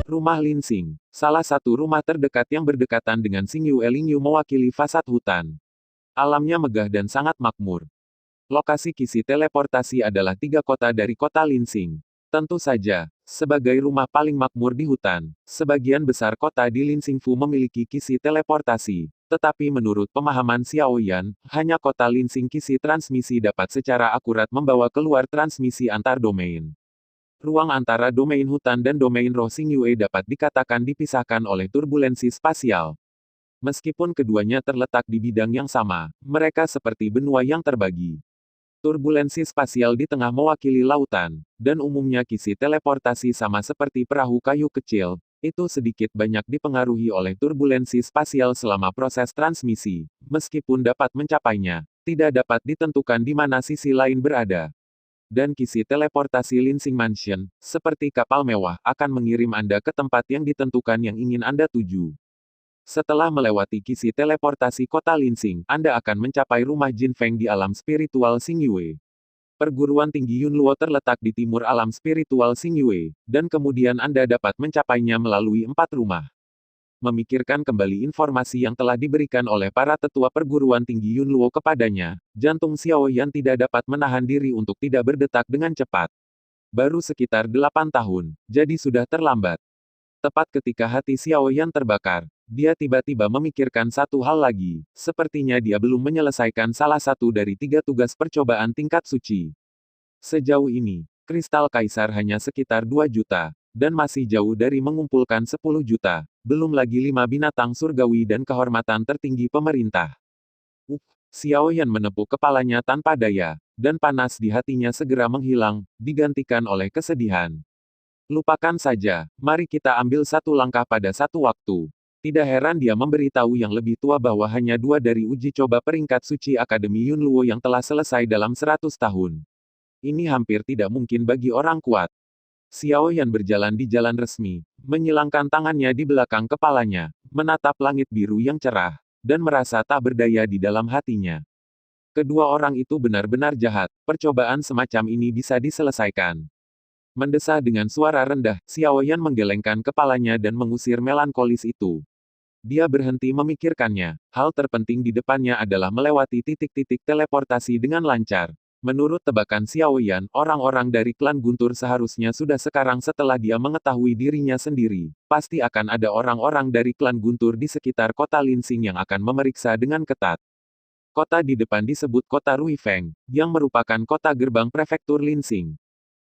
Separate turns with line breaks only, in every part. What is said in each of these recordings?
Rumah Linsing, salah satu rumah terdekat yang berdekatan dengan Xingyu Lingyu mewakili fasad hutan. Alamnya megah dan sangat makmur. Lokasi kisi teleportasi adalah 3 kota dari kota Linsing. Tentu saja, sebagai rumah paling makmur di hutan, sebagian besar kota di Linsingfu memiliki kisi teleportasi. Tetapi menurut pemahaman Xiaoyan, hanya kota Linsing kisi transmisi dapat secara akurat membawa keluar transmisi antar domain. Ruang antara domain hutan dan domain roh Xingyue dapat dikatakan dipisahkan oleh turbulensi spasial. Meskipun keduanya terletak di bidang yang sama, mereka seperti benua yang terbagi. Turbulensi spasial di tengah mewakili lautan, dan umumnya kisi teleportasi sama seperti perahu kayu kecil, itu sedikit banyak dipengaruhi oleh turbulensi spasial selama proses transmisi. Meskipun dapat mencapainya, tidak dapat ditentukan di mana sisi lain berada. Dan kisi teleportasi Linsing Mansion, seperti kapal mewah, akan mengirim Anda ke tempat yang ditentukan yang ingin Anda tuju. Setelah melewati kisi teleportasi kota Linsing, Anda akan mencapai rumah Jin Feng di alam spiritual Xingyue. Perguruan tinggi Yunluo terletak di timur alam spiritual Xingyue, dan kemudian Anda dapat mencapainya melalui 4 rumah. Memikirkan kembali informasi yang telah diberikan oleh para tetua perguruan tinggi Yunluo kepadanya, jantung Xiaoyan tidak dapat menahan diri untuk tidak berdetak dengan cepat. Baru sekitar 8 tahun, jadi sudah terlambat. Tepat ketika hati Xiaoyan terbakar, dia tiba-tiba memikirkan satu hal lagi, sepertinya dia belum menyelesaikan salah satu dari 3 tugas percobaan tingkat suci. Sejauh ini, kristal kaisar hanya sekitar 2 juta, dan masih jauh dari mengumpulkan 10 juta, belum lagi 5 binatang surgawi dan kehormatan tertinggi pemerintah. Xiaoyan menepuk kepalanya tanpa daya, dan panas di hatinya segera menghilang, digantikan oleh kesedihan. Lupakan saja, mari kita ambil satu langkah pada satu waktu. Tidak heran dia memberitahu yang lebih tua bahwa hanya 2 dari uji coba peringkat suci Akademi Yunluo yang telah selesai dalam 100 tahun. Ini hampir tidak mungkin bagi orang kuat. Xiaoyan berjalan di jalan resmi, menyilangkan tangannya di belakang kepalanya, menatap langit biru yang cerah, dan merasa tak berdaya di dalam hatinya. Kedua orang itu benar-benar jahat, percobaan semacam ini bisa diselesaikan. Mendesah dengan suara rendah, Xiaoyan menggelengkan kepalanya dan mengusir melankolis itu. Dia berhenti memikirkannya, hal terpenting di depannya adalah melewati titik-titik teleportasi dengan lancar. Menurut tebakan Xiaoyan, orang-orang dari klan Guntur seharusnya sudah sekarang setelah dia mengetahui dirinya sendiri. Pasti akan ada orang-orang dari klan Guntur di sekitar kota Linsing yang akan memeriksa dengan ketat. Kota di depan disebut kota Ruifeng, yang merupakan kota gerbang prefektur Linsing.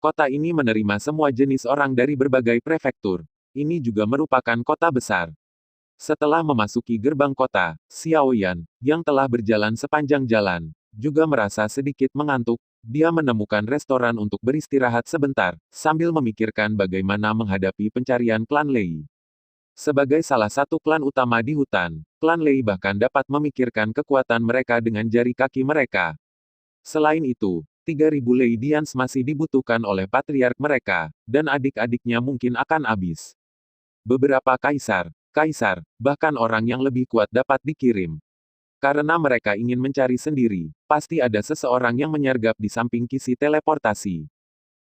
Kota ini menerima semua jenis orang dari berbagai prefektur. Ini juga merupakan kota besar. Setelah memasuki gerbang kota, Xiaoyan, yang telah berjalan sepanjang jalan, juga merasa sedikit mengantuk. Dia menemukan restoran untuk beristirahat sebentar, sambil memikirkan bagaimana menghadapi pencarian klan Lei. Sebagai salah satu klan utama di hutan, klan Lei bahkan dapat memikirkan kekuatan mereka dengan jari kaki mereka. Selain itu, 3.000 Leidians masih dibutuhkan oleh patriark mereka, dan adik-adiknya mungkin akan habis. Beberapa kaisar, bahkan orang yang lebih kuat dapat dikirim. Karena mereka ingin mencari sendiri, pasti ada seseorang yang menyergap di samping kisi teleportasi.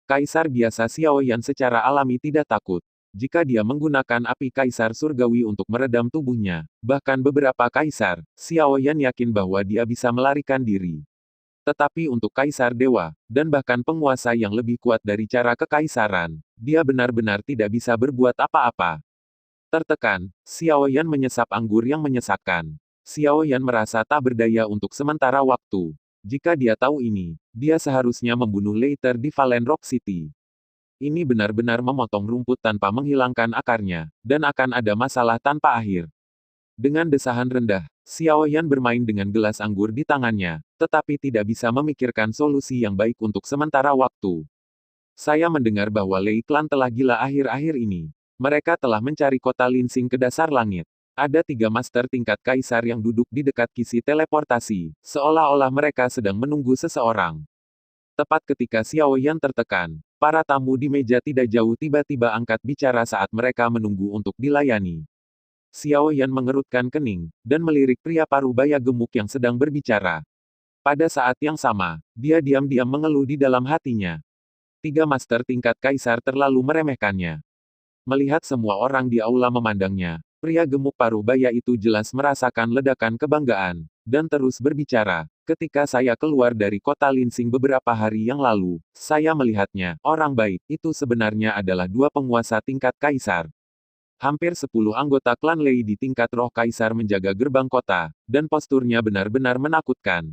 Kaisar biasa Xiaoyan secara alami tidak takut. Jika dia menggunakan api kaisar surgawi untuk meredam tubuhnya, bahkan beberapa kaisar, Xiaoyan yakin bahwa dia bisa melarikan diri. Tetapi untuk kaisar dewa, dan bahkan penguasa yang lebih kuat dari cara kekaisaran, dia benar-benar tidak bisa berbuat apa-apa. Tertekan, Xiaoyan menyesap anggur yang menyesakkan. Xiaoyan merasa tak berdaya untuk sementara waktu. Jika dia tahu ini, dia seharusnya membunuh Leiter di Valen Rock City. Ini benar-benar memotong rumput tanpa menghilangkan akarnya, dan akan ada masalah tanpa akhir. Dengan desahan rendah, Xiaoyan bermain dengan gelas anggur di tangannya, tetapi tidak bisa memikirkan solusi yang baik untuk sementara waktu. Saya mendengar bahwa Lei Clan telah gila akhir-akhir ini. Mereka telah mencari kota Linsing ke dasar langit. Ada 3 master tingkat kaisar yang duduk di dekat kisi teleportasi, seolah-olah mereka sedang menunggu seseorang. Tepat ketika Xiaoyan tertekan, para tamu di meja tidak jauh tiba-tiba angkat bicara saat mereka menunggu untuk dilayani. Xiaoyan mengerutkan kening, dan melirik pria parubaya gemuk yang sedang berbicara. Pada saat yang sama, dia diam-diam mengeluh di dalam hatinya. 3 master tingkat kaisar terlalu meremehkannya. Melihat semua orang di aula memandangnya, pria gemuk paruh baya itu jelas merasakan ledakan kebanggaan, dan terus berbicara. Ketika saya keluar dari kota Linsing beberapa hari yang lalu, saya melihatnya, orang baik, itu sebenarnya adalah dua penguasa tingkat kaisar. Hampir 10 anggota klan Lei di tingkat roh kaisar menjaga gerbang kota, dan posturnya benar-benar menakutkan.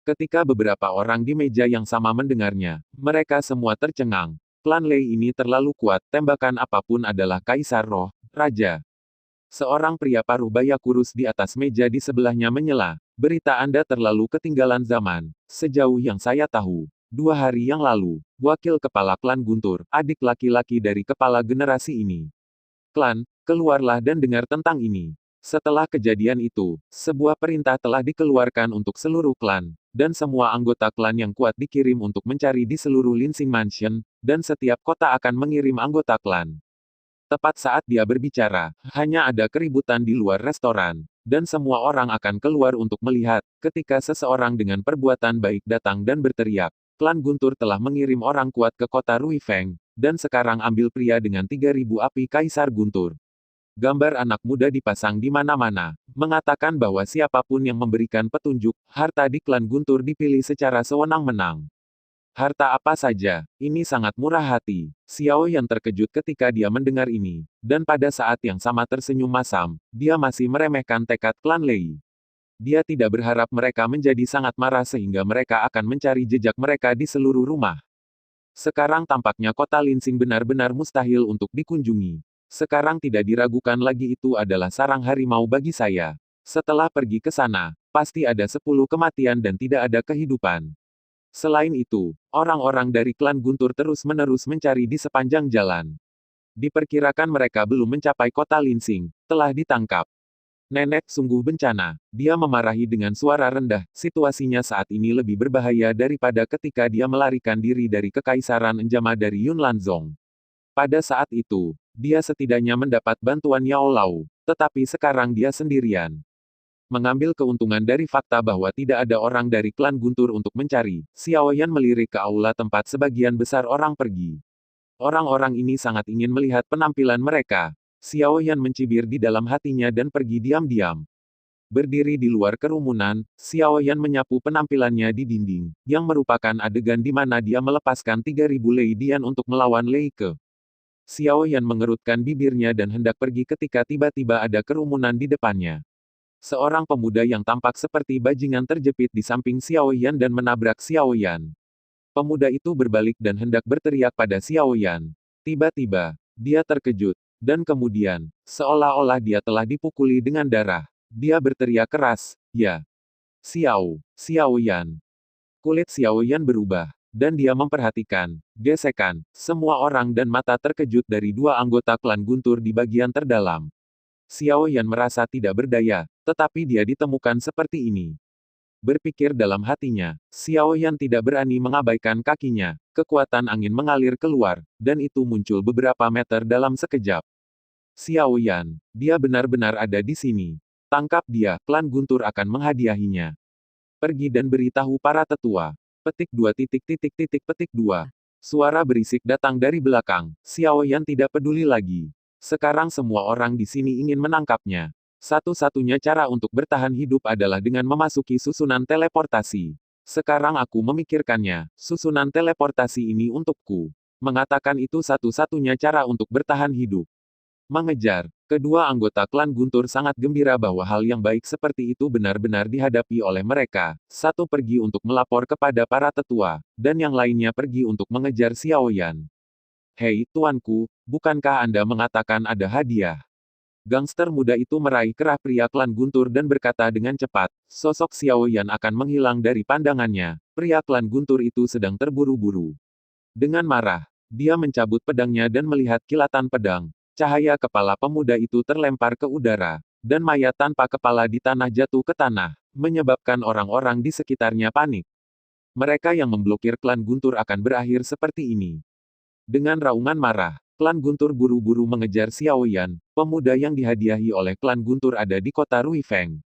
Ketika beberapa orang di meja yang sama mendengarnya, mereka semua tercengang. Klan Lei ini terlalu kuat, tembakan apapun adalah kaisar roh, raja. Seorang pria paruh baya kurus di atas meja di sebelahnya menyela. Berita Anda terlalu ketinggalan zaman. Sejauh yang saya tahu, 2 hari yang lalu, wakil kepala klan Guntur, adik laki-laki dari kepala generasi ini. Klan, keluarlah dan dengar tentang ini. Setelah kejadian itu, sebuah perintah telah dikeluarkan untuk seluruh klan, dan semua anggota klan yang kuat dikirim untuk mencari di seluruh Linsing Mansion, dan setiap kota akan mengirim anggota klan. Tepat saat dia berbicara, hanya ada keributan di luar restoran, dan semua orang akan keluar untuk melihat, ketika seseorang dengan perbuatan baik datang dan berteriak, klan Guntur telah mengirim orang kuat ke kota Ruifeng, dan sekarang ambil pria dengan 3.000 api Kaisar Guntur. Gambar anak muda dipasang di mana-mana, mengatakan bahwa siapapun yang memberikan petunjuk, harta di klan Guntur dipilih secara sewenang-wenang. Harta apa saja, ini sangat murah hati. Xiao Yan terkejut ketika dia mendengar ini, dan pada saat yang sama tersenyum masam, dia masih meremehkan tekad klan Lei. Dia tidak berharap mereka menjadi sangat marah sehingga mereka akan mencari jejak mereka di seluruh rumah. Sekarang tampaknya kota Linsing benar-benar mustahil untuk dikunjungi. Sekarang tidak diragukan lagi itu adalah sarang harimau bagi saya. Setelah pergi ke sana, pasti ada 10 kematian dan tidak ada kehidupan. Selain itu, orang-orang dari klan Guntur terus-menerus mencari di sepanjang jalan. Diperkirakan mereka belum mencapai kota Linsing, telah ditangkap. Nenek sungguh bencana. Dia memarahi dengan suara rendah, situasinya saat ini lebih berbahaya daripada ketika dia melarikan diri dari kekaisaran Enjama dari Yun Lanzong. Pada saat itu, dia setidaknya mendapat bantuan Yao Lau, tetapi sekarang dia sendirian. Mengambil keuntungan dari fakta bahwa tidak ada orang dari klan Guntur untuk mencari, Xiao Yan melirik ke aula tempat sebagian besar orang pergi. Orang-orang ini sangat ingin melihat penampilan mereka. Xiao Yan mencibir di dalam hatinya dan pergi diam-diam. Berdiri di luar kerumunan, Xiao Yan menyapu penampilannya di dinding, yang merupakan adegan di mana dia melepaskan 3.000 Lei Dian untuk melawan Lei Ke. Xiao Yan mengerutkan bibirnya dan hendak pergi ketika tiba-tiba ada kerumunan di depannya. Seorang pemuda yang tampak seperti bajingan terjepit di samping Xiao Yan dan menabrak Xiao Yan. Pemuda itu berbalik dan hendak berteriak pada Xiao Yan. Tiba-tiba, dia terkejut, dan kemudian, seolah-olah dia telah dipukuli dengan darah. Dia berteriak keras, "Ya! Xiao Yan!" Kulit Xiao Yan berubah, dan dia memperhatikan, gesekan, semua orang dan mata terkejut dari dua anggota klan Guntur di bagian terdalam. Xiao Yan merasa tidak berdaya, tetapi dia ditemukan seperti ini. Berpikir dalam hatinya, Xiao Yan tidak berani mengabaikan kakinya, kekuatan angin mengalir keluar, dan itu muncul beberapa meter dalam sekejap. Xiao Yan, dia benar-benar ada di sini. Tangkap dia, klan Guntur akan menghadiahinya. Pergi dan beritahu para tetua. Petik 2. Suara berisik datang dari belakang. Xiao Yan tidak peduli lagi. Sekarang semua orang di sini ingin menangkapnya. Satu-satunya cara untuk bertahan hidup adalah dengan memasuki susunan teleportasi. Sekarang aku memikirkannya, susunan teleportasi ini untukku. Mengatakan itu satu-satunya cara untuk bertahan hidup. Mengejar. Kedua anggota klan Guntur sangat gembira bahwa hal yang baik seperti itu benar-benar dihadapi oleh mereka. Satu pergi untuk melapor kepada para tetua, dan yang lainnya pergi untuk mengejar Xiao Yan. Hei, tuanku, bukankah Anda mengatakan ada hadiah? Gangster muda itu meraih kerah pria klan Guntur dan berkata dengan cepat, sosok Xiao Yan akan menghilang dari pandangannya. Pria klan Guntur itu sedang terburu-buru. Dengan marah, dia mencabut pedangnya dan melihat kilatan pedang. Cahaya kepala pemuda itu terlempar ke udara, dan mayat tanpa kepala di tanah jatuh ke tanah, menyebabkan orang-orang di sekitarnya panik. Mereka yang memblokir klan Guntur akan berakhir seperti ini. Dengan raungan marah, klan Guntur buru-buru mengejar Xiao Yan, pemuda yang dihadiahi oleh klan Guntur ada di kota Ruifeng.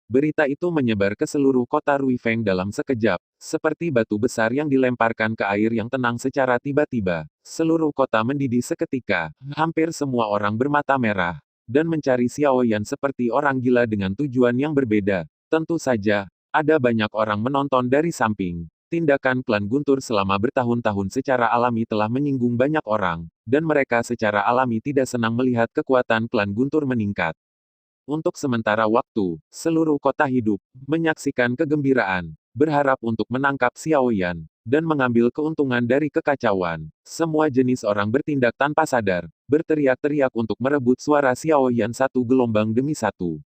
Berita itu menyebar ke seluruh kota Ruifeng dalam sekejap, seperti batu besar yang dilemparkan ke air yang tenang secara tiba-tiba. Seluruh kota mendidih seketika, hampir semua orang bermata merah, dan mencari Xiao Yan seperti orang gila dengan tujuan yang berbeda. Tentu saja, ada banyak orang menonton dari samping. Tindakan klan Guntur selama bertahun-tahun secara alami telah menyinggung banyak orang, dan mereka secara alami tidak senang melihat kekuatan klan Guntur meningkat. Untuk sementara waktu, seluruh kota hidup, menyaksikan kegembiraan, berharap untuk menangkap Xiao Yan, dan mengambil keuntungan dari kekacauan. Semua jenis orang bertindak tanpa sadar, berteriak-teriak untuk merebut suara Xiao Yan satu gelombang demi satu.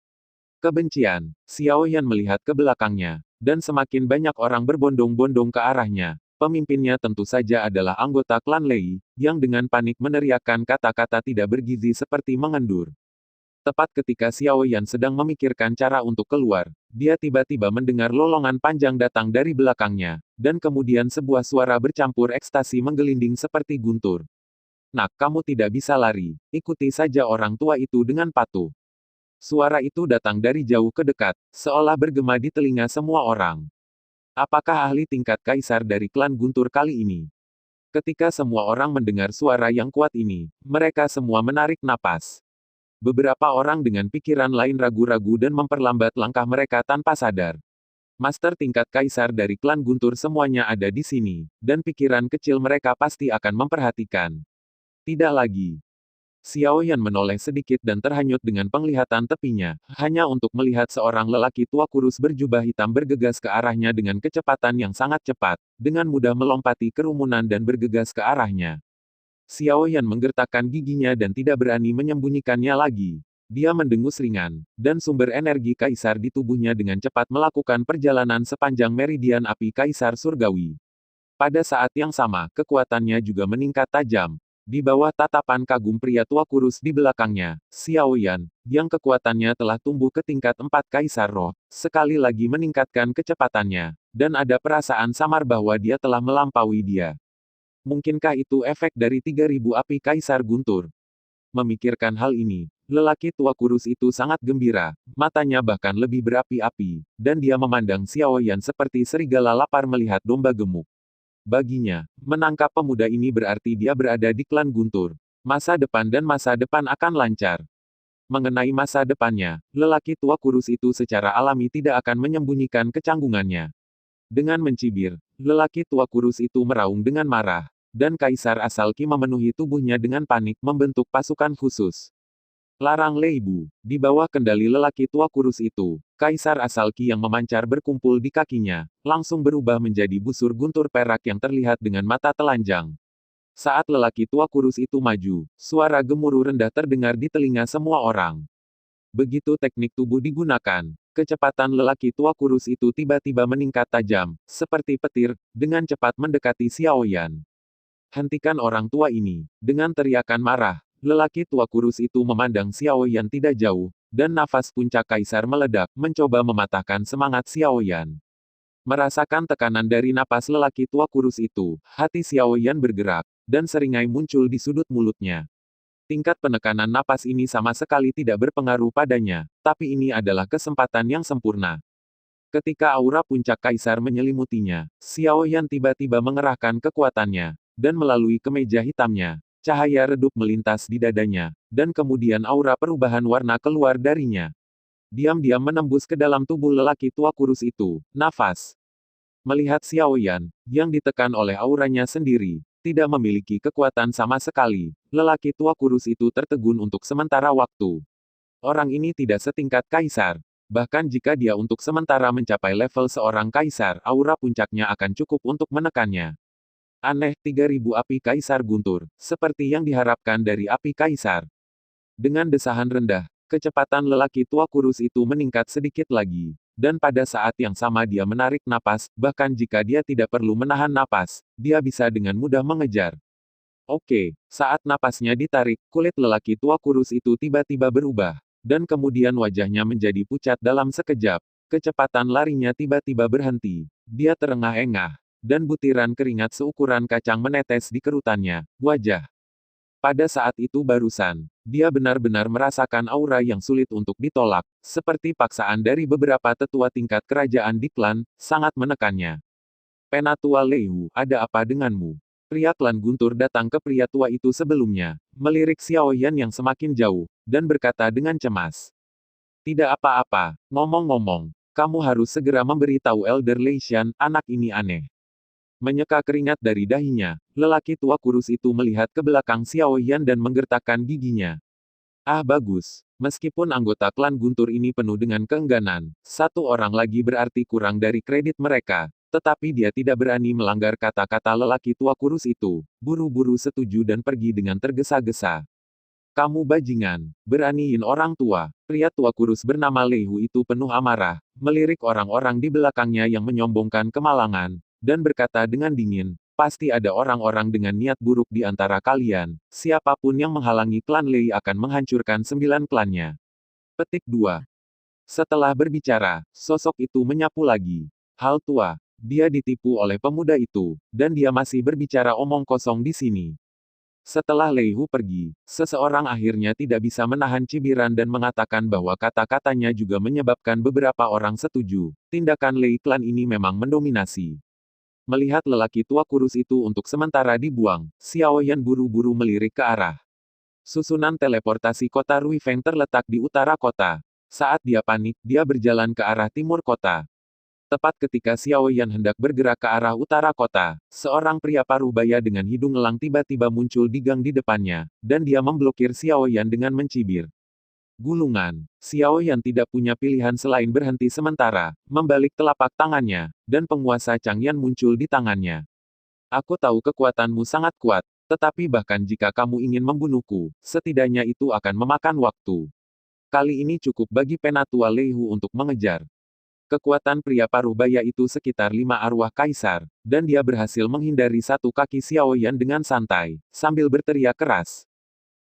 Kebencian, Xiao Yan melihat ke belakangnya, dan semakin banyak orang berbondong-bondong ke arahnya. Pemimpinnya tentu saja adalah anggota klan Lei, yang dengan panik meneriakkan kata-kata tidak bergizi seperti mengendur. Tepat ketika Xiao Yan sedang memikirkan cara untuk keluar, dia tiba-tiba mendengar lolongan panjang datang dari belakangnya, dan kemudian sebuah suara bercampur ekstasi menggelinding seperti guntur. "Nak, kamu tidak bisa lari, ikuti saja orang tua itu dengan patuh." Suara itu datang dari jauh ke dekat, seolah bergema di telinga semua orang. Apakah ahli tingkat kaisar dari klan Guntur kali ini? Ketika semua orang mendengar suara yang kuat ini, mereka semua menarik napas. Beberapa orang dengan pikiran lain ragu-ragu dan memperlambat langkah mereka tanpa sadar. Master tingkat kaisar dari klan Guntur semuanya ada di sini, dan pikiran kecil mereka pasti akan memperhatikan. Tidak lagi. Xiao Yan menoleh sedikit dan terhanyut dengan penglihatan tepinya, hanya untuk melihat seorang lelaki tua kurus berjubah hitam bergegas ke arahnya dengan kecepatan yang sangat cepat, dengan mudah melompati kerumunan dan bergegas ke arahnya. Xiao Yan menggertakkan giginya dan tidak berani menyembunyikannya lagi. Dia mendengus ringan, dan sumber energi kaisar di tubuhnya dengan cepat melakukan perjalanan sepanjang meridian api kaisar surgawi. Pada saat yang sama, kekuatannya juga meningkat tajam. Di bawah tatapan kagum pria tua kurus di belakangnya, Xiao Yan, yang kekuatannya telah tumbuh ke tingkat 4 kaisar roh, sekali lagi meningkatkan kecepatannya, dan ada perasaan samar bahwa dia telah melampaui dia. Mungkinkah itu efek dari 3.000 api Kaisar Guntur? Memikirkan hal ini, lelaki tua kurus itu sangat gembira, matanya bahkan lebih berapi-api, dan dia memandang Xiao Yan seperti serigala lapar melihat domba gemuk. Baginya, menangkap pemuda ini berarti dia berada di klan Guntur. Masa depan dan masa depan akan lancar. Mengenai masa depannya, lelaki tua kurus itu secara alami tidak akan menyembunyikan kecanggungannya. Dengan mencibir, lelaki tua kurus itu meraung dengan marah. Dan Kaisar asal Qi memenuhi tubuhnya dengan panik membentuk pasukan khusus. Larang Leibu, di bawah kendali lelaki tua kurus itu, Kaisar asal Qi yang memancar berkumpul di kakinya, langsung berubah menjadi busur guntur perak yang terlihat dengan mata telanjang. Saat lelaki tua kurus itu maju, suara gemuruh rendah terdengar di telinga semua orang. Begitu teknik tubuh digunakan, kecepatan lelaki tua kurus itu tiba-tiba meningkat tajam, seperti petir, dengan cepat mendekati Xiao Yan. "Hentikan orang tua ini!" Dengan teriakan marah, lelaki tua kurus itu memandang Xiao Yan tidak jauh, dan nafas puncak kaisar meledak, mencoba mematahkan semangat Xiao Yan. Merasakan tekanan dari napas lelaki tua kurus itu, hati Xiao Yan bergerak, dan seringai muncul di sudut mulutnya. Tingkat penekanan napas ini sama sekali tidak berpengaruh padanya, tapi ini adalah kesempatan yang sempurna. Ketika aura puncak kaisar menyelimutinya, Xiao Yan tiba-tiba mengerahkan kekuatannya, dan melalui kemeja hitamnya, cahaya redup melintas di dadanya, dan kemudian aura perubahan warna keluar darinya. Diam-diam menembus ke dalam tubuh lelaki tua kurus itu. Nafas. Melihat Xiao Yan, yang ditekan oleh auranya sendiri, tidak memiliki kekuatan sama sekali, lelaki tua kurus itu tertegun untuk sementara waktu. Orang ini tidak setingkat kaisar. Bahkan jika dia untuk sementara mencapai level seorang kaisar, aura puncaknya akan cukup untuk menekannya. Aneh, 3.000 api kaisar guntur, seperti yang diharapkan dari api kaisar. Dengan desahan rendah, kecepatan lelaki tua kurus itu meningkat sedikit lagi. Dan pada saat yang sama dia menarik napas, bahkan jika dia tidak perlu menahan napas, dia bisa dengan mudah mengejar. Oke, saat napasnya ditarik, kulit lelaki tua kurus itu tiba-tiba berubah. Dan kemudian wajahnya menjadi pucat dalam sekejap. Kecepatan larinya tiba-tiba berhenti. Dia terengah-engah. Dan butiran keringat seukuran kacang menetes di kerutannya. Wajah. Pada saat itu barusan, Dia benar-benar merasakan aura yang sulit untuk ditolak, seperti paksaan dari beberapa tetua tingkat kerajaan di klan, sangat menekannya. Penatua Leihu, ada apa denganmu? Pria klan Guntur datang ke pria tua itu sebelumnya, melirik Xiao Yan yang semakin jauh, dan berkata dengan cemas. Tidak apa-apa, ngomong-ngomong, kamu harus segera memberitahu Elder Leishan, anak ini aneh. Menyeka keringat dari dahinya, lelaki tua kurus itu melihat ke belakang Xiao Yan dan menggertakkan giginya. Ah bagus, meskipun anggota klan Guntur ini penuh dengan keengganan, satu orang lagi berarti kurang dari kredit mereka, tetapi dia tidak berani melanggar kata-kata lelaki tua kurus itu, buru-buru setuju dan pergi dengan tergesa-gesa. Kamu bajingan, beraniin orang tua. Pria tua kurus bernama Leihu itu penuh amarah, melirik orang-orang di belakangnya yang menyombongkan kemalangan, dan berkata dengan dingin, pasti ada orang-orang dengan niat buruk di antara kalian. Siapapun yang menghalangi klan Lei akan menghancurkan 9 klannya. Petik 2. Setelah berbicara, sosok itu menyapu lagi. Hal tua, dia ditipu oleh pemuda itu, dan dia masih berbicara omong kosong di sini. Setelah Leihu pergi, seseorang akhirnya tidak bisa menahan cibiran dan mengatakan bahwa kata-katanya juga menyebabkan beberapa orang setuju. Tindakan Lei klan ini memang mendominasi. Melihat lelaki tua kurus itu untuk sementara dibuang, Xiao Yan buru-buru melirik ke arah. Susunan teleportasi kota Ruifeng terletak di utara kota. Saat dia panik, dia berjalan ke arah timur kota. Tepat ketika Xiao Yan hendak bergerak ke arah utara kota, seorang pria parubaya dengan hidung elang tiba-tiba muncul di gang di depannya, dan dia memblokir Xiao Yan dengan mencibir. Gulungan, Xiao Yan tidak punya pilihan selain berhenti sementara, membalik telapak tangannya, dan penguasa Changyan muncul di tangannya. Aku tahu kekuatanmu sangat kuat, tetapi bahkan jika kamu ingin membunuhku, setidaknya itu akan memakan waktu. Kali ini cukup bagi Penatua Leihu untuk mengejar. Kekuatan pria parubaya itu sekitar 5 arwah kaisar, dan dia berhasil menghindari satu kaki Xiao Yan dengan santai, sambil berteriak keras.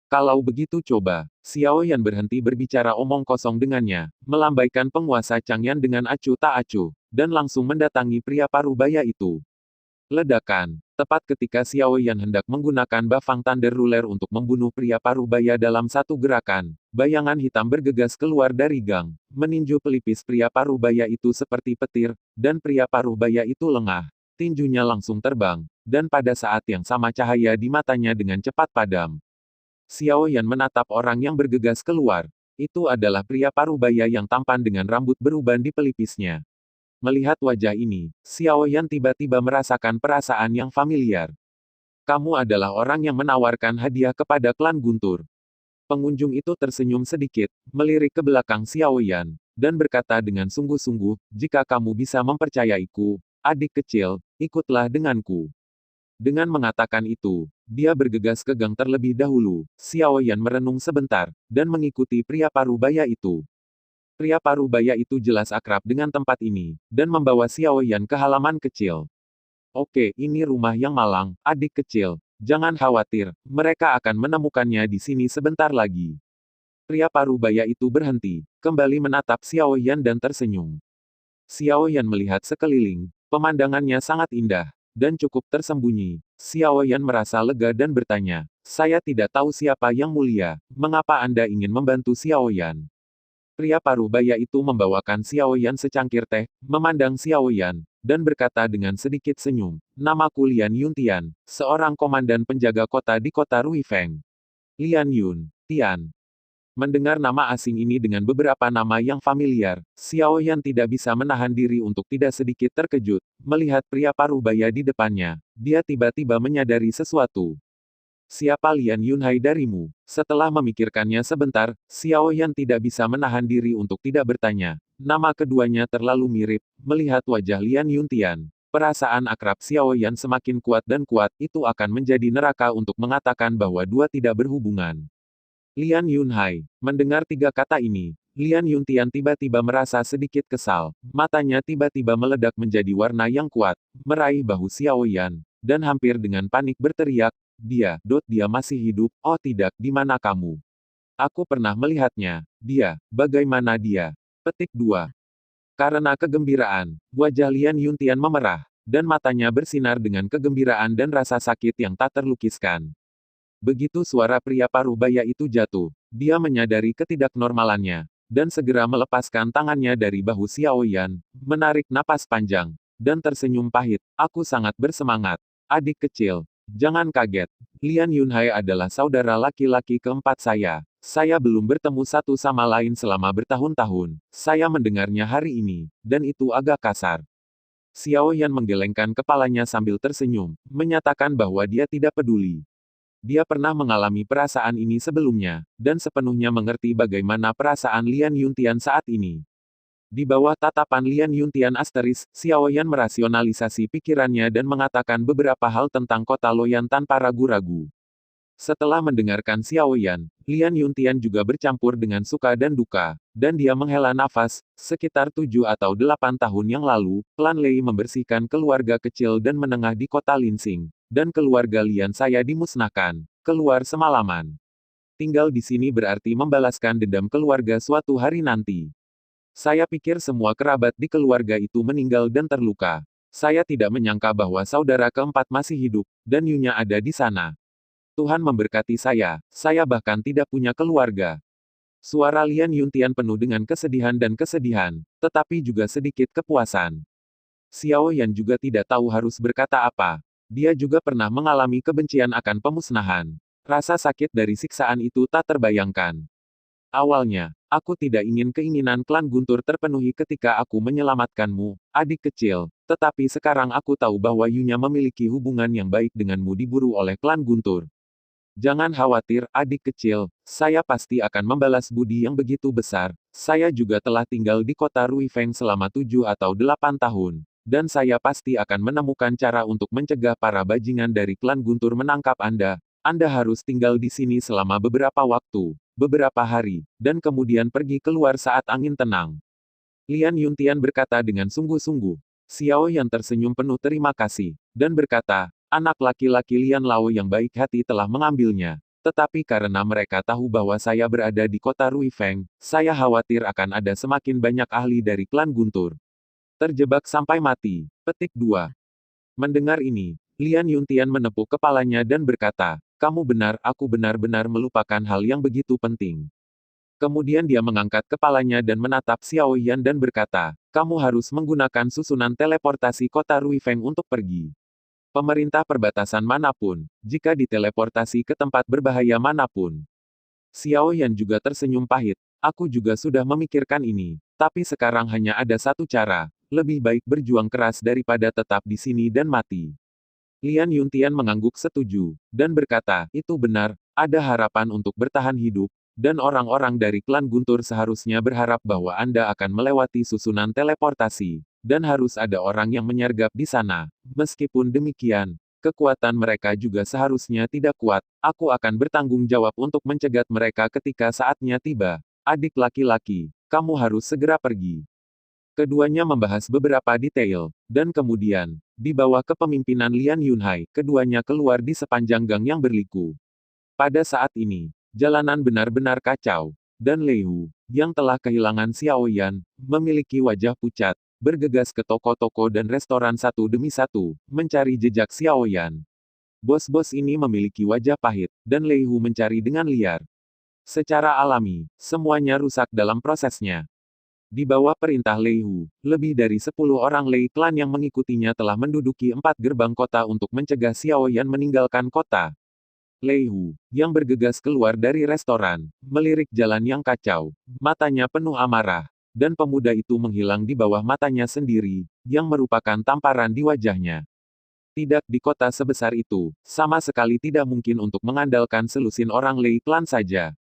Kalau begitu coba, Xiao Yan berhenti berbicara omong kosong dengannya, melambaikan penguasa Changyan dengan acuh tak acuh, dan langsung mendatangi pria parubaya itu. Ledakan, tepat ketika Xiao Yan hendak menggunakan Bafang Thunder Ruler untuk membunuh pria parubaya dalam satu gerakan, bayangan hitam bergegas keluar dari gang, meninju pelipis pria parubaya itu seperti petir, dan pria parubaya itu lengah. Tinjunya langsung terbang, dan pada saat yang sama cahaya di matanya dengan cepat padam. Xiao Yan menatap orang yang bergegas keluar. Itu adalah pria parubaya yang tampan dengan rambut beruban di pelipisnya. Melihat wajah ini, Xiao Yan tiba-tiba merasakan perasaan yang familiar. Kamu adalah orang yang menawarkan hadiah kepada klan Guntur. Pengunjung itu tersenyum sedikit, melirik ke belakang Xiao Yan, dan berkata dengan sungguh-sungguh, jika kamu bisa mempercayaiku, adik kecil, ikutlah denganku. Dengan mengatakan itu, dia bergegas ke gang terlebih dahulu. Xiao Yan merenung sebentar, dan mengikuti pria parubaya itu. Pria parubaya itu jelas akrab dengan tempat ini, dan membawa Xiao Yan ke halaman kecil. Oke, ini rumah yang malang, adik kecil. Jangan khawatir, mereka akan menemukannya di sini sebentar lagi. Pria parubaya itu berhenti, kembali menatap Xiao Yan dan tersenyum. Xiao Yan melihat sekeliling, pemandangannya sangat indah, dan cukup tersembunyi. Xiao Yan merasa lega dan bertanya, saya tidak tahu siapa yang mulia, mengapa Anda ingin membantu Xiao Yan? Pria parubaya itu membawakan Xiao Yan secangkir teh, memandang Xiao Yan, dan berkata dengan sedikit senyum, namaku Lian Yuntian, seorang komandan penjaga kota di kota Ruifeng. Lian Yun, Tian. Mendengar nama asing ini dengan beberapa nama yang familiar, Xiao Yan tidak bisa menahan diri untuk tidak sedikit terkejut, melihat pria parubaya di depannya. Dia tiba-tiba menyadari sesuatu. Siapa Lian Yunhai darimu? Setelah memikirkannya sebentar, Xiao Yan tidak bisa menahan diri untuk tidak bertanya. Nama keduanya terlalu mirip, melihat wajah Lian Yuntian. Perasaan akrab Xiao Yan semakin kuat dan kuat, itu akan menjadi neraka untuk mengatakan bahwa dua tidak berhubungan. Lian Yunhai. Mendengar tiga kata ini, Lian Yuntian tiba-tiba merasa sedikit kesal. Matanya tiba-tiba meledak menjadi warna yang kuat, meraih bahu Xiao Yan, dan hampir dengan panik berteriak, dia masih hidup, oh tidak, di mana kamu? Aku pernah melihatnya. Dia, bagaimana dia? Petik 2. Karena kegembiraan, wajah Lian Yuntian memerah, dan matanya bersinar dengan kegembiraan dan rasa sakit yang tak terlukiskan. Begitu suara pria paruh baya itu jatuh, dia menyadari ketidaknormalannya, dan segera melepaskan tangannya dari bahu Xiao Yan, menarik napas panjang, dan tersenyum pahit. Aku sangat bersemangat. Adik kecil, jangan kaget. Lian Yunhai adalah saudara laki-laki keempat saya. Saya belum bertemu satu sama lain selama bertahun-tahun. Saya mendengarnya hari ini, dan itu agak kasar. Xiao Yan menggelengkan kepalanya sambil tersenyum, menyatakan bahwa dia tidak peduli. Dia pernah mengalami perasaan ini sebelumnya, dan sepenuhnya mengerti bagaimana perasaan Lian Yuntian saat ini. Di bawah tatapan Lian Yuntian asteris, Xiao Yan merasionalisasi pikirannya dan mengatakan beberapa hal tentang kota Loyan tanpa ragu-ragu. Setelah mendengarkan Xiao Yan, Lian Yuntian juga bercampur dengan suka dan duka, dan dia menghela nafas. Sekitar 7 atau 8 tahun yang lalu, klan Lei membersihkan keluarga kecil dan menengah di kota Linsing, dan keluarga Lian saya dimusnahkan, keluar semalaman. Tinggal di sini berarti membalaskan dendam keluarga suatu hari nanti. Saya pikir semua kerabat di keluarga itu meninggal dan terluka. Saya tidak menyangka bahwa saudara keempat masih hidup, dan Yunya ada di sana. Tuhan memberkati saya bahkan tidak punya keluarga. Suara Lian Yuntian penuh dengan kesedihan dan kesedihan, tetapi juga sedikit kepuasan. Xiao Yan juga tidak tahu harus berkata apa. Dia juga pernah mengalami kebencian akan pemusnahan. Rasa sakit dari siksaan itu tak terbayangkan. Awalnya, aku tidak ingin keinginan klan Guntur terpenuhi ketika aku menyelamatkanmu, adik kecil, tetapi sekarang aku tahu bahwa Yunya memiliki hubungan yang baik denganmu diburu oleh klan Guntur. Jangan khawatir, adik kecil, saya pasti akan membalas budi yang begitu besar. Saya juga telah tinggal di kota Ruifeng selama 7 atau 8 tahun, dan saya pasti akan menemukan cara untuk mencegah para bajingan dari klan Guntur menangkap Anda. Anda harus tinggal di sini selama beberapa waktu, beberapa hari, dan kemudian pergi keluar saat angin tenang. Lian Yuntian berkata dengan sungguh-sungguh. Xiao Yan tersenyum penuh terima kasih, dan berkata, anak laki-laki Lian Lao yang baik hati telah mengambilnya. Tetapi karena mereka tahu bahwa saya berada di kota Ruifeng, saya khawatir akan ada semakin banyak ahli dari klan Guntur terjebak sampai mati. Petik 2. Mendengar ini, Lian Yuntian menepuk kepalanya dan berkata, kamu benar, aku benar-benar melupakan hal yang begitu penting. Kemudian dia mengangkat kepalanya dan menatap Xiao Yan dan berkata, kamu harus menggunakan susunan teleportasi kota Ruifeng untuk pergi. Pemerintah perbatasan manapun, jika diteleportasi ke tempat berbahaya manapun. Xiao Yan juga tersenyum pahit, aku juga sudah memikirkan ini, tapi sekarang hanya ada satu cara, lebih baik berjuang keras daripada tetap di sini dan mati. Lian Yuntian mengangguk setuju, dan berkata, itu benar, ada harapan untuk bertahan hidup, dan orang-orang dari klan Guntur seharusnya berharap bahwa Anda akan melewati susunan teleportasi, dan harus ada orang yang menyergap di sana. Meskipun demikian, kekuatan mereka juga seharusnya tidak kuat, aku akan bertanggung jawab untuk mencegat mereka ketika saatnya tiba. Adik laki-laki, kamu harus segera pergi. Keduanya membahas beberapa detail, dan kemudian, di bawah kepemimpinan Lian Yunhai, keduanya keluar di sepanjang gang yang berliku. Pada saat ini, jalanan benar-benar kacau, dan Lei Hu, yang telah kehilangan Xiao Yan, memiliki wajah pucat, bergegas ke toko-toko dan restoran satu demi satu, mencari jejak Xiao Yan. Bos-bos ini memiliki wajah pahit, dan Lei Hu mencari dengan liar. Secara alami, semuanya rusak dalam prosesnya. Di bawah perintah Lei Hu, lebih dari 10 orang Lei klan yang mengikutinya telah menduduki 4 gerbang kota untuk mencegah Xiao Yan meninggalkan kota. Lei Hu, yang bergegas keluar dari restoran, melirik jalan yang kacau, matanya penuh amarah, dan pemuda itu menghilang di bawah matanya sendiri, yang merupakan tamparan di wajahnya. Tidak di kota sebesar itu, sama sekali tidak mungkin untuk mengandalkan selusin orang Lei klan saja.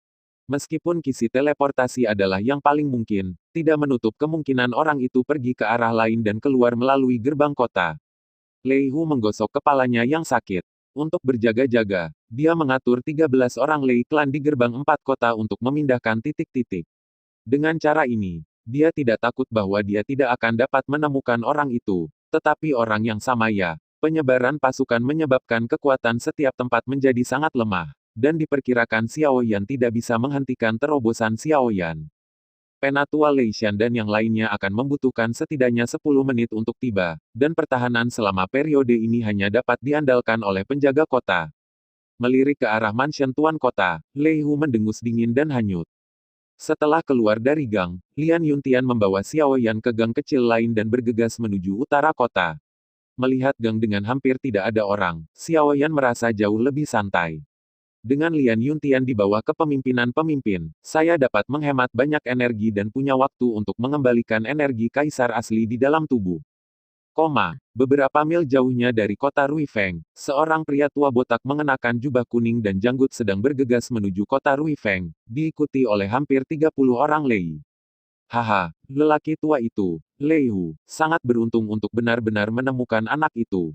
Meskipun kisi teleportasi adalah yang paling mungkin, tidak menutup kemungkinan orang itu pergi ke arah lain dan keluar melalui gerbang kota. Lei Hu menggosok kepalanya yang sakit. Untuk berjaga-jaga, dia mengatur 13 orang Lei klan di gerbang 4 kota untuk memindahkan titik-titik. Dengan cara ini, dia tidak takut bahwa dia tidak akan dapat menemukan orang itu, tetapi orang yang sama ya. Penyebaran pasukan menyebabkan kekuatan setiap tempat menjadi sangat lemah. Dan diperkirakan Xiao Yan tidak bisa menghentikan terobosan Xiao Yan. Penatua Lei Shan dan yang lainnya akan membutuhkan setidaknya 10 menit untuk tiba, dan pertahanan selama periode ini hanya dapat diandalkan oleh penjaga kota. Melirik ke arah mansion Tuan Kota, Lei Hu mendengus dingin dan hanyut. Setelah keluar dari gang, Lian Yuntian membawa Xiao Yan ke gang kecil lain dan bergegas menuju utara kota. Melihat gang dengan hampir tidak ada orang, Xiao Yan merasa jauh lebih santai. Dengan Lian Yuntian di bawah kepemimpinan pemimpin, saya dapat menghemat banyak energi dan punya waktu untuk mengembalikan energi kaisar asli di dalam tubuh. Beberapa mil jauhnya dari kota Ruifeng, seorang pria tua botak mengenakan jubah kuning dan janggut sedang bergegas menuju kota Ruifeng, diikuti oleh hampir 30 orang Lei. Haha, lelaki tua itu, Lei Hu, sangat beruntung untuk benar-benar menemukan anak itu.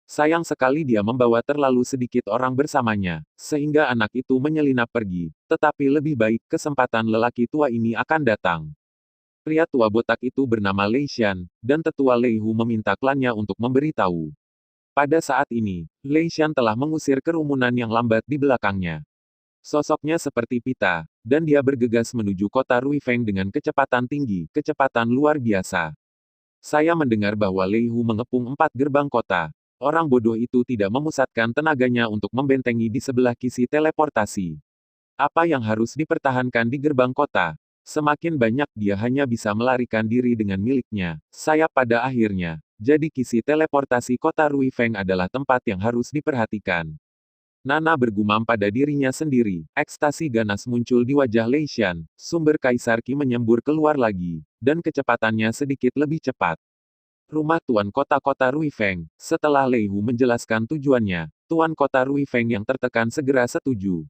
Sayang sekali dia membawa terlalu sedikit orang bersamanya, sehingga anak itu menyelinap pergi, tetapi lebih baik kesempatan lelaki tua ini akan datang. Pria tua botak itu bernama Lei Xian, dan tetua Lei Hu meminta klannya untuk memberitahu. Pada saat ini, Lei Xian telah mengusir kerumunan yang lambat di belakangnya. Sosoknya seperti pita, dan dia bergegas menuju kota Ruifeng dengan kecepatan tinggi, kecepatan luar biasa. Saya mendengar bahwa Lei Hu mengepung 4 gerbang kota. Orang bodoh itu tidak memusatkan tenaganya untuk membentengi di sebelah kisi teleportasi. Apa yang harus dipertahankan di gerbang kota? Semakin banyak dia hanya bisa melarikan diri dengan miliknya, sayap pada akhirnya. Jadi kisi teleportasi kota Ruifeng adalah tempat yang harus diperhatikan. Nana bergumam pada dirinya sendiri, ekstasi ganas muncul di wajah Lei Xian, sumber Kaisar Qi menyembur keluar lagi, dan kecepatannya sedikit lebih cepat. Rumah Tuan Kota-Kota Ruifeng. Setelah Lei Hu menjelaskan tujuannya, Tuan Kota Ruifeng yang tertekan segera setuju.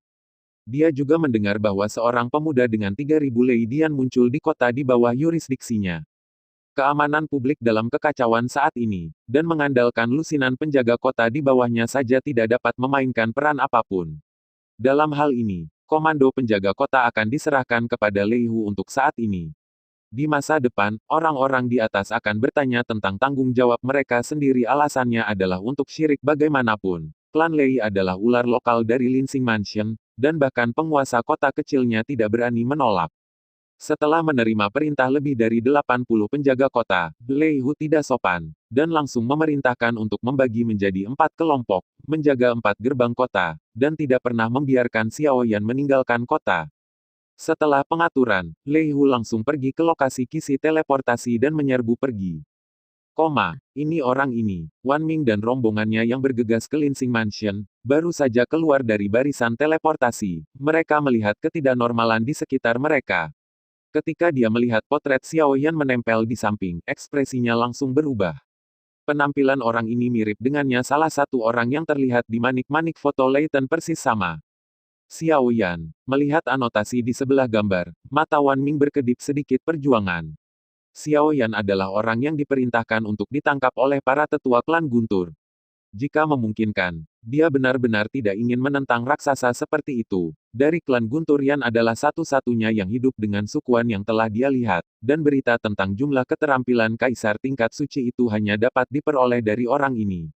Dia juga mendengar bahwa seorang pemuda dengan 3.000 Lei Dian muncul di kota di bawah yurisdiksinya. Keamanan publik dalam kekacauan saat ini, dan mengandalkan lusinan penjaga kota di bawahnya saja tidak dapat memainkan peran apapun. Dalam hal ini, komando penjaga kota akan diserahkan kepada Lei Hu untuk saat ini. Di masa depan, orang-orang di atas akan bertanya tentang tanggung jawab mereka sendiri. Alasannya adalah untuk syirik bagaimanapun. Klan Lei adalah ular lokal dari Linsing Mansion, dan bahkan penguasa kota kecilnya tidak berani menolak. Setelah menerima perintah lebih dari 80 penjaga kota, Lei Hu tidak sopan, dan langsung memerintahkan untuk membagi menjadi 4 kelompok, menjaga 4 gerbang kota, dan tidak pernah membiarkan Xiao Yan meninggalkan kota. Setelah pengaturan, Lei Hu langsung pergi ke lokasi kisi teleportasi dan menyerbu pergi. Ini orang ini, Wan Ming dan rombongannya yang bergegas ke Linsing Mansion, baru saja keluar dari barisan teleportasi, mereka melihat ketidaknormalan di sekitar mereka. Ketika dia melihat potret Xiao Yan menempel di samping, ekspresinya langsung berubah. Penampilan orang ini mirip dengannya salah satu orang yang terlihat di manik-manik foto Leighton persis sama. Xiao Yan, melihat anotasi di sebelah gambar, mata Wan Ming berkedip sedikit perjuangan. Xiao Yan adalah orang yang diperintahkan untuk ditangkap oleh para tetua klan Guntur. Jika memungkinkan, dia benar-benar tidak ingin menentang raksasa seperti itu. Dari klan Guntur Yan adalah satu-satunya yang hidup dengan sukuan yang telah dia lihat, dan berita tentang jumlah keterampilan kaisar tingkat suci itu hanya dapat diperoleh dari orang ini.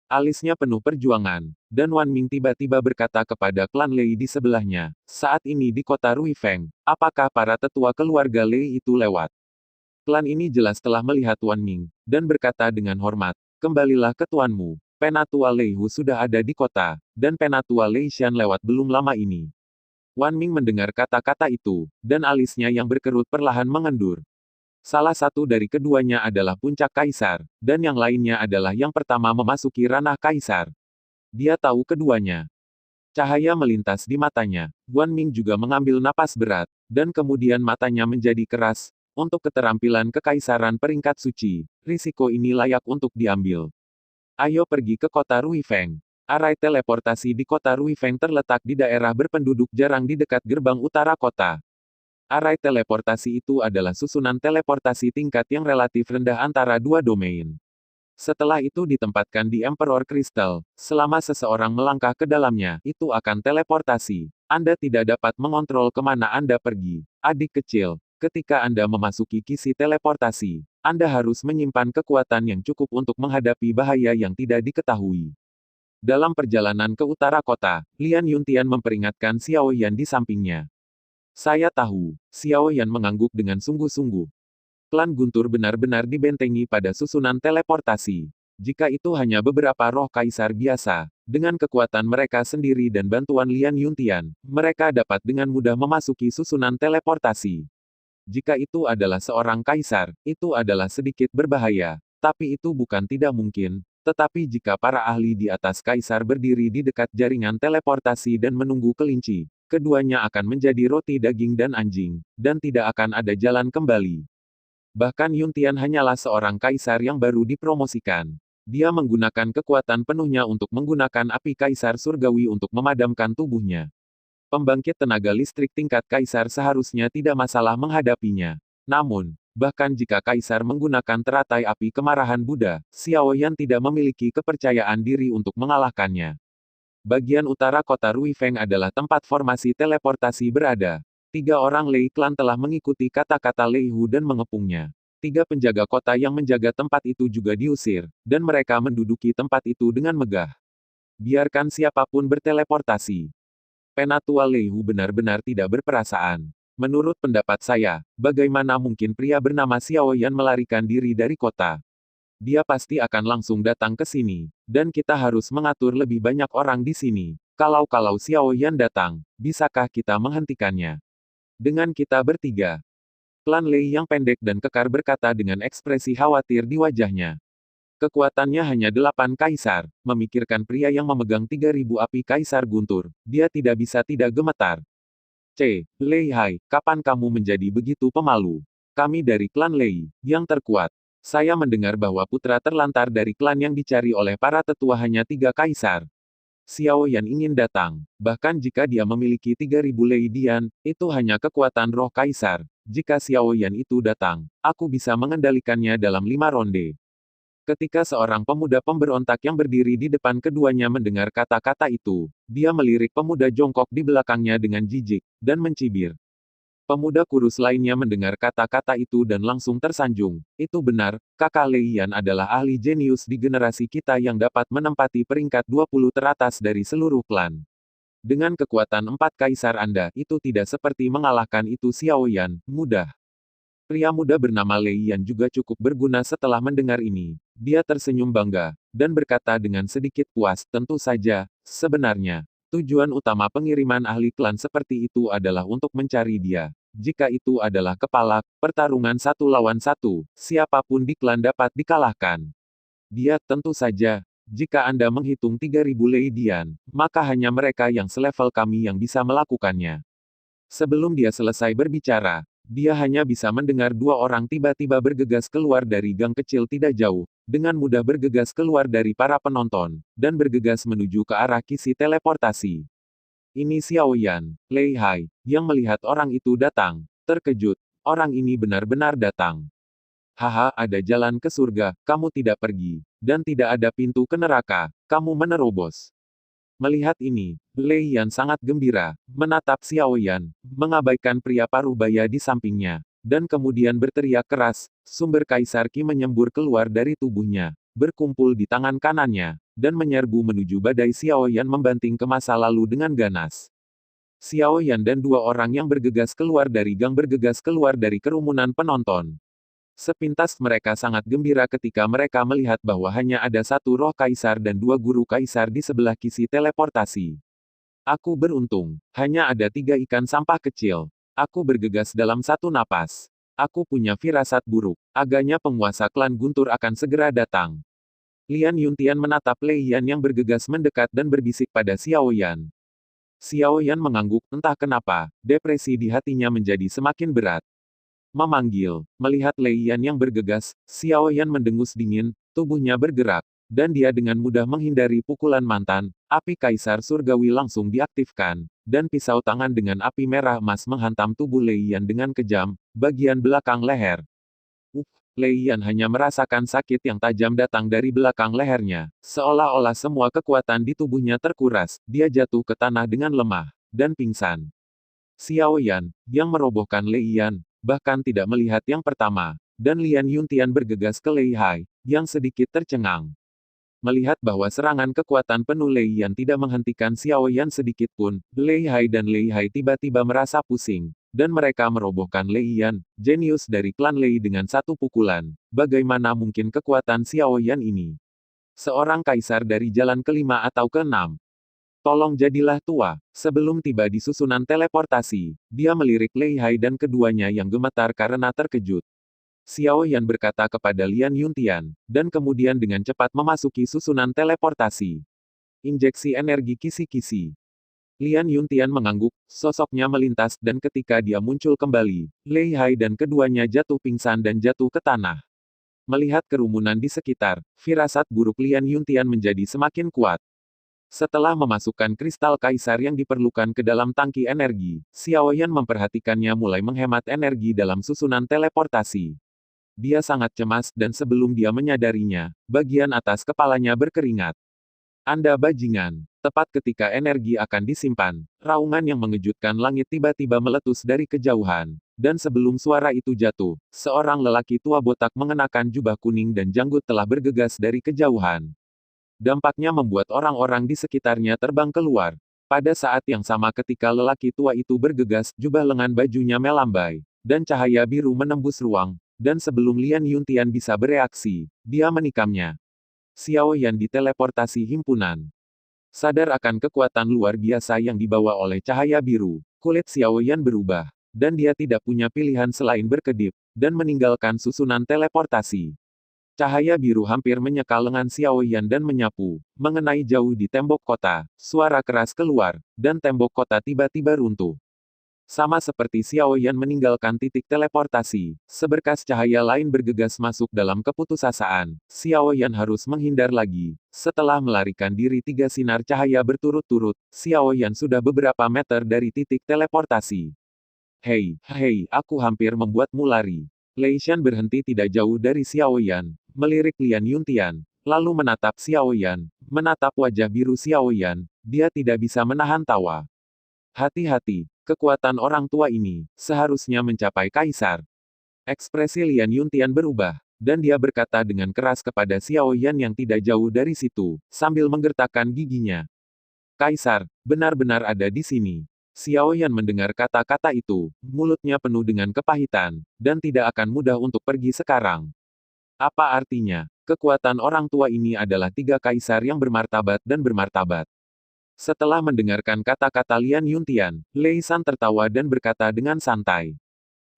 Alisnya penuh perjuangan, dan Wan Ming tiba-tiba berkata kepada klan Lei di sebelahnya, saat ini di kota Ruifeng, apakah para tetua keluarga Lei itu lewat? Klan ini jelas telah melihat Wan Ming, dan berkata dengan hormat, kembalilah ke tuanmu. Penatua Lei Hu sudah ada di kota, dan Penatua Lei Xian lewat belum lama ini. Wan Ming mendengar kata-kata itu, dan alisnya yang berkerut perlahan mengendur. Salah satu dari keduanya adalah puncak kaisar, dan yang lainnya adalah yang pertama memasuki ranah kaisar. Dia tahu keduanya. Cahaya melintas di matanya. Wan Ming juga mengambil napas berat, dan kemudian matanya menjadi keras. Untuk keterampilan kekaisaran peringkat suci, risiko ini layak untuk diambil. Ayo pergi ke kota Ruifeng. Arai teleportasi di kota Ruifeng terletak di daerah berpenduduk jarang di dekat gerbang utara kota. Arai teleportasi itu adalah susunan teleportasi tingkat yang relatif rendah antara dua domain. Setelah itu ditempatkan di Emperor Crystal, selama seseorang melangkah ke dalamnya, itu akan teleportasi. Anda tidak dapat mengontrol kemana Anda pergi. Adik kecil, ketika Anda memasuki kisi teleportasi, Anda harus menyimpan kekuatan yang cukup untuk menghadapi bahaya yang tidak diketahui. Dalam perjalanan ke utara kota, Lian Yuntian memperingatkan Xiao Yan di sampingnya. Saya tahu, Xiao Yan mengangguk dengan sungguh-sungguh. Klan Guntur benar-benar dibentengi pada susunan teleportasi. Jika itu hanya beberapa roh kaisar biasa, dengan kekuatan mereka sendiri dan bantuan Lian Yuntian, mereka dapat dengan mudah memasuki susunan teleportasi. Jika itu adalah seorang kaisar, itu adalah sedikit berbahaya. Tapi itu bukan tidak mungkin. Tetapi jika para ahli di atas kaisar berdiri di dekat jaringan teleportasi dan menunggu kelinci, keduanya akan menjadi roti daging dan anjing, dan tidak akan ada jalan kembali. Bahkan Yuntian hanyalah seorang kaisar yang baru dipromosikan. Dia menggunakan kekuatan penuhnya untuk menggunakan api kaisar surgawi untuk memadamkan tubuhnya. Pembangkit tenaga listrik tingkat kaisar seharusnya tidak masalah menghadapinya. Namun, bahkan jika kaisar menggunakan teratai api kemarahan Buddha, Xiao Yan tidak memiliki kepercayaan diri untuk mengalahkannya. Bagian utara kota Ruifeng adalah tempat formasi teleportasi berada. 3 orang Lei Klan telah mengikuti kata-kata Lei Hu dan mengepungnya. 3 penjaga kota yang menjaga tempat itu juga diusir, dan mereka menduduki tempat itu dengan megah. Biarkan siapapun berteleportasi. Penatua Lei Hu benar-benar tidak berperasaan. Menurut pendapat saya, bagaimana mungkin pria bernama Xiao Yan melarikan diri dari kota? Dia pasti akan langsung datang ke sini, dan kita harus mengatur lebih banyak orang di sini. Kalau Xiao Yan datang, bisakah kita menghentikannya? Dengan kita bertiga. Klan Lei yang pendek dan kekar berkata dengan ekspresi khawatir di wajahnya. Kekuatannya hanya 8 kaisar, memikirkan pria yang memegang 3.000 api kaisar guntur, dia tidak bisa tidak gemetar. Lei Hai, kapan kamu menjadi begitu pemalu? Kami dari klan Lei, yang terkuat. Saya mendengar bahwa putra terlantar dari klan yang dicari oleh para tetua hanya 3 kaisar. Xiao Yan ingin datang, bahkan jika dia memiliki 3.000 Lei Dian, itu hanya kekuatan roh kaisar. Jika Xiao Yan itu datang, aku bisa mengendalikannya dalam 5 ronde. Ketika seorang pemuda pemberontak yang berdiri di depan keduanya mendengar kata-kata itu, dia melirik pemuda jongkok di belakangnya dengan jijik, dan mencibir. Pemuda kurus lainnya mendengar kata-kata itu dan langsung tersanjung. Itu benar, kakak Lei Yan adalah ahli jenius di generasi kita yang dapat menempati peringkat 20 teratas dari seluruh klan. Dengan kekuatan 4 kaisar Anda, itu tidak seperti mengalahkan itu Xiao Yan, mudah. Pria muda bernama Lei Yan juga cukup berguna setelah mendengar ini. Dia tersenyum bangga, dan berkata dengan sedikit puas, tentu saja, sebenarnya, tujuan utama pengiriman ahli klan seperti itu adalah untuk mencari dia. Jika itu adalah kepala, pertarungan 1 lawan 1, siapapun di klan dapat dikalahkan. Dia, tentu saja, jika Anda menghitung 3.000 Lei Dian, maka hanya mereka yang selevel kami yang bisa melakukannya. Sebelum dia selesai berbicara, dia hanya bisa mendengar 2 orang tiba-tiba bergegas keluar dari gang kecil tidak jauh, dengan mudah bergegas keluar dari para penonton, dan bergegas menuju ke arah kisi teleportasi. Ini Xiao Yan, Lei Hai, yang melihat orang itu datang, terkejut. Orang ini benar-benar datang. Haha, ada jalan ke surga, kamu tidak pergi, dan tidak ada pintu ke neraka, kamu menerobos. Melihat ini, Lei Yan sangat gembira, menatap Xiao Yan, mengabaikan pria paruh baya di sampingnya, dan kemudian berteriak keras, sumber Kaisar Qi menyembur keluar dari tubuhnya, berkumpul di tangan kanannya, dan menyerbu menuju badai. Xiao Yan membanting ke masa lalu dengan ganas. Xiao Yan dan 2 orang yang bergegas keluar dari gang bergegas keluar dari kerumunan penonton. Sepintas mereka sangat gembira ketika mereka melihat bahwa hanya ada 1 roh kaisar dan 2 guru kaisar di sebelah kisi teleportasi. Aku beruntung, hanya ada 3 ikan sampah kecil. Aku bergegas dalam 1 napas. Aku punya firasat buruk, agaknya penguasa klan Guntur akan segera datang. Lian Yuntian menatap Lei Yan yang bergegas mendekat dan berbisik pada Xiao Yan. Xiao Yan mengangguk, entah kenapa, depresi di hatinya menjadi semakin berat. Memanggil, melihat Lei Yan yang bergegas, Xiao Yan mendengus dingin, tubuhnya bergerak, dan dia dengan mudah menghindari pukulan mantan, api kaisar surgawi langsung diaktifkan, dan pisau tangan dengan api merah emas menghantam tubuh Lei Yan dengan kejam, bagian belakang leher. Lei Yan hanya merasakan sakit yang tajam datang dari belakang lehernya, seolah-olah semua kekuatan di tubuhnya terkuras, dia jatuh ke tanah dengan lemah, dan pingsan. Xiao Yan, yang merobohkan Lei Yan, bahkan tidak melihat yang pertama, dan Lian Yuntian bergegas ke Lei Hai, yang sedikit tercengang. Melihat bahwa serangan kekuatan penuh Lei Yan tidak menghentikan Xiao Yan sedikit pun, Lei Hai dan Lei Hai tiba-tiba merasa pusing, dan mereka merobohkan Lei Yan, jenius dari klan Lei dengan 1 pukulan. Bagaimana mungkin kekuatan Xiao Yan ini? Seorang kaisar dari jalan kelima atau keenam. Tolong jadilah tua. Sebelum tiba di susunan teleportasi, dia melirik Lei Hai dan keduanya yang gemetar karena terkejut. Xiao Yan berkata kepada Lian Yuntian, dan kemudian dengan cepat memasuki susunan teleportasi. Injeksi energi kisi-kisi. Lian Yuntian mengangguk, sosoknya melintas dan ketika dia muncul kembali, Lei Hai dan keduanya jatuh pingsan dan jatuh ke tanah. Melihat kerumunan di sekitar, firasat buruk Lian Yuntian menjadi semakin kuat. Setelah memasukkan kristal kaisar yang diperlukan ke dalam tangki energi, Xiao Yan memperhatikannya mulai menghemat energi dalam susunan teleportasi. Dia sangat cemas dan sebelum dia menyadarinya, bagian atas kepalanya berkeringat. Anda bajingan. Tepat ketika energi akan disimpan, raungan yang mengejutkan langit tiba-tiba meletus dari kejauhan. Dan sebelum suara itu jatuh, seorang lelaki tua botak mengenakan jubah kuning dan janggut telah bergegas dari kejauhan. Dampaknya membuat orang-orang di sekitarnya terbang keluar. Pada saat yang sama ketika lelaki tua itu bergegas, jubah lengan bajunya melambai, dan cahaya biru menembus ruang, dan sebelum Lian Yuntian bisa bereaksi, dia menikamnya. Xiao Yan diteleportasi himpunan. Sadar akan kekuatan luar biasa yang dibawa oleh cahaya biru, kulit Xiao Yan berubah, dan dia tidak punya pilihan selain berkedip, dan meninggalkan susunan teleportasi. Cahaya biru hampir menyekal lengan Xiao Yan dan menyapu, mengenai jauh di tembok kota, suara keras keluar, dan tembok kota tiba-tiba runtuh. Sama seperti Xiao Yan meninggalkan titik teleportasi, seberkas cahaya lain bergegas masuk dalam keputusasaan. Xiao Yan harus menghindar lagi. Setelah melarikan diri 3 sinar cahaya berturut-turut, Xiao Yan sudah beberapa meter dari titik teleportasi. Hei, aku hampir membuatmu lari. Lei Shan berhenti tidak jauh dari Xiao Yan, melirik Lian Yuntian, lalu menatap Xiao Yan, menatap wajah biru Xiao Yan, dia tidak bisa menahan tawa. Hati-hati. Kekuatan orang tua ini, seharusnya mencapai kaisar. Ekspresi Lian Yuntian berubah, dan dia berkata dengan keras kepada Xiao Yan yang tidak jauh dari situ, sambil menggertakkan giginya. Kaisar, benar-benar ada di sini. Xiao Yan mendengar kata-kata itu, mulutnya penuh dengan kepahitan, dan tidak akan mudah untuk pergi sekarang. Apa artinya? Kekuatan orang tua ini adalah 3 kaisar yang bermartabat dan bermartabat. Setelah mendengarkan kata-kata Lian Yuntian, Lei San tertawa dan berkata dengan santai.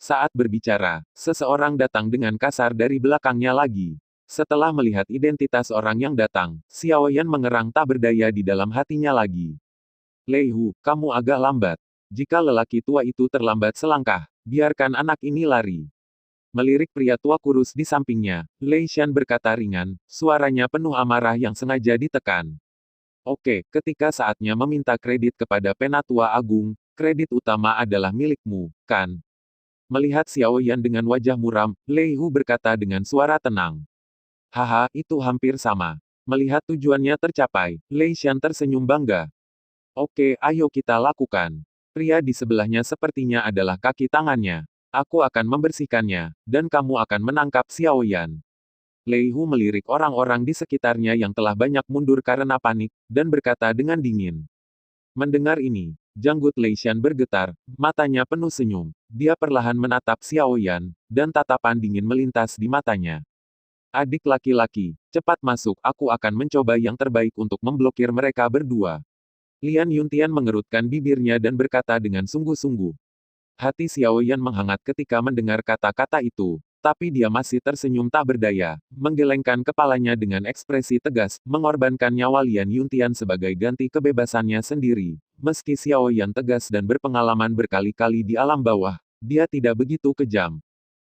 Saat berbicara, seseorang datang dengan kasar dari belakangnya lagi. Setelah melihat identitas orang yang datang, Xiao Yan mengerang tak berdaya di dalam hatinya lagi. Lei Hu, kamu agak lambat. Jika lelaki tua itu terlambat selangkah, biarkan anak ini lari. Melirik pria tua kurus di sampingnya, Lei Shan berkata ringan, suaranya penuh amarah yang sengaja ditekan. Oke, ketika saatnya meminta kredit kepada Penatua Agung, kredit utama adalah milikmu, kan? Melihat Xiao Yan dengan wajah muram, Lei Hu berkata dengan suara tenang. Haha, itu hampir sama. Melihat tujuannya tercapai, Lei Shan tersenyum bangga. Oke, ayo kita lakukan. Pria di sebelahnya sepertinya adalah kaki tangannya. Aku akan membersihkannya, dan kamu akan menangkap Xiao Yan. Lei Hu melirik orang-orang di sekitarnya yang telah banyak mundur karena panik, dan berkata dengan dingin. Mendengar ini, janggut Lei Shan bergetar, matanya penuh senyum. Dia perlahan menatap Xiao Yan, dan tatapan dingin melintas di matanya. Adik laki-laki, cepat masuk, aku akan mencoba yang terbaik untuk memblokir mereka berdua. Lian Yuntian mengerutkan bibirnya dan berkata dengan sungguh-sungguh. Hati Xiao Yan menghangat ketika mendengar kata-kata itu. Tapi dia masih tersenyum tak berdaya, menggelengkan kepalanya dengan ekspresi tegas, mengorbankan nyawa Lian Yuntian sebagai ganti kebebasannya sendiri. Meski Xiao Yan tegas dan berpengalaman berkali-kali di alam bawah, dia tidak begitu kejam.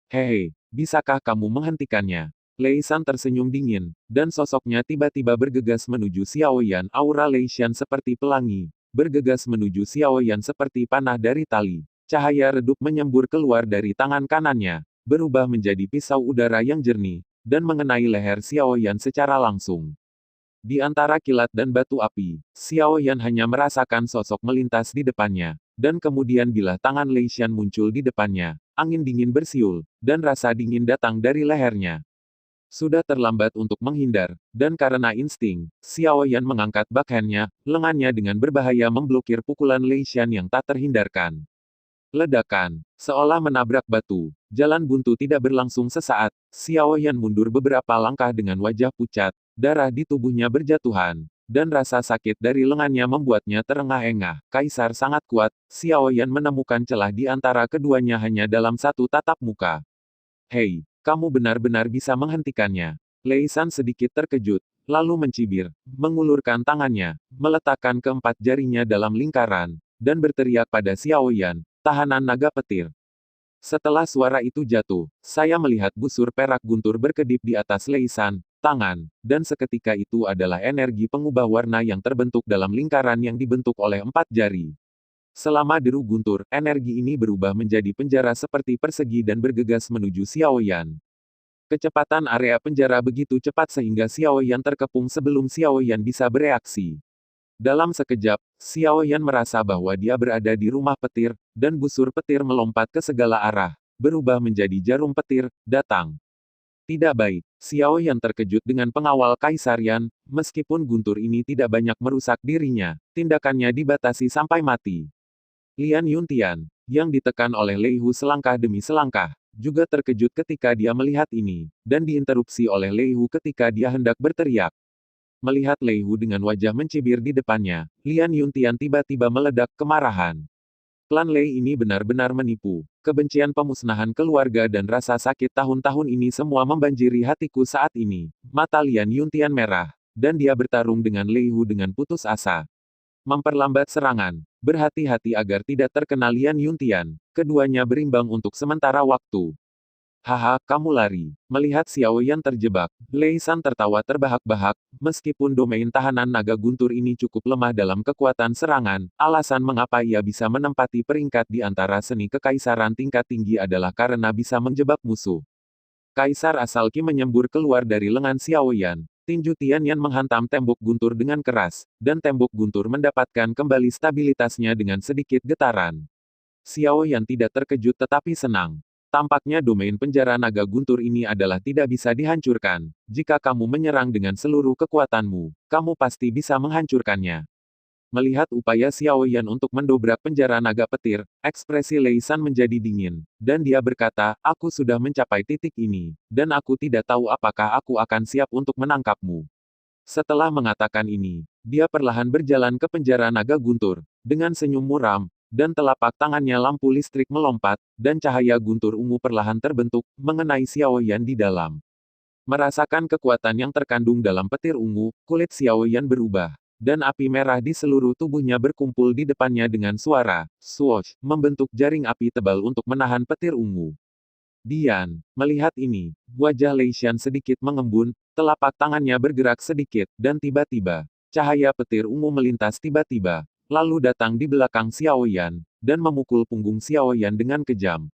Hehe, bisakah kamu menghentikannya? Lei San tersenyum dingin, dan sosoknya tiba-tiba bergegas menuju Xiao Yan. Aura Lei Shan seperti pelangi, bergegas menuju Xiao Yan seperti panah dari tali. Cahaya redup menyembur keluar dari tangan kanannya, berubah menjadi pisau udara yang jernih, dan mengenai leher Xiao Yan secara langsung. Di antara kilat dan batu api, Xiao Yan hanya merasakan sosok melintas di depannya, dan kemudian bilah tangan Lei Shan muncul di depannya, angin dingin bersiul, dan rasa dingin datang dari lehernya. Sudah terlambat untuk menghindar, dan karena insting, Xiao Yan mengangkat backhandnya, lengannya dengan berbahaya memblokir pukulan Lei Shan yang tak terhindarkan. Ledakan, seolah menabrak batu. Jalan buntu tidak berlangsung sesaat, Xiao Yan mundur beberapa langkah dengan wajah pucat, Darah di tubuhnya berjatuhan, dan rasa sakit dari lengannya membuatnya terengah-engah. Kaisar sangat kuat, Xiao Yan menemukan celah di antara keduanya hanya dalam satu tatap muka. Hei, kamu benar-benar bisa menghentikannya. Lei San sedikit terkejut, lalu mencibir, mengulurkan tangannya, meletakkan keempat jarinya dalam lingkaran, dan berteriak pada Xiao Yan, tahanan naga petir. Setelah suara itu jatuh, saya melihat busur perak guntur berkedip di atas Lei San, tangan, dan seketika itu adalah energi pengubah warna yang terbentuk dalam lingkaran yang dibentuk oleh empat jari. Selama deru guntur, energi ini berubah menjadi penjara seperti persegi dan bergegas menuju Xiao Yan. Kecepatan area penjara begitu cepat sehingga Xiao Yan terkepung sebelum Xiao Yan bisa bereaksi. Dalam sekejap, Xiao Yan merasa bahwa dia berada di rumah petir, dan busur petir melompat ke segala arah, berubah menjadi jarum petir, datang. Tidak baik, Xiao Yan terkejut dengan pengawal Kaisar Yan, meskipun guntur ini tidak banyak merusak dirinya, tindakannya dibatasi sampai mati. Lian Yuntian, yang ditekan oleh Lei Hu selangkah demi selangkah, juga terkejut ketika dia melihat ini, dan diinterupsi oleh Lei Hu ketika dia hendak berteriak. Melihat Lei Hu dengan wajah mencibir di depannya, Lian Yuntian tiba-tiba meledak kemarahan. Klan Lei ini benar-benar menipu. Kebencian pemusnahan keluarga dan rasa sakit tahun-tahun ini semua membanjiri hatiku saat ini. Mata Lian Yuntian merah, dan dia bertarung dengan Lei Hu dengan putus asa. Memperlambat serangan. Berhati-hati agar tidak terkena Lian Yuntian. Keduanya berimbang untuk sementara waktu. Haha, kamu lari. Melihat Xiao Yan terjebak, Lei San tertawa terbahak-bahak, meskipun domain tahanan naga guntur ini cukup lemah dalam kekuatan serangan, alasan mengapa ia bisa menempati peringkat di antara seni kekaisaran tingkat tinggi adalah karena bisa menjebak musuh. Kaisar asal Qi menyembur keluar dari lengan Xiao Yan. Tinju Tianyan menghantam tembok guntur dengan keras, dan tembok guntur mendapatkan kembali stabilitasnya dengan sedikit getaran. Xiao Yan tidak terkejut tetapi senang. Tampaknya domain penjara naga guntur ini adalah tidak bisa dihancurkan. Jika kamu menyerang dengan seluruh kekuatanmu, kamu pasti bisa menghancurkannya. Melihat upaya Xiao Yan untuk mendobrak penjara naga petir, ekspresi Lei San menjadi dingin, dan dia berkata, aku sudah mencapai titik ini, dan aku tidak tahu apakah aku akan siap untuk menangkapmu. Setelah mengatakan ini, dia perlahan berjalan ke penjara naga guntur, dengan senyum muram, dan telapak tangannya lampu listrik melompat, dan cahaya guntur ungu perlahan terbentuk, mengenai Xiao Yan di dalam. Merasakan kekuatan yang terkandung dalam petir ungu, kulit Xiao Yan berubah, dan api merah di seluruh tubuhnya berkumpul di depannya dengan suara, swoosh, membentuk jaring api tebal untuk menahan petir ungu. Dian, melihat ini, wajah Lei Xian sedikit mengembun, telapak tangannya bergerak sedikit, dan tiba-tiba, cahaya petir ungu melintas tiba-tiba, lalu datang di belakang Xiao Yan, dan memukul punggung Xiao Yan dengan kejam.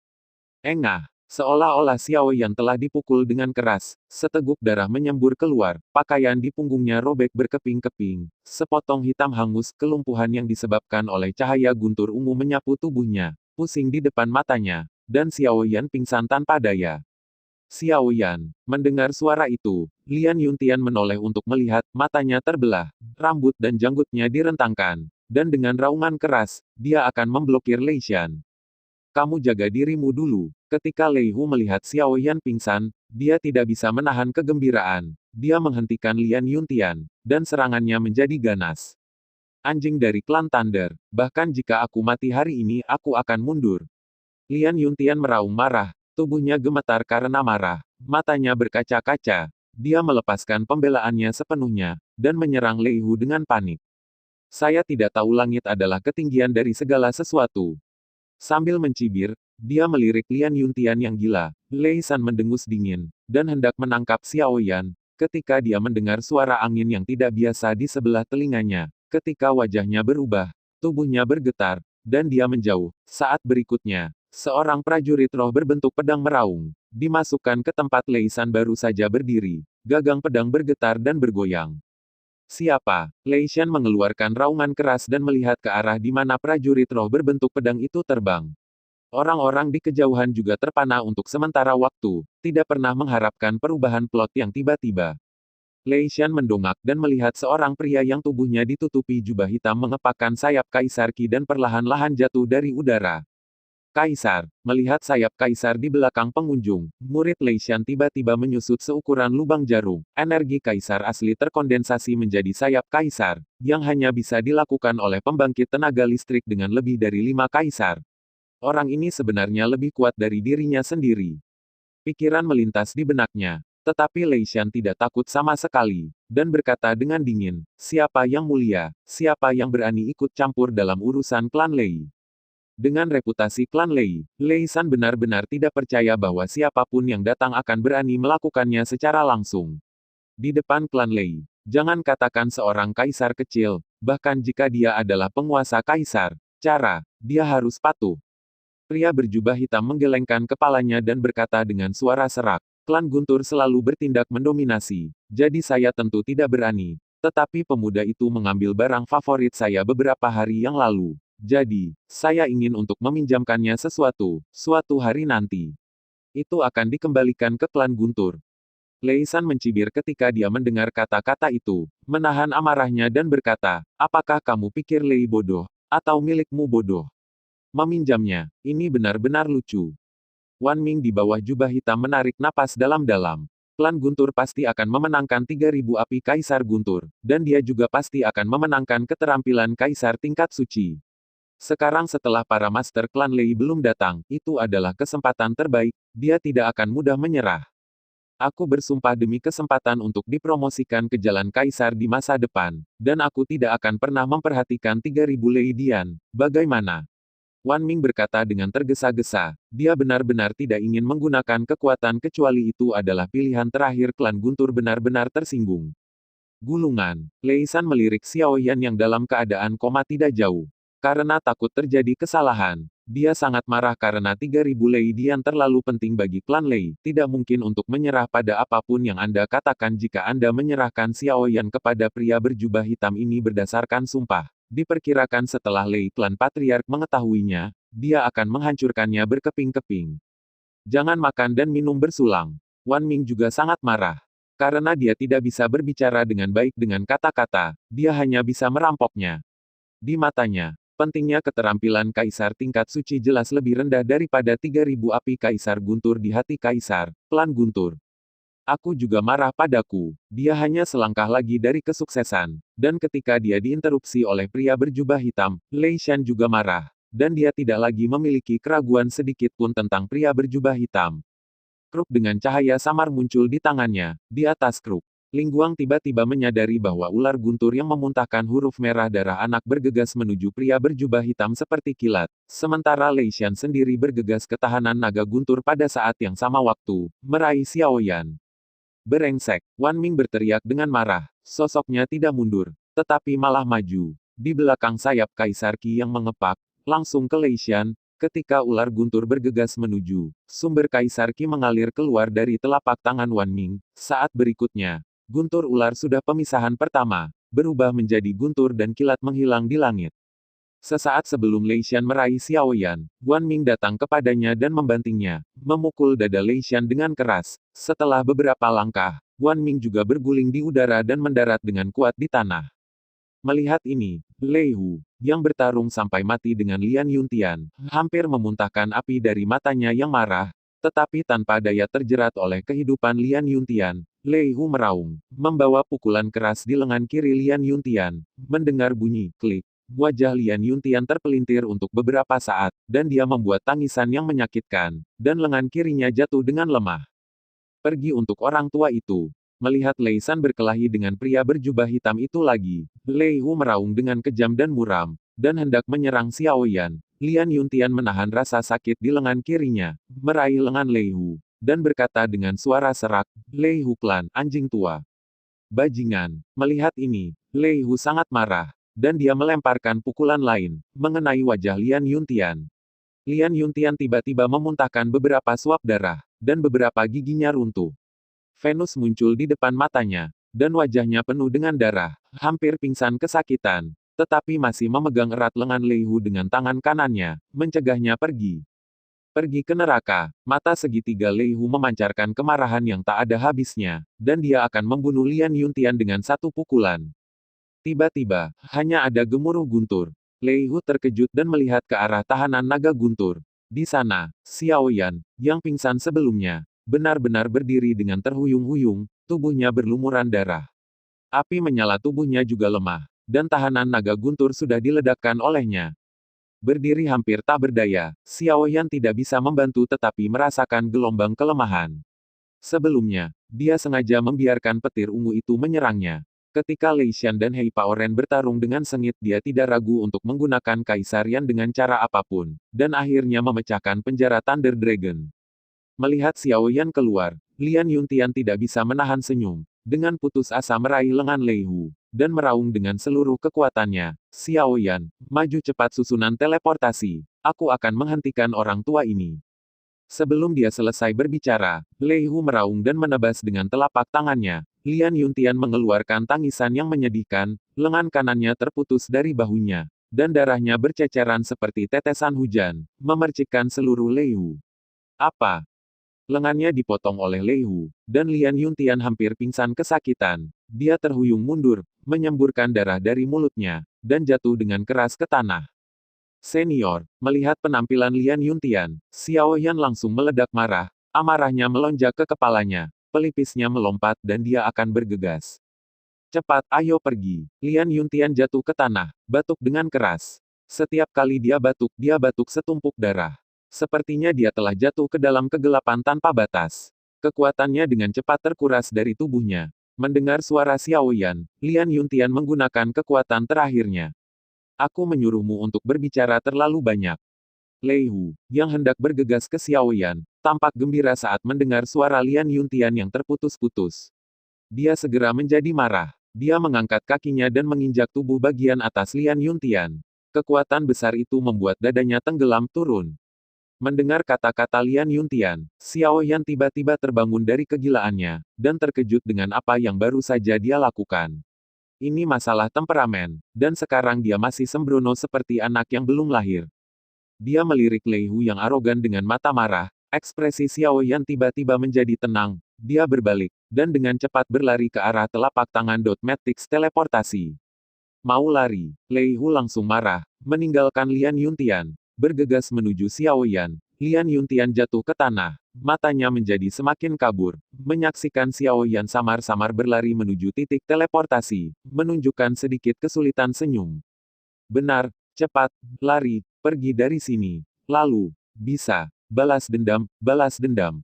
Engah, seolah-olah Xiao Yan telah dipukul dengan keras, seteguk darah menyembur keluar, pakaian di punggungnya robek berkeping-keping, sepotong hitam hangus, kelumpuhan yang disebabkan oleh cahaya guntur ungu menyapu tubuhnya, pusing di depan matanya, dan Xiao Yan pingsan tanpa daya. Xiao Yan, mendengar suara itu, Lian Yuntian menoleh untuk melihat, matanya terbelah, rambut dan janggutnya direntangkan. Dan dengan raungan keras, dia akan memblokir Lei Xian. Kamu jaga dirimu dulu. Ketika Lei Hu melihat Xiao Yan pingsan, dia tidak bisa menahan kegembiraan. Dia menghentikan Lian Yuntian, dan serangannya menjadi ganas. Anjing dari klan Thunder, bahkan jika aku mati hari ini aku akan mundur. Lian Yuntian meraung marah, tubuhnya gemetar karena marah, matanya berkaca-kaca. Dia melepaskan pembelaannya sepenuhnya, dan menyerang Lei Hu dengan panik. Saya tidak tahu langit adalah ketinggian dari segala sesuatu. Sambil mencibir, dia melirik Lian Yuntian yang gila. Lei San mendengus dingin, dan hendak menangkap Xiao Yan, ketika dia mendengar suara angin yang tidak biasa di sebelah telinganya. Ketika wajahnya berubah, tubuhnya bergetar, dan dia menjauh. Saat berikutnya, seorang prajurit roh berbentuk pedang meraung, dimasukkan ke tempat Lei San baru saja berdiri. Gagang pedang bergetar dan bergoyang. Siapa? Lei Xian mengeluarkan raungan keras dan melihat ke arah di mana prajurit roh berbentuk pedang itu terbang. Orang-orang di kejauhan juga terpana untuk sementara waktu, tidak pernah mengharapkan perubahan plot yang tiba-tiba. Lei Xian mendongak dan melihat seorang pria yang tubuhnya ditutupi jubah hitam mengepakkan sayap kaisar Qi dan perlahan-lahan jatuh dari udara. Kaisar, melihat sayap kaisar di belakang pengunjung, murid Lei Shan tiba-tiba menyusut seukuran lubang jarum. Energi kaisar asli terkondensasi menjadi sayap kaisar, yang hanya bisa dilakukan oleh pembangkit tenaga listrik dengan lebih dari 5 kaisar. Orang ini sebenarnya lebih kuat dari dirinya sendiri. Pikiran melintas di benaknya. Tetapi Lei Shan tidak takut sama sekali, dan berkata dengan dingin, siapa yang mulia, siapa yang berani ikut campur dalam urusan klan Lei. Dengan reputasi klan Lei, Lei San benar-benar tidak percaya bahwa siapapun yang datang akan berani melakukannya secara langsung. Di depan klan Lei, jangan katakan seorang kaisar kecil, bahkan jika dia adalah penguasa kaisar, dia harus patuh. Pria berjubah hitam menggelengkan kepalanya dan berkata dengan suara serak, klan Guntur selalu bertindak mendominasi, jadi saya tentu tidak berani. Tetapi pemuda itu mengambil barang favorit saya beberapa hari yang lalu. Jadi, saya ingin untuk meminjamkannya suatu hari nanti. Itu akan dikembalikan ke klan Guntur. Lei San mencibir ketika dia mendengar kata-kata itu, menahan amarahnya dan berkata, apakah kamu pikir Lei bodoh, atau milikmu bodoh? Meminjamnya, ini benar-benar lucu. Wan Ming di bawah jubah hitam menarik napas dalam-dalam. Klan Guntur pasti akan memenangkan 3.000 api Kaisar Guntur, dan dia juga pasti akan memenangkan keterampilan Kaisar tingkat suci. Sekarang setelah para master klan Lei belum datang, itu adalah kesempatan terbaik, dia tidak akan mudah menyerah. Aku bersumpah demi kesempatan untuk dipromosikan ke jalan kaisar di masa depan, dan aku tidak akan pernah memperhatikan 3.000 Lei Dian, bagaimana? Wan Ming berkata dengan tergesa-gesa, dia benar-benar tidak ingin menggunakan kekuatan kecuali itu adalah pilihan terakhir klan Guntur benar-benar tersinggung. Gulungan, Lei San melirik Xiao Yan yang dalam keadaan koma tidak jauh. Karena takut terjadi kesalahan, dia sangat marah karena 3.000 Lei Dian terlalu penting bagi klan Lei, tidak mungkin untuk menyerah pada apapun yang Anda katakan jika Anda menyerahkan Xiao Yan kepada pria berjubah hitam ini berdasarkan sumpah. Diperkirakan setelah Lei klan Patriark mengetahuinya, dia akan menghancurkannya berkeping-keping. Jangan makan dan minum bersulang. Wan Ming juga sangat marah. Karena dia tidak bisa berbicara dengan baik dengan kata-kata, dia hanya bisa merampoknya. Di matanya, pentingnya keterampilan Kaisar tingkat suci jelas lebih rendah daripada 3.000 api Kaisar Guntur di hati Kaisar, klan Guntur. Aku juga marah padaku, dia hanya selangkah lagi dari kesuksesan, dan ketika dia diinterupsi oleh pria berjubah hitam, Lei Shan juga marah, dan dia tidak lagi memiliki keraguan sedikit pun tentang pria berjubah hitam. Kruk dengan cahaya samar muncul di tangannya, di atas kruk. Lingguang tiba-tiba menyadari bahwa ular guntur yang memuntahkan huruf merah darah anak bergegas menuju pria berjubah hitam seperti kilat, sementara Lei Shan sendiri bergegas ke tahanan naga guntur pada saat yang sama waktu, meraih Xiao Yan. Berengsek, Wan Ming berteriak dengan marah, sosoknya tidak mundur, tetapi malah maju. Di belakang sayap Kaisar Qi yang mengepak, langsung ke Lei Shan, ketika ular guntur bergegas menuju, sumber Kaisar Qi mengalir keluar dari telapak tangan Wan Ming. Saat berikutnya, guntur ular sudah pemisahan pertama, berubah menjadi guntur dan kilat menghilang di langit. Sesaat sebelum Lei Shan meraih Xiao Yan, Wan Ming datang kepadanya dan membantingnya, memukul dada Lei Shan dengan keras. Setelah beberapa langkah, Wan Ming juga berguling di udara dan mendarat dengan kuat di tanah. Melihat ini, Lei Hu, yang bertarung sampai mati dengan Lian Yuntian, hampir memuntahkan api dari matanya yang marah, tetapi tanpa daya terjerat oleh kehidupan Lian Yuntian. Lei Hu meraung, membawa pukulan keras di lengan kiri Lian Yuntian. Mendengar bunyi klik, wajah Lian Yuntian terpelintir untuk beberapa saat, dan dia membuat tangisan yang menyakitkan, dan lengan kirinya jatuh dengan lemah. Pergi untuk orang tua itu. Melihat Lei San berkelahi dengan pria berjubah hitam itu lagi, Lei Hu meraung dengan kejam dan muram, dan hendak menyerang Xiao Yan. Lian Yuntian menahan rasa sakit di lengan kirinya, meraih lengan Lei Hu, dan berkata dengan suara serak, Lei Hu klan, anjing tua. Bajingan. Melihat ini, Lei Hu sangat marah, dan dia melemparkan pukulan lain, mengenai wajah Lian Yuntian. Lian Yuntian tiba-tiba memuntahkan beberapa suap darah, dan beberapa giginya runtuh. Venus muncul di depan matanya, dan wajahnya penuh dengan darah, hampir pingsan kesakitan, tetapi masih memegang erat lengan Lei Hu dengan tangan kanannya, mencegahnya pergi. Pergi ke neraka, mata segitiga Lei Hu memancarkan kemarahan yang tak ada habisnya, dan dia akan membunuh Lian Yuntian dengan satu pukulan. Tiba-tiba, hanya ada gemuruh guntur. Lei Hu terkejut dan melihat ke arah tahanan naga guntur. Di sana, Xiao Yan, yang pingsan sebelumnya, benar-benar berdiri dengan terhuyung-huyung, tubuhnya berlumuran darah. Api menyala tubuhnya juga lemah, dan tahanan naga guntur sudah diledakkan olehnya. Berdiri hampir tak berdaya, Xiao Yan tidak bisa membantu tetapi merasakan gelombang kelemahan. Sebelumnya, dia sengaja membiarkan petir ungu itu menyerangnya. Ketika Lei Shan dan Hei Paoren bertarung dengan sengit, dia tidak ragu untuk menggunakan Kaisar Yan dengan cara apapun, dan akhirnya memecahkan penjara Thunder Dragon. Melihat Xiao Yan keluar, Lian Yuntian tidak bisa menahan senyum. Dengan putus asa meraih lengan Lei Hu, dan meraung dengan seluruh kekuatannya, Xiao Yan, maju cepat susunan teleportasi. Aku akan menghentikan orang tua ini. Sebelum dia selesai berbicara, Lei Hu meraung dan menebas dengan telapak tangannya. Lian Yuntian mengeluarkan tangisan yang menyedihkan, lengan kanannya terputus dari bahunya, dan darahnya berceceran seperti tetesan hujan, memercikkan seluruh Lei Hu. Apa? Lengannya dipotong oleh Lei Hu, dan Lian Yuntian hampir pingsan kesakitan. Dia terhuyung mundur, menyemburkan darah dari mulutnya, dan jatuh dengan keras ke tanah. Senior, melihat penampilan Lian Yuntian, Xiao Yan langsung meledak marah, amarahnya melonjak ke kepalanya, pelipisnya melompat dan dia akan bergegas. Cepat, ayo pergi. Lian Yuntian jatuh ke tanah, batuk dengan keras. Setiap kali dia batuk setumpuk darah. Sepertinya dia telah jatuh ke dalam kegelapan tanpa batas. Kekuatannya dengan cepat terkuras dari tubuhnya. Mendengar suara Xiao Yan, Lian Yuntian menggunakan kekuatan terakhirnya. Aku menyuruhmu untuk berbicara terlalu banyak. Lei Hu, yang hendak bergegas ke Xiao Yan, tampak gembira saat mendengar suara Lian Yuntian yang terputus-putus. Dia segera menjadi marah. Dia mengangkat kakinya dan menginjak tubuh bagian atas Lian Yuntian. Kekuatan besar itu membuat dadanya tenggelam turun. Mendengar kata-kata Lian Yuntian, Xiao Yan tiba-tiba terbangun dari kegilaannya, dan terkejut dengan apa yang baru saja dia lakukan. Ini masalah temperamen, dan sekarang dia masih sembrono seperti anak yang belum lahir. Dia melirik Lei Hu yang arogan dengan mata marah, ekspresi Xiao Yan tiba-tiba menjadi tenang, dia berbalik, dan dengan cepat berlari ke arah telapak tangan Dot Matrix teleportasi. Mau lari, Lei Hu langsung marah, meninggalkan Lian Yuntian, bergegas menuju Xiao Yan. Lian Yuntian jatuh ke tanah, matanya menjadi semakin kabur, menyaksikan Xiao Yan samar-samar berlari menuju titik teleportasi, menunjukkan sedikit kesulitan senyum. Benar, cepat, lari, pergi dari sini. Lalu, bisa, balas dendam, balas dendam.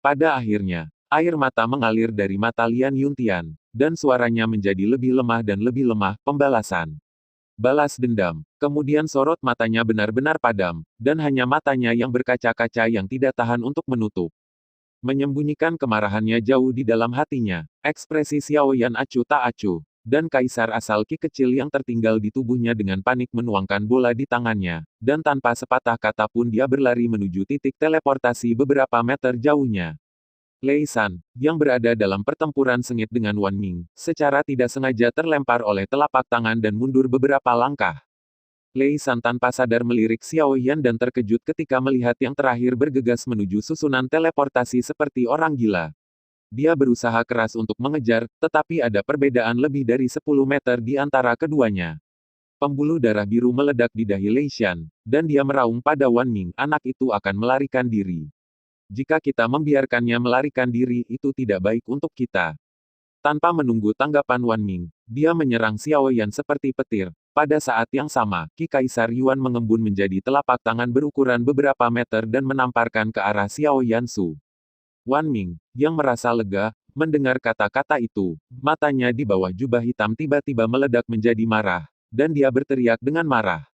Pada akhirnya, air mata mengalir dari mata Lian Yuntian, dan suaranya menjadi lebih lemah dan lebih lemah, pembalasan. Balas dendam. Kemudian sorot matanya benar-benar padam, dan hanya matanya yang berkaca-kaca yang tidak tahan untuk menutup. Menyembunyikan kemarahannya jauh di dalam hatinya, ekspresi Xiao Yan acuh tak acuh, dan kaisar asal Qi kecil yang tertinggal di tubuhnya dengan panik menuangkan bola di tangannya, dan tanpa sepatah kata pun dia berlari menuju titik teleportasi beberapa meter jauhnya. Lei San, yang berada dalam pertempuran sengit dengan Wan Ming, secara tidak sengaja terlempar oleh telapak tangan dan mundur beberapa langkah. Lei San tanpa sadar melirik Xiao Yan dan terkejut ketika melihat yang terakhir bergegas menuju susunan teleportasi seperti orang gila. Dia berusaha keras untuk mengejar, tetapi ada perbedaan lebih dari 10 meter di antara keduanya. Pembuluh darah biru meledak di dahi Lei Shan, dan dia meraung pada Wan Ming, anak itu akan melarikan diri. Jika kita membiarkannya melarikan diri, itu tidak baik untuk kita. Tanpa menunggu tanggapan Wan Ming, dia menyerang Xiao Yan seperti petir. Pada saat yang sama, Qi Kaisar Yuan mengembun menjadi telapak tangan berukuran beberapa meter dan menamparkan ke arah Xiao Yan Su. Wan Ming, yang merasa lega, mendengar kata-kata itu, matanya di bawah jubah hitam tiba-tiba meledak menjadi marah, dan dia berteriak dengan marah.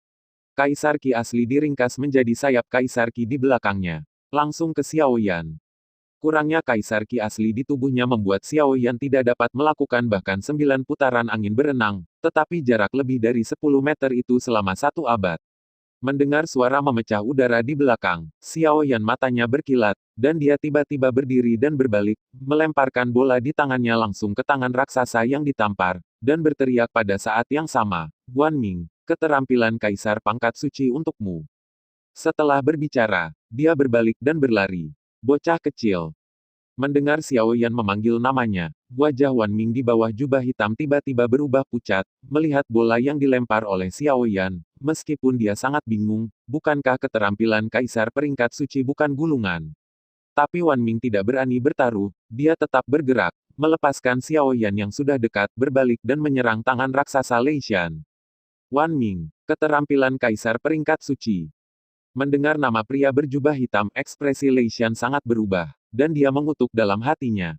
Kaisar Qi asli diringkas menjadi sayap Kaisar Qi di belakangnya. Langsung ke Xiao Yan. Kurangnya Kaisar Qi asli di tubuhnya membuat Xiao Yan tidak dapat melakukan bahkan 9 putaran angin berenang, tetapi jarak lebih dari 10 meter itu selama 1 abad. Mendengar suara memecah udara di belakang, Xiao Yan matanya berkilat, dan dia tiba-tiba berdiri dan berbalik, melemparkan bola di tangannya langsung ke tangan raksasa yang ditampar, dan berteriak pada saat yang sama, Wan Ming, keterampilan Kaisar pangkat suci untukmu. Setelah berbicara, dia berbalik dan berlari. Bocah kecil. Mendengar Xiao Yan memanggil namanya, wajah Wan Ming di bawah jubah hitam tiba-tiba berubah pucat, melihat bola yang dilempar oleh Xiao Yan, meskipun dia sangat bingung, bukankah keterampilan Kaisar peringkat suci bukan gulungan? Tapi Wan Ming tidak berani bertaruh, dia tetap bergerak, melepaskan Xiao Yan yang sudah dekat, berbalik dan menyerang tangan raksasa Lei Shan. Wan Ming, keterampilan Kaisar peringkat suci. Mendengar nama pria berjubah hitam, ekspresi Lei Shan sangat berubah, dan dia mengutuk dalam hatinya.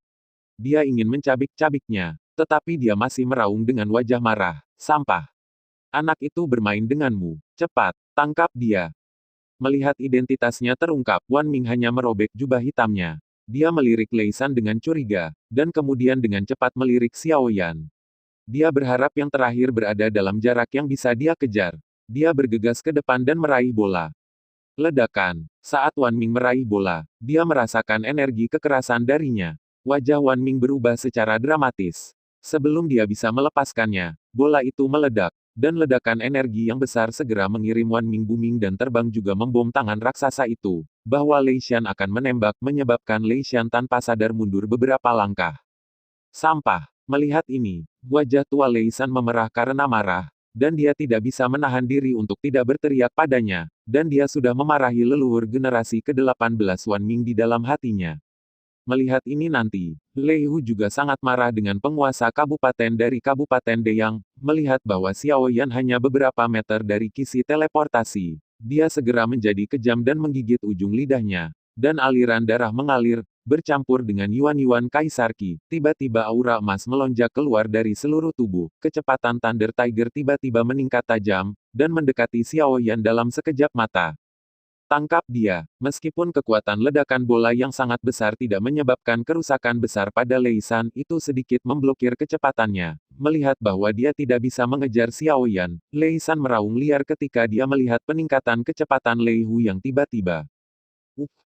Dia ingin mencabik-cabiknya, tetapi dia masih meraung dengan wajah marah. Sampah. Anak itu bermain denganmu. Cepat, tangkap dia. Melihat identitasnya terungkap, Wan Ming hanya merobek jubah hitamnya. Dia melirik Lei Shan dengan curiga, dan kemudian dengan cepat melirik Xiao Yan. Dia berharap yang terakhir berada dalam jarak yang bisa dia kejar. Dia bergegas ke depan dan meraih bola. Ledakan. Saat Wan Ming meraih bola, dia merasakan energi kekerasan darinya. Wajah Wan Ming berubah secara dramatis. Sebelum dia bisa melepaskannya, bola itu meledak, dan ledakan energi yang besar segera mengirim Wan Ming booming dan terbang juga membom tangan raksasa itu, bahwa Lei Shan akan menembak menyebabkan Lei Shan tanpa sadar mundur beberapa langkah. Sampah. Melihat ini, wajah tua Lei Shan memerah karena marah, dan dia tidak bisa menahan diri untuk tidak berteriak padanya, dan dia sudah memarahi leluhur generasi ke-18 Wan Ming di dalam hatinya. Melihat ini nanti, Lei Hu juga sangat marah dengan penguasa kabupaten dari Kabupaten Deyang, melihat bahwa Xiao Yan hanya beberapa meter dari kisi teleportasi. Dia segera menjadi kejam dan menggigit ujung lidahnya, dan aliran darah mengalir, bercampur dengan yuan-yuan Kaisar Qi. Tiba-tiba aura emas melonjak keluar dari seluruh tubuh, kecepatan Thunder Tiger tiba-tiba meningkat tajam, dan mendekati Xiao Yan dalam sekejap mata. Tangkap dia. Meskipun kekuatan ledakan bola yang sangat besar tidak menyebabkan kerusakan besar pada Lei Shan, itu sedikit memblokir kecepatannya. Melihat bahwa dia tidak bisa mengejar Xiao Yan, Lei Shan meraung liar ketika dia melihat peningkatan kecepatan Lei Hu yang tiba-tiba.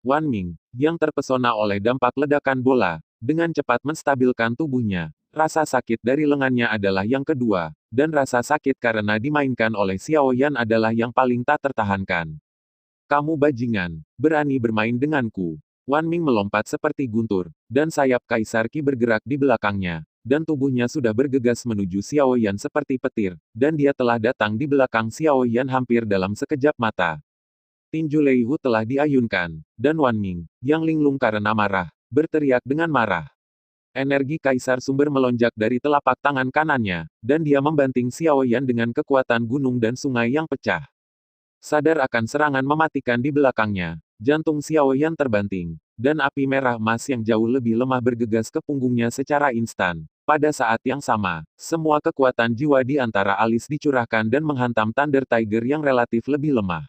Wan Ming, yang terpesona oleh dampak ledakan bola, dengan cepat menstabilkan tubuhnya. Rasa sakit dari lengannya adalah yang kedua, dan rasa sakit karena dimainkan oleh Xiao Yan adalah yang paling tak tertahankan. Kamu bajingan, berani bermain denganku. Wan Ming melompat seperti guntur, dan sayap Kaisar Qi bergerak di belakangnya, dan tubuhnya sudah bergegas menuju Xiao Yan seperti petir, dan dia telah datang di belakang Xiao Yan hampir dalam sekejap mata. Tinju Lei Hu telah diayunkan, dan Wan Ming, yang linglung karena marah, berteriak dengan marah. Energi Kaisar Sumber melonjak dari telapak tangan kanannya, dan dia membanting Xiao Yan dengan kekuatan gunung dan sungai yang pecah. Sadar akan serangan mematikan di belakangnya, jantung Xiao Yan terbanting, dan api merah emas yang jauh lebih lemah bergegas ke punggungnya secara instan. Pada saat yang sama, semua kekuatan jiwa di antara alis dicurahkan dan menghantam Thunder Tiger yang relatif lebih lemah.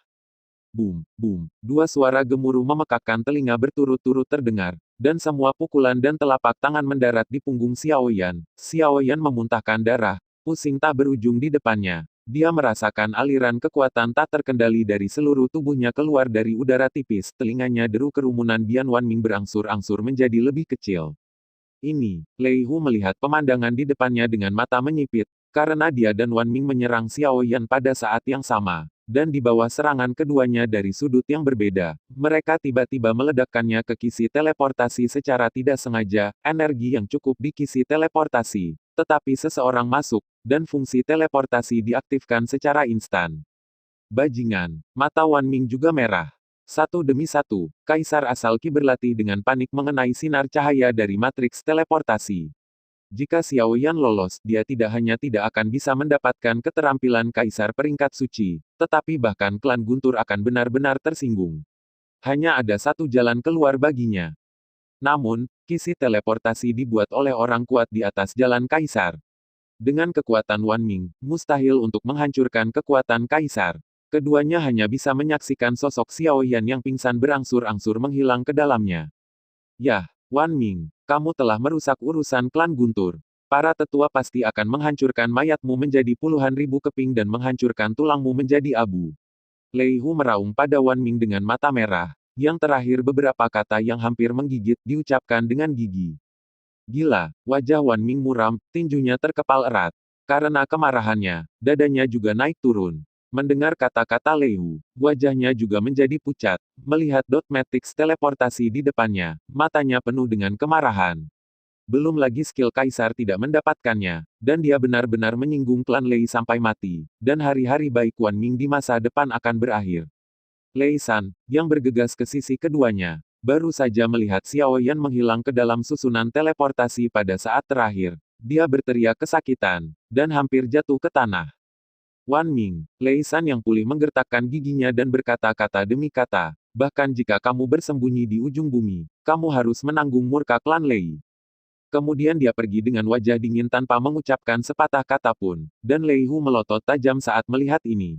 Boom, boom, dua suara gemuruh memekakkan telinga berturut-turut terdengar, dan semua pukulan dan telapak tangan mendarat di punggung Xiao Yan. Xiao Yan memuntahkan darah, pusing tak berujung di depannya. Dia merasakan aliran kekuatan tak terkendali dari seluruh tubuhnya keluar dari udara tipis, telinganya deru kerumunan Bian Wan Ming berangsur-angsur menjadi lebih kecil. Ini, Lei Hu melihat pemandangan di depannya dengan mata menyipit, karena dia dan Wan Ming menyerang Xiao Yan pada saat yang sama, dan di bawah serangan keduanya dari sudut yang berbeda, mereka tiba-tiba meledakkannya ke kisi teleportasi secara tidak sengaja, energi yang cukup di kisi teleportasi. Tetapi seseorang masuk, dan fungsi teleportasi diaktifkan secara instan. Bajingan, mata Wan Ming juga merah. Satu demi satu, Kaisar asal Qi berlatih dengan panik mengenai sinar cahaya dari matriks teleportasi. Jika Xiao Yan lolos, dia tidak hanya tidak akan bisa mendapatkan keterampilan Kaisar peringkat suci, tetapi bahkan klan Guntur akan benar-benar tersinggung. Hanya ada satu jalan keluar baginya. Namun, kisi teleportasi dibuat oleh orang kuat di atas jalan Kaisar. Dengan kekuatan Wan Ming, mustahil untuk menghancurkan kekuatan Kaisar. Keduanya hanya bisa menyaksikan sosok Xiao Yan yang pingsan berangsur-angsur menghilang ke dalamnya. Yah, Wan Ming, kamu telah merusak urusan klan Guntur. Para tetua pasti akan menghancurkan mayatmu menjadi puluhan ribu keping dan menghancurkan tulangmu menjadi abu. Lei Hu meraung pada Wan Ming dengan mata merah. Yang terakhir beberapa kata yang hampir menggigit diucapkan dengan gigi. Gila, wajah Wan Ming muram, tinjunya terkepal erat. Karena kemarahannya, dadanya juga naik turun. Mendengar kata-kata Lei Hu, wajahnya juga menjadi pucat. Melihat dot matrix teleportasi di depannya, matanya penuh dengan kemarahan. Belum lagi skill kaisar tidak mendapatkannya, dan dia benar-benar menyinggung klan Lei sampai mati, dan hari-hari baik Wan Ming di masa depan akan berakhir. Lei San, yang bergegas ke sisi keduanya, baru saja melihat Xiao Yan menghilang ke dalam susunan teleportasi pada saat terakhir. Dia berteriak kesakitan, dan hampir jatuh ke tanah. Wan Ming, Lei San yang pulih menggertakkan giginya dan berkata-kata demi kata, bahkan jika kamu bersembunyi di ujung bumi, kamu harus menanggung murka klan Lei. Kemudian dia pergi dengan wajah dingin tanpa mengucapkan sepatah kata pun, dan Lei Hu melotot tajam saat melihat ini.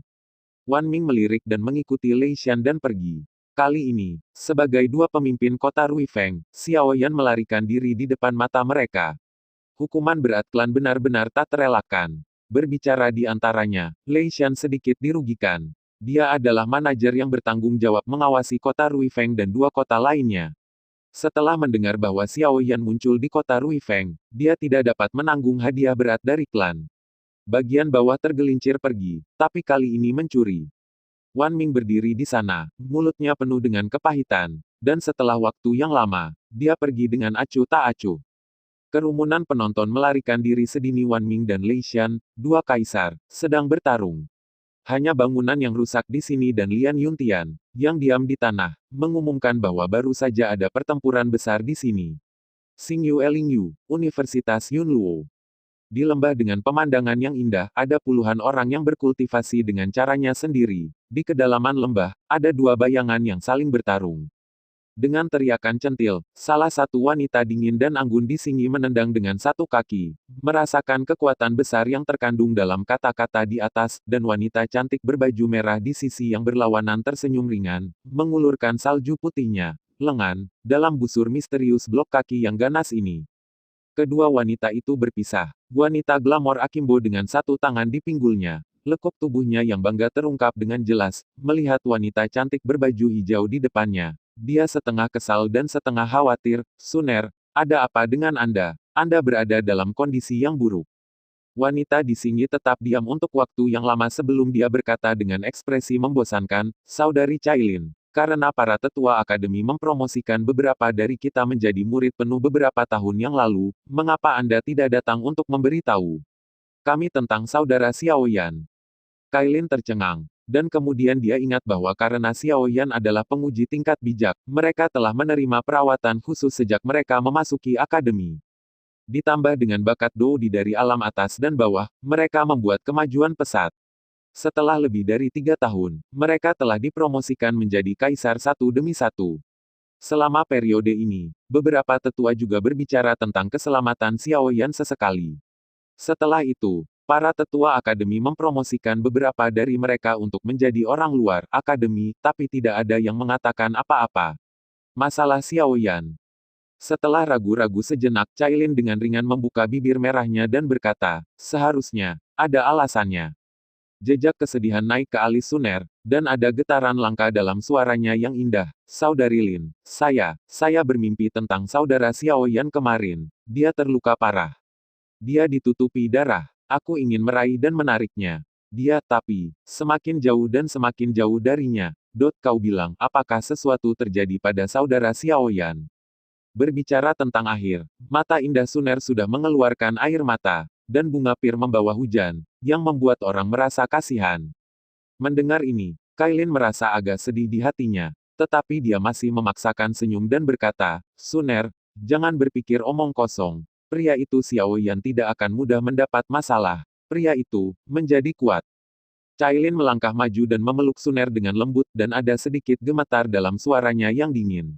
Wan Ming melirik dan mengikuti Lei Xian dan pergi. Kali ini, sebagai dua pemimpin kota Ruifeng, Xiao Yan melarikan diri di depan mata mereka. Hukuman berat klan benar-benar tak terelakkan. Berbicara di antaranya, Lei Xian sedikit dirugikan. Dia adalah manajer yang bertanggung jawab mengawasi kota Ruifeng dan dua kota lainnya. Setelah mendengar bahwa Xiao Yan muncul di kota Ruifeng, dia tidak dapat menanggung hadiah berat dari klan. Bagian bawah tergelincir pergi, tapi kali ini mencuri. Wan Ming berdiri di sana, mulutnya penuh dengan kepahitan, dan setelah waktu yang lama, dia pergi dengan acuh tak acuh. Kerumunan penonton melarikan diri sedini Wan Ming dan Lei Xian, dua kaisar, sedang bertarung. Hanya bangunan yang rusak di sini dan Lian Yuntian, yang diam di tanah, mengumumkan bahwa baru saja ada pertempuran besar di sini. Xingyu Elingyu, Universitas Yunluo. Di lembah dengan pemandangan yang indah, ada puluhan orang yang berkultivasi dengan caranya sendiri. Di kedalaman lembah, ada dua bayangan yang saling bertarung. Dengan teriakan centil, salah satu wanita dingin dan anggun di sini menendang dengan satu kaki, merasakan kekuatan besar yang terkandung dalam kata-kata di atas, dan wanita cantik berbaju merah di sisi yang berlawanan tersenyum ringan, mengulurkan salju putihnya, lengan, dalam busur misterius blok kaki yang ganas ini. Kedua wanita itu berpisah. Wanita glamor akimbo dengan satu tangan di pinggulnya. Lekuk tubuhnya yang bangga terungkap dengan jelas, melihat wanita cantik berbaju hijau di depannya. Dia setengah kesal dan setengah khawatir. Suner, ada apa dengan Anda? Anda berada dalam kondisi yang buruk. Wanita di sini tetap diam untuk waktu yang lama sebelum dia berkata dengan ekspresi membosankan, Saudari Cailin, karena para tetua akademi mempromosikan beberapa dari kita menjadi murid penuh beberapa tahun yang lalu, mengapa Anda tidak datang untuk memberitahu kami tentang saudara Xiao Yan? Kailin tercengang. Dan kemudian dia ingat bahwa karena Xiao Yan adalah penguji tingkat bijak, mereka telah menerima perawatan khusus sejak mereka memasuki akademi. Ditambah dengan bakat Doudi dari alam atas dan bawah, mereka membuat kemajuan pesat. Setelah lebih dari 3 tahun, mereka telah dipromosikan menjadi kaisar satu demi satu. Selama periode ini, beberapa tetua juga berbicara tentang keselamatan Xiao Yan sesekali. Setelah itu, para tetua akademi mempromosikan beberapa dari mereka untuk menjadi orang luar akademi, tapi tidak ada yang mengatakan apa-apa. Masalah Xiao Yan. Setelah ragu-ragu sejenak, Cailin dengan ringan membuka bibir merahnya dan berkata, seharusnya, ada alasannya. Jejak kesedihan naik ke alis Suner, dan ada getaran langka dalam suaranya yang indah. Saudari Lin, saya bermimpi tentang saudara Xiao Yan kemarin. Dia terluka parah. Dia ditutupi darah. Aku ingin meraih dan menariknya. Dia, tapi, semakin jauh dan semakin jauh darinya. Kau bilang, apakah sesuatu terjadi pada saudara Xiao Yan? Berbicara tentang akhir, mata indah Suner sudah mengeluarkan air mata, dan bunga pir membawa hujan, yang membuat orang merasa kasihan. Mendengar ini, Kailin merasa agak sedih di hatinya, tetapi dia masih memaksakan senyum dan berkata, Suner, jangan berpikir omong kosong. Pria itu Xiao Yan tidak akan mudah mendapat masalah. Pria itu, menjadi kuat. Cailin melangkah maju dan memeluk Suner dengan lembut dan ada sedikit gemetar dalam suaranya yang dingin.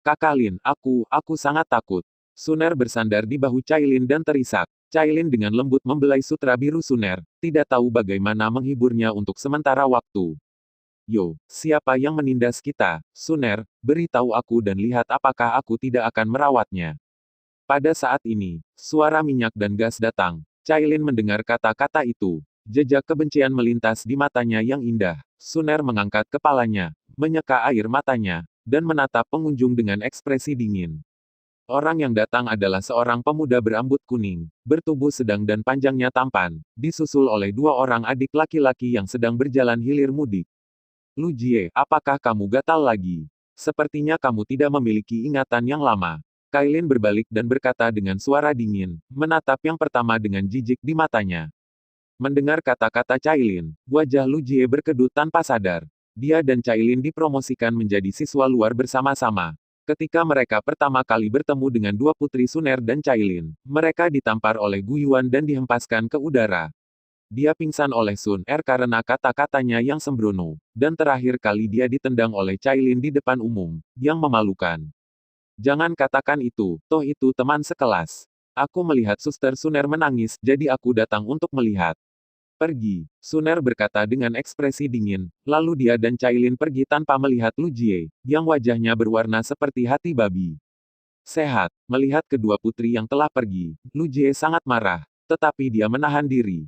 Kakak Lin, aku sangat takut. Suner bersandar di bahu Cailin dan terisak. Cailin dengan lembut membelai sutra biru Suner, tidak tahu bagaimana menghiburnya untuk sementara waktu. Yo, siapa yang menindas kita? Suner, beritahu aku dan lihat apakah aku tidak akan merawatnya. Pada saat ini, suara minyak dan gas datang. Cailin mendengar kata-kata itu. Jejak kebencian melintas di matanya yang indah. Suner mengangkat kepalanya, menyeka air matanya, dan menatap pengunjung dengan ekspresi dingin. Orang yang datang adalah seorang pemuda berambut kuning, bertubuh sedang dan panjangnya tampan, disusul oleh dua orang adik laki-laki yang sedang berjalan hilir mudik. Lu Jie, apakah kamu gatal lagi? Sepertinya kamu tidak memiliki ingatan yang lama. Kailin berbalik dan berkata dengan suara dingin, menatap yang pertama dengan jijik di matanya. Mendengar kata-kata Cailin, wajah Lu Jie berkedut tanpa sadar. Dia dan Cailin dipromosikan menjadi siswa luar bersama-sama. Ketika mereka pertama kali bertemu dengan dua putri Suner dan Cailin, mereka ditampar oleh Gu Yuan dan dihempaskan ke udara. Dia pingsan oleh Sun Er karena kata-katanya yang sembrono, dan terakhir kali dia ditendang oleh Cailin di depan umum, yang memalukan. Jangan katakan itu, toh itu teman sekelas. Aku melihat Suster Suner menangis, jadi aku datang untuk melihat. Pergi, Suner berkata dengan ekspresi dingin, lalu dia dan Cailin pergi tanpa melihat Lu Jie, yang wajahnya berwarna seperti hati babi. Sehat, melihat kedua putri yang telah pergi, Lu Jie sangat marah, tetapi dia menahan diri.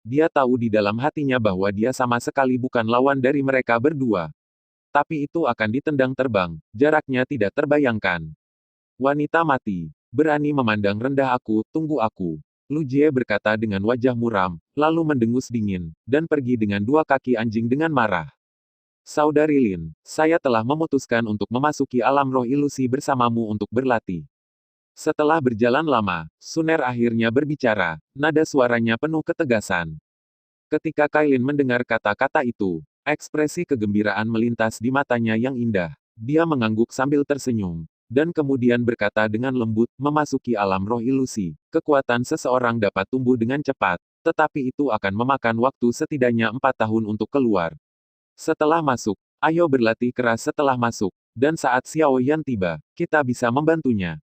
Dia tahu di dalam hatinya bahwa dia sama sekali bukan lawan dari mereka berdua. Tapi itu akan ditendang terbang, jaraknya tidak terbayangkan. Wanita mati, berani memandang rendah aku, tunggu aku. Lu Jie berkata dengan wajah muram, lalu mendengus dingin, dan pergi dengan dua kaki anjing dengan marah. Saudari Lin, saya telah memutuskan untuk memasuki alam roh ilusi bersamamu untuk berlatih. Setelah berjalan lama, Suner akhirnya berbicara, nada suaranya penuh ketegasan. Ketika Kailin mendengar kata-kata itu, ekspresi kegembiraan melintas di matanya yang indah. Dia mengangguk sambil tersenyum, dan kemudian berkata dengan lembut, memasuki alam roh ilusi. Kekuatan seseorang dapat tumbuh dengan cepat, tetapi itu akan memakan waktu setidaknya 4 tahun untuk keluar. Setelah masuk, ayo berlatih keras setelah masuk, dan saat Xiao Yan tiba, kita bisa membantunya.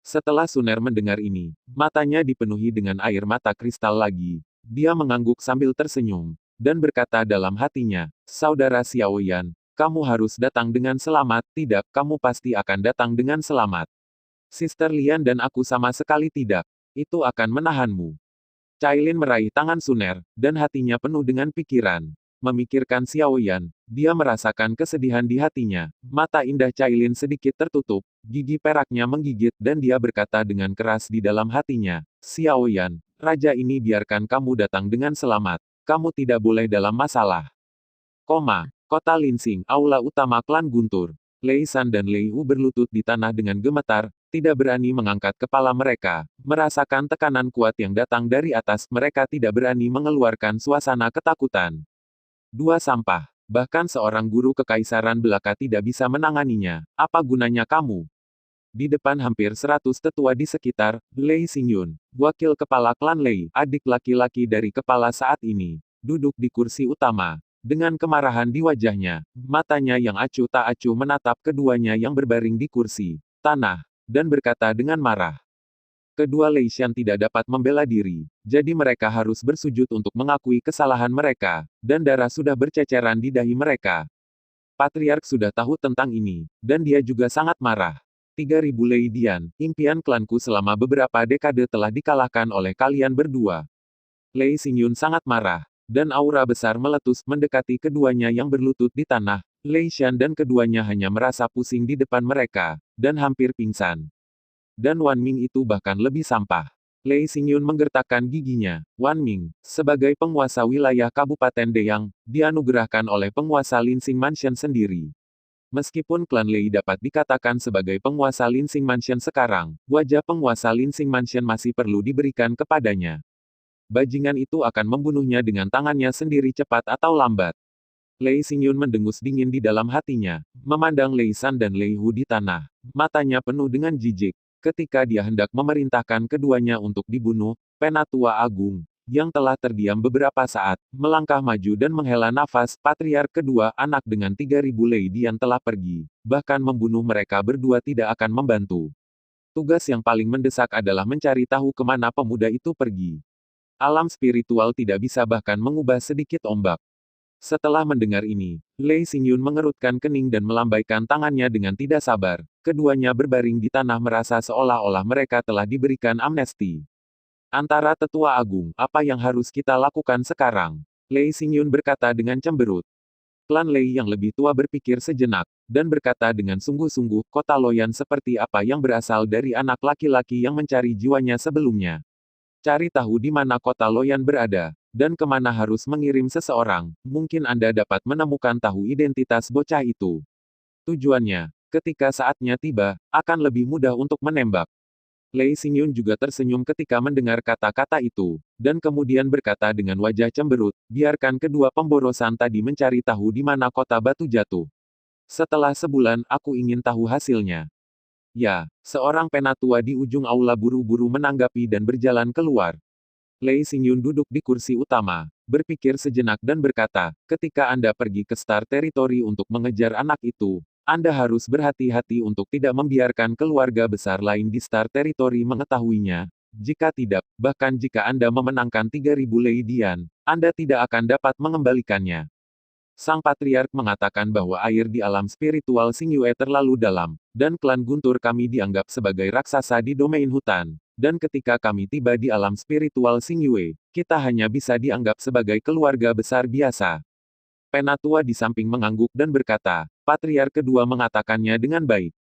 Setelah Suner mendengar ini, matanya dipenuhi dengan air mata kristal lagi. Dia mengangguk sambil tersenyum, dan berkata dalam hatinya, Saudara Xiao Yan, kamu harus datang dengan selamat, tidak, kamu pasti akan datang dengan selamat. Sister Lian dan aku sama sekali tidak. Itu akan menahanmu. Cailin meraih tangan Suner, dan hatinya penuh dengan pikiran. Memikirkan Xiao Yan, dia merasakan kesedihan di hatinya. Mata indah Cailin sedikit tertutup, gigi peraknya menggigit dan dia berkata dengan keras di dalam hatinya, Xiao Yan, raja ini biarkan kamu datang dengan selamat. Kamu tidak boleh dalam masalah. Kota Linsing, aula utama klan Guntur. Lei San dan Lei Wu berlutut di tanah dengan gemetar, tidak berani mengangkat kepala mereka. Merasakan tekanan kuat yang datang dari atas, mereka tidak berani mengeluarkan suasana ketakutan. Dua sampah. Bahkan seorang guru kekaisaran belaka tidak bisa menanganinya. Apa gunanya kamu? Di depan hampir 100 tetua di sekitar, Lei Xingyun, wakil kepala klan Lei, adik laki-laki dari kepala saat ini, duduk di kursi utama. Dengan kemarahan di wajahnya, matanya yang acuh tak acuh menatap keduanya yang berbaring di kursi, tanah, dan berkata dengan marah. Kedua Lei Shan tidak dapat membela diri, jadi mereka harus bersujud untuk mengakui kesalahan mereka, dan darah sudah berceceran di dahi mereka. Patriark sudah tahu tentang ini, dan dia juga sangat marah. 3.000 Lei Dian, impian klanku selama beberapa dekade telah dikalahkan oleh kalian berdua. Lei Xingyun sangat marah, dan aura besar meletus mendekati keduanya yang berlutut di tanah. Lei Shan dan keduanya hanya merasa pusing di depan mereka, dan hampir pingsan. Dan Wan Ming itu bahkan lebih sampah. Lei Xingyun menggertakkan giginya. Wan Ming, sebagai penguasa wilayah Kabupaten Deyang, dianugerahkan oleh penguasa Linsing Mansion sendiri. Meskipun klan Lei dapat dikatakan sebagai penguasa Linsing Mansion sekarang, wajah penguasa Linsing Mansion masih perlu diberikan kepadanya. Bajingan itu akan membunuhnya dengan tangannya sendiri cepat atau lambat. Lei Xingyun mendengus dingin di dalam hatinya, memandang Lei San dan Lei Hu di tanah. Matanya penuh dengan jijik. Ketika dia hendak memerintahkan keduanya untuk dibunuh, Penatua Agung, yang telah terdiam beberapa saat, melangkah maju dan menghela nafas. Patriark kedua anak dengan 3.000 Lei Dian telah pergi, bahkan membunuh mereka berdua tidak akan membantu. Tugas yang paling mendesak adalah mencari tahu kemana pemuda itu pergi. Alam spiritual tidak bisa bahkan mengubah sedikit ombak. Setelah mendengar ini, Lei Xingyun mengerutkan kening dan melambaikan tangannya dengan tidak sabar. Keduanya berbaring di tanah merasa seolah-olah mereka telah diberikan amnesti. Antara tetua agung, apa yang harus kita lakukan sekarang? Lei Xingyun berkata dengan cemberut. Klan Lei yang lebih tua berpikir sejenak, dan berkata dengan sungguh-sungguh, kota Loyan seperti apa yang berasal dari anak laki-laki yang mencari jiwanya sebelumnya. Cari tahu di mana kota Loyan berada, dan kemana harus mengirim seseorang, mungkin Anda dapat menemukan tahu identitas bocah itu. Tujuannya, Ketika saatnya tiba, akan lebih mudah untuk menembak. Lei Xingyun juga tersenyum ketika mendengar kata-kata itu, dan kemudian berkata dengan wajah cemberut, biarkan kedua pemborosan tadi mencari tahu di mana kota batu jatuh. Setelah sebulan, aku ingin tahu hasilnya. Ya, seorang penatua di ujung aula buru-buru menanggapi dan berjalan keluar. Lei Xingyun duduk di kursi utama, berpikir sejenak dan berkata, ketika Anda pergi ke Star Territory untuk mengejar anak itu, Anda harus berhati-hati untuk tidak membiarkan keluarga besar lain di Star Territory mengetahuinya. Jika tidak, bahkan jika Anda memenangkan 3.000 Lei Dian, Anda tidak akan dapat mengembalikannya. Sang Patriark mengatakan bahwa air di alam spiritual Xingyue terlalu dalam, dan klan Guntur kami dianggap sebagai raksasa di domain hutan. Dan ketika kami tiba di alam spiritual Xingyue, kita hanya bisa dianggap sebagai keluarga besar biasa. Penatua di samping mengangguk dan berkata, Patriark kedua mengatakannya dengan baik.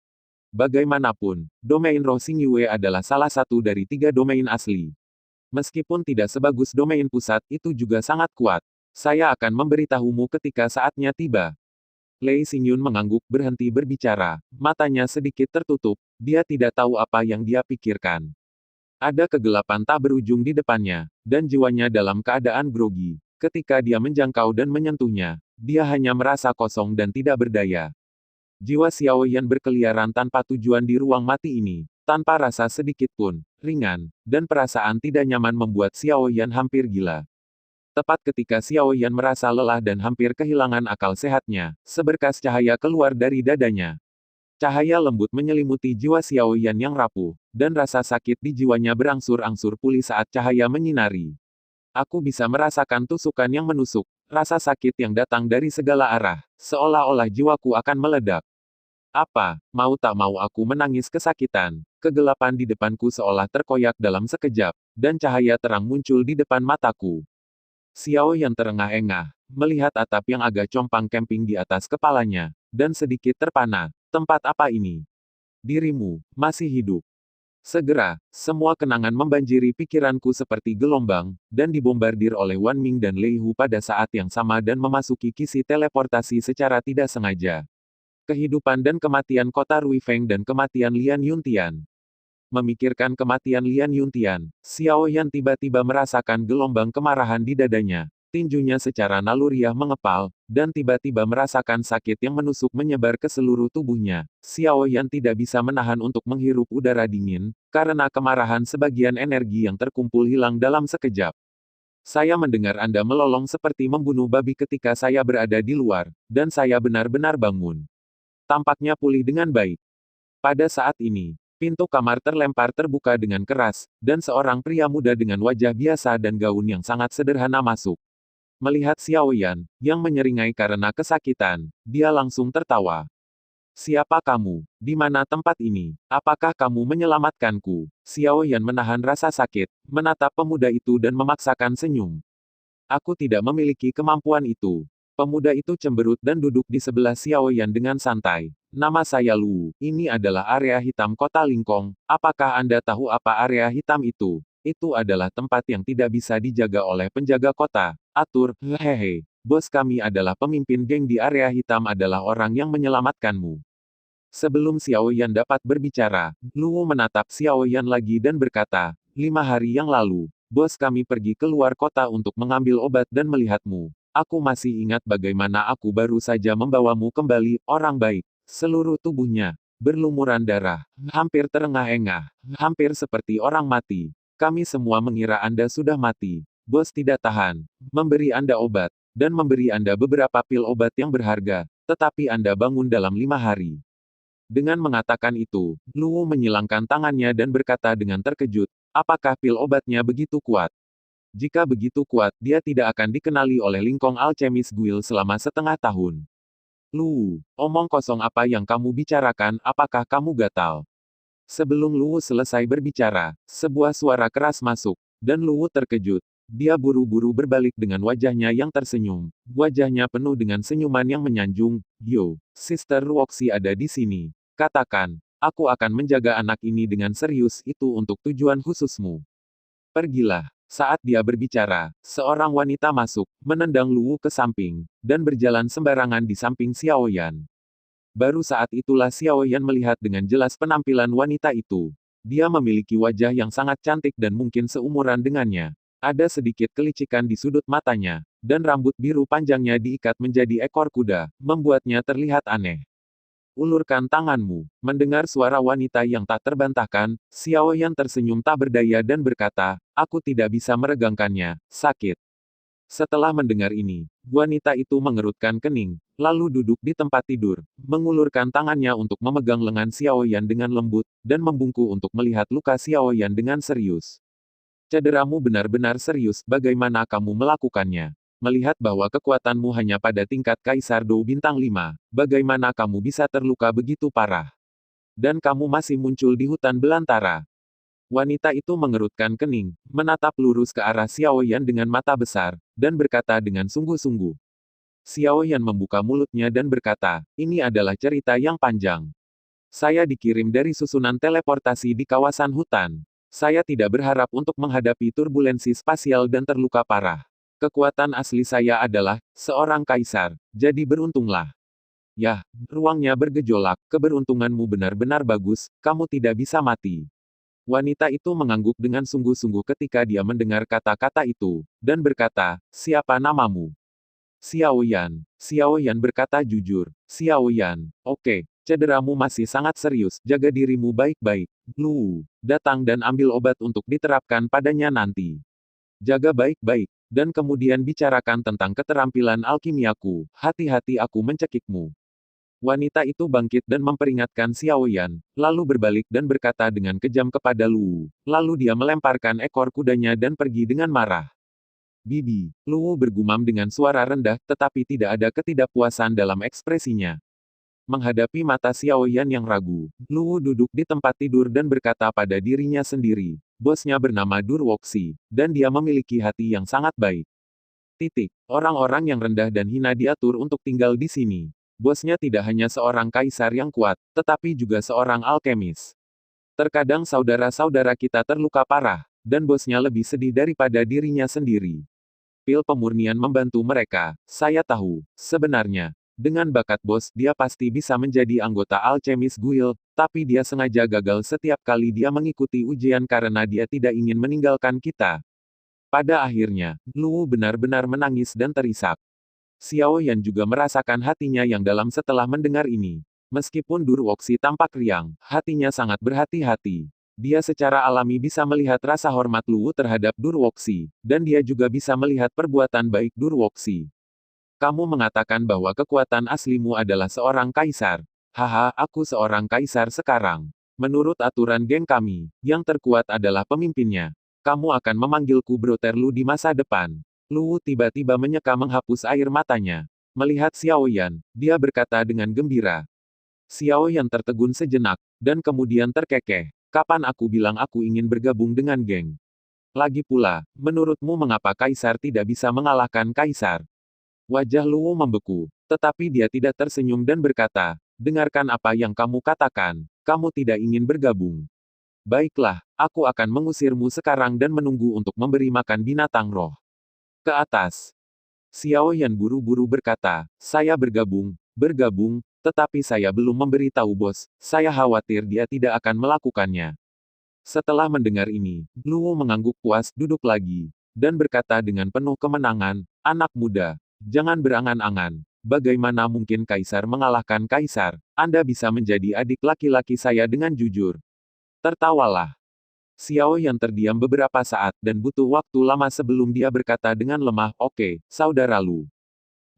Bagaimanapun, domain roh Xingyue adalah salah satu dari 3 domain asli. Meskipun tidak sebagus domain pusat, itu juga sangat kuat. Saya akan memberitahumu ketika saatnya tiba. Lei Xingyun mengangguk berhenti berbicara, matanya sedikit tertutup, dia tidak tahu apa yang dia pikirkan. Ada kegelapan tak berujung di depannya, dan jiwanya dalam keadaan grogi. Ketika dia menjangkau dan menyentuhnya, dia hanya merasa kosong dan tidak berdaya. Jiwa Xiao Yan berkeliaran tanpa tujuan di ruang mati ini, tanpa rasa sedikit pun, ringan, dan perasaan tidak nyaman membuat Xiao Yan hampir gila. Tepat ketika Xiao Yan merasa lelah dan hampir kehilangan akal sehatnya, seberkas cahaya keluar dari dadanya. Cahaya lembut menyelimuti jiwa Xiao Yan yang rapuh, dan rasa sakit di jiwanya berangsur-angsur pulih saat cahaya menyinari. Aku bisa merasakan tusukan yang menusuk, rasa sakit yang datang dari segala arah, seolah-olah jiwaku akan meledak. Apa, mau tak mau aku menangis kesakitan. Kegelapan di depanku seolah terkoyak dalam sekejap, dan cahaya terang muncul di depan mataku. Xiao yang terengah-engah, melihat atap yang agak compang camping di atas kepalanya, dan sedikit terpana. Tempat apa ini? Dirimu, masih hidup. Segera, semua kenangan membanjiri pikiranku seperti gelombang, dan dibombardir oleh Wan Ming dan Lei Hu pada saat yang sama dan memasuki kisi teleportasi secara tidak sengaja. Kehidupan dan kematian kota Rui Feng dan kematian Lian Yuntian. Memikirkan kematian Lian Yuntian, Xiao Yan tiba-tiba merasakan gelombang kemarahan di dadanya. Tinjunya secara naluriah mengepal, dan tiba-tiba merasakan sakit yang menusuk menyebar ke seluruh tubuhnya. Xiao Yan tidak bisa menahan untuk menghirup udara dingin, karena kemarahan sebagian energi yang terkumpul hilang dalam sekejap. Saya mendengar Anda melolong seperti membunuh babi ketika saya berada di luar, dan saya benar-benar bangun. Tampaknya pulih dengan baik. Pada saat ini, pintu kamar terlempar terbuka dengan keras, dan seorang pria muda dengan wajah biasa dan gaun yang sangat sederhana masuk. Melihat Xiao Yan, yang menyeringai karena kesakitan, dia langsung tertawa. Siapa kamu? Di mana tempat ini? Apakah kamu menyelamatkanku? Xiao Yan menahan rasa sakit, menatap pemuda itu dan memaksakan senyum. Aku tidak memiliki kemampuan itu. Pemuda itu cemberut dan duduk di sebelah Xiao Yan dengan santai. Nama saya Lu, ini adalah area hitam kota Lingkong. Apakah Anda tahu apa area hitam itu? Itu adalah tempat yang tidak bisa dijaga oleh penjaga kota. Atur, hehehe. Bos kami adalah pemimpin geng di area hitam adalah orang yang menyelamatkanmu. Sebelum Xiao Yan dapat berbicara, Luwu menatap Xiao Yan lagi dan berkata, 5 hari yang lalu, bos kami pergi keluar kota untuk mengambil obat dan melihatmu. Aku masih ingat bagaimana aku baru saja membawamu kembali, orang baik. Seluruh tubuhnya berlumuran darah, hampir terengah-engah, hampir seperti orang mati. Kami semua mengira Anda sudah mati. Bos tidak tahan, memberi Anda obat, dan memberi Anda beberapa pil obat yang berharga, tetapi Anda bangun dalam 5 hari. Dengan mengatakan itu, Luwu menyilangkan tangannya dan berkata dengan terkejut, apakah pil obatnya begitu kuat? Jika begitu kuat, dia tidak akan dikenali oleh Lingkong Alchemist Guild selama setengah tahun. Luwu, omong kosong apa yang kamu bicarakan, apakah kamu gatal? Sebelum Luwu selesai berbicara, sebuah suara keras masuk, dan Luwu terkejut. Dia buru-buru berbalik dengan wajahnya yang tersenyum. Wajahnya penuh dengan senyuman yang menyanjung. Yo, Sister Roxy ada di sini. Katakan, aku akan menjaga anak ini dengan serius itu untuk tujuan khususmu. Pergilah. Saat dia berbicara, seorang wanita masuk, menendang Luwu ke samping, dan berjalan sembarangan di samping Xiao Yan. Baru saat itulah Xiao Yan melihat dengan jelas penampilan wanita itu. Dia memiliki wajah yang sangat cantik dan mungkin seumuran dengannya. Ada sedikit kelicikan di sudut matanya, dan rambut biru panjangnya diikat menjadi ekor kuda, membuatnya terlihat aneh. Ulurkan tanganmu. Mendengar suara wanita yang tak terbantahkan, Xiao Yan tersenyum tak berdaya dan berkata, aku tidak bisa meregangkannya, sakit. Setelah mendengar ini, wanita itu mengerutkan kening, lalu duduk di tempat tidur, mengulurkan tangannya untuk memegang lengan Xiao Yan dengan lembut, dan membungkuk untuk melihat luka Xiao Yan dengan serius. Cederamu benar-benar serius, bagaimana kamu melakukannya? Melihat bahwa kekuatanmu hanya pada tingkat Kaisar Dou Bintang 5, bagaimana kamu bisa terluka begitu parah? Dan kamu masih muncul di hutan belantara. Wanita itu mengerutkan kening, menatap lurus ke arah Xiao Yan dengan mata besar, dan berkata dengan sungguh-sungguh. Xiao Yan membuka mulutnya dan berkata, ini adalah cerita yang panjang. Saya dikirim dari susunan teleportasi di kawasan hutan. Saya tidak berharap untuk menghadapi turbulensi spasial dan terluka parah. Kekuatan asli saya adalah seorang kaisar, jadi beruntunglah. Yah, ruangnya bergejolak, keberuntunganmu benar-benar bagus, kamu tidak bisa mati. Wanita itu mengangguk dengan sungguh-sungguh ketika dia mendengar kata-kata itu, dan berkata, siapa namamu? Xiao Yan. Xiao Yan berkata jujur, Xiao Yan, oke, cederamu masih sangat serius, jaga dirimu baik-baik. Lu, datang dan ambil obat untuk diterapkan padanya nanti. Jaga baik-baik, dan kemudian bicarakan tentang keterampilan alkimiaku, hati-hati aku mencekikmu. Wanita itu bangkit dan memperingatkan Xiao Yan, lalu berbalik dan berkata dengan kejam kepada Luwu. Lalu dia melemparkan ekor kudanya dan pergi dengan marah. Bibi, Luwu bergumam dengan suara rendah tetapi tidak ada ketidakpuasan dalam ekspresinya. Menghadapi mata Xiao Yan yang ragu, Luwu duduk di tempat tidur dan berkata pada dirinya sendiri, bosnya bernama Dur Woxi, dan dia memiliki hati yang sangat baik. Orang-orang yang rendah dan hina diatur untuk tinggal di sini. Bosnya tidak hanya seorang kaisar yang kuat, tetapi juga seorang alkemis. Terkadang saudara-saudara kita terluka parah, dan bosnya lebih sedih daripada dirinya sendiri. Pil pemurnian membantu mereka, saya tahu, sebenarnya. Dengan bakat bos, dia pasti bisa menjadi anggota Alchemist Guild, tapi dia sengaja gagal setiap kali dia mengikuti ujian karena dia tidak ingin meninggalkan kita. Pada akhirnya, Luwu benar-benar menangis dan terisak. Xiao Yan juga merasakan hatinya yang dalam setelah mendengar ini. Meskipun Dur Woxi tampak riang, hatinya sangat berhati-hati. Dia secara alami bisa melihat rasa hormat Luwu terhadap Dur Woxi, dan dia juga bisa melihat perbuatan baik Dur Woxi. Kamu mengatakan bahwa kekuatan aslimu adalah seorang kaisar. Haha, aku seorang kaisar sekarang. Menurut aturan geng kami, yang terkuat adalah pemimpinnya. Kamu akan memanggilku Broterlu di masa depan. Luwu tiba-tiba menyeka menghapus air matanya. Melihat Xiao Yan, dia berkata dengan gembira. Xiao Yan tertegun sejenak, dan kemudian terkekeh. Kapan aku bilang aku ingin bergabung dengan geng? Lagi pula, menurutmu mengapa Kaisar tidak bisa mengalahkan Kaisar? Wajah Luwu membeku, tetapi dia tidak tersenyum dan berkata, dengarkan apa yang kamu katakan, kamu tidak ingin bergabung. Baiklah, aku akan mengusirmu sekarang dan menunggu untuk memberi makan binatang roh. Ke atas. Xiao Yan buru-buru berkata, saya bergabung, tetapi saya belum memberitahu bos, saya khawatir dia tidak akan melakukannya. Setelah mendengar ini, Luwu mengangguk puas, duduk lagi, dan berkata dengan penuh kemenangan, anak muda, jangan berangan-angan, bagaimana mungkin Kaisar mengalahkan Kaisar, Anda bisa menjadi adik laki-laki saya dengan jujur. Tertawalah. Xiao Yan terdiam beberapa saat dan butuh waktu lama sebelum dia berkata dengan lemah, oke, saudara Lu.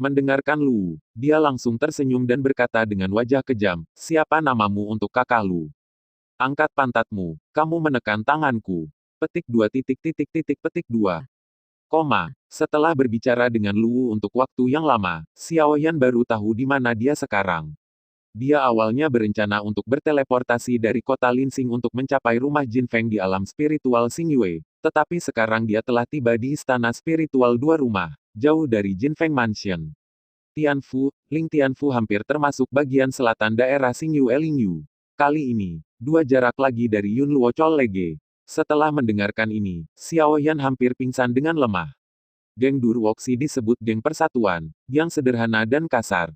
Mendengarkan Lu, dia langsung tersenyum dan berkata dengan wajah kejam, siapa namamu untuk kakak Lu? Angkat pantatmu, kamu menekan tanganku. Petik 2. Koma. Setelah berbicara dengan Lu untuk waktu yang lama, Xiao Yan baru tahu di mana dia sekarang. Dia awalnya berencana untuk berteleportasi dari kota Linsing untuk mencapai rumah Jin Feng di alam spiritual Xingyue, tetapi sekarang dia telah tiba di istana spiritual dua rumah, jauh dari Jin Feng Mansion. Tianfu, Ling Tianfu hampir termasuk bagian selatan daerah Xingyue Lingyu. Kali ini, dua jarak lagi dari Yun Luo Chol Lege. Setelah mendengarkan ini, Xiao Yan hampir pingsan dengan lemah. Geng Dur Woxi disebut geng persatuan, yang sederhana dan kasar.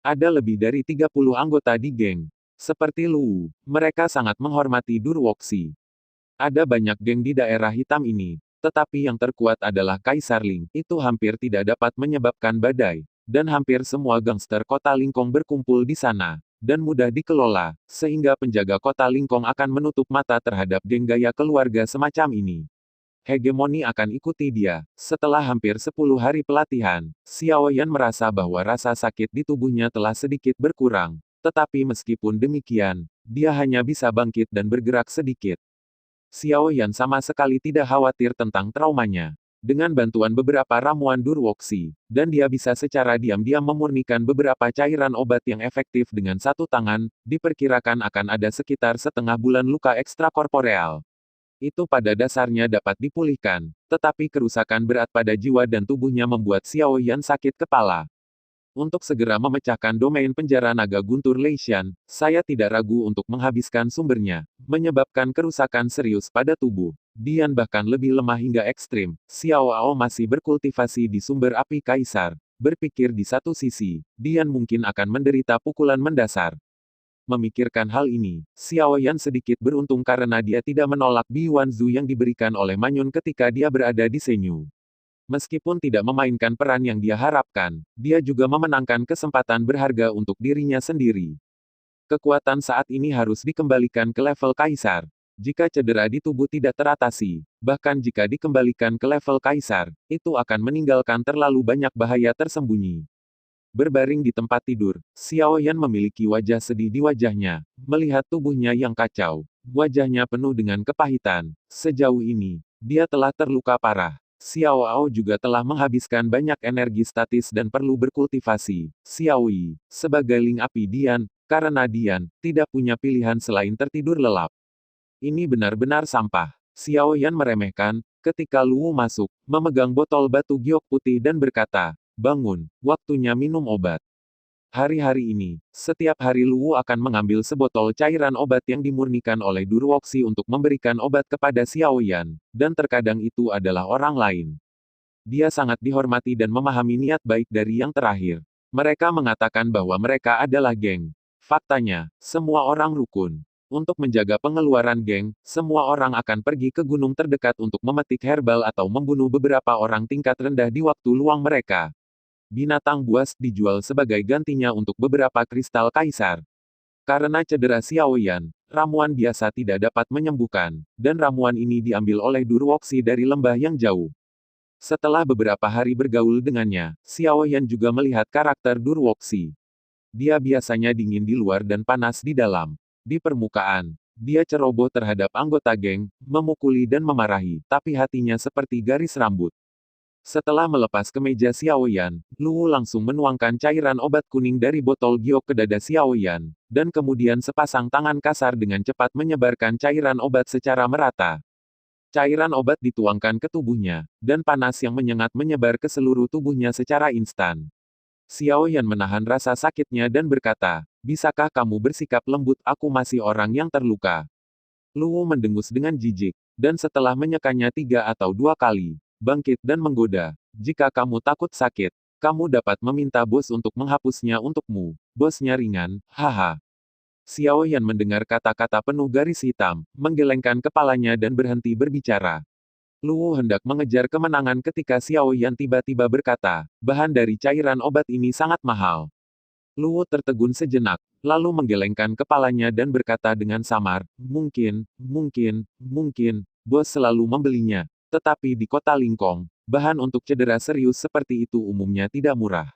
Ada lebih dari 30 anggota di geng. Seperti Luwu, mereka sangat menghormati Durwoksi. Ada banyak geng di daerah hitam ini, tetapi yang terkuat adalah Kaisar Ling. Itu hampir tidak dapat menyebabkan badai, dan hampir semua gangster kota Lingkong berkumpul di sana, dan mudah dikelola, sehingga penjaga kota Lingkong akan menutup mata terhadap geng gaya keluarga semacam ini. Hegemoni akan ikuti dia. Setelah hampir 10 hari pelatihan, Xiao Yan merasa bahwa rasa sakit di tubuhnya telah sedikit berkurang. Tetapi meskipun demikian, dia hanya bisa bangkit dan bergerak sedikit. Xiao Yan sama sekali tidak khawatir tentang traumanya. Dengan bantuan beberapa ramuan Durwoksi, dan dia bisa secara diam-diam memurnikan beberapa cairan obat yang efektif dengan satu tangan, diperkirakan akan ada sekitar setengah bulan luka ekstrakorporeal. Itu pada dasarnya dapat dipulihkan, tetapi kerusakan berat pada jiwa dan tubuhnya membuat Xiao Yan sakit kepala. Untuk segera memecahkan domain penjara naga guntur Leishan, saya tidak ragu untuk menghabiskan sumbernya, menyebabkan kerusakan serius pada tubuh. Dian bahkan lebih lemah hingga ekstrim. Xiao Ao masih berkultivasi di sumber api kaisar. Berpikir di satu sisi, Dian mungkin akan menderita pukulan mendasar. Memikirkan hal ini, Xiao Yan sedikit beruntung karena dia tidak menolak Bi Wanzu yang diberikan oleh Manyun ketika dia berada di Senyu. Meskipun tidak memainkan peran yang dia harapkan, dia juga memenangkan kesempatan berharga untuk dirinya sendiri. Kekuatan saat ini harus dikembalikan ke level kaisar. Jika cedera di tubuh tidak teratasi, bahkan jika dikembalikan ke level kaisar, itu akan meninggalkan terlalu banyak bahaya tersembunyi. Berbaring di tempat tidur, Xiao Yan memiliki wajah sedih di wajahnya, melihat tubuhnya yang kacau. Wajahnya penuh dengan kepahitan. Sejauh ini, dia telah terluka parah. Xiao Ao juga telah menghabiskan banyak energi statis dan perlu berkultivasi. Xiao Yi, sebagai Ling Api Dian, karena Dian tidak punya pilihan selain tertidur lelap. Ini benar-benar sampah. Xiao Yan meremehkan, ketika Luwu masuk, memegang botol batu giok putih dan berkata, bangun, waktunya minum obat. Hari-hari ini, setiap hari Luwu akan mengambil sebotol cairan obat yang dimurnikan oleh Durwoksi untuk memberikan obat kepada Xiao Yan, dan terkadang itu adalah orang lain. Dia sangat dihormati dan memahami niat baik dari yang terakhir. Mereka mengatakan bahwa mereka adalah geng. Faktanya, semua orang rukun. Untuk menjaga pengeluaran geng, semua orang akan pergi ke gunung terdekat untuk memetik herbal atau membunuh beberapa orang tingkat rendah di waktu luang mereka. Binatang buas dijual sebagai gantinya untuk beberapa kristal kaisar. Karena cedera Xiao Yan, ramuan biasa tidak dapat menyembuhkan, dan ramuan ini diambil oleh Durwoksi dari lembah yang jauh. Setelah beberapa hari bergaul dengannya, Xiao Yan juga melihat karakter Durwoksi. Dia biasanya dingin di luar dan panas di dalam. Di permukaan, dia ceroboh terhadap anggota geng, memukuli dan memarahi, tapi hatinya seperti garis rambut. Setelah melepas kemeja Xiao Yan, Luwu langsung menuangkan cairan obat kuning dari botol giok ke dada Xiao Yan, dan kemudian sepasang tangan kasar dengan cepat menyebarkan cairan obat secara merata. Cairan obat dituangkan ke tubuhnya, dan panas yang menyengat menyebar ke seluruh tubuhnya secara instan. Xiao Yan menahan rasa sakitnya dan berkata, bisakah kamu bersikap lembut, aku masih orang yang terluka. Luwu mendengus dengan jijik, dan setelah menyekanya 3 atau 2 kali, bangkit dan menggoda. Jika kamu takut sakit, kamu dapat meminta bos untuk menghapusnya untukmu. Bosnya ringan, haha. Xiao Yan mendengar kata-kata penuh garis hitam, menggelengkan kepalanya dan berhenti berbicara. Luwu hendak mengejar kemenangan ketika Xiao Yan tiba-tiba berkata, bahan dari cairan obat ini sangat mahal. Luwu tertegun sejenak, lalu menggelengkan kepalanya dan berkata dengan samar, mungkin, bos selalu membelinya. Tetapi di kota Lingkong, bahan untuk cedera serius seperti itu umumnya tidak murah.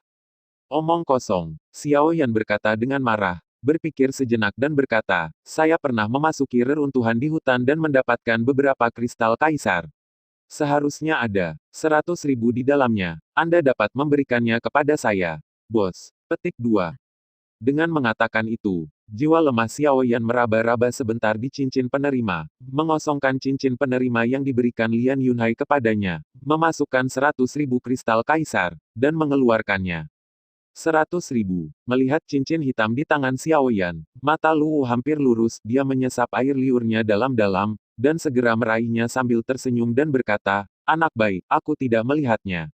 Omong kosong, Xiao Yan berkata dengan marah, berpikir sejenak dan berkata, saya pernah memasuki reruntuhan di hutan dan mendapatkan beberapa kristal kaisar. Seharusnya ada 100.000 di dalamnya. Anda dapat memberikannya kepada saya. Bos. Petik 2. Dengan mengatakan itu, jiwa lemah Xiao Yan meraba-raba sebentar di cincin penerima, mengosongkan cincin penerima yang diberikan Lian Yunhai kepadanya, memasukkan 100.000 kristal kaisar, dan mengeluarkannya. 100.000. Melihat cincin hitam di tangan Xiao Yan, mata Luwu hampir lurus, dia menyesap air liurnya dalam-dalam, dan segera meraihnya sambil tersenyum dan berkata, anak baik, aku tidak melihatnya.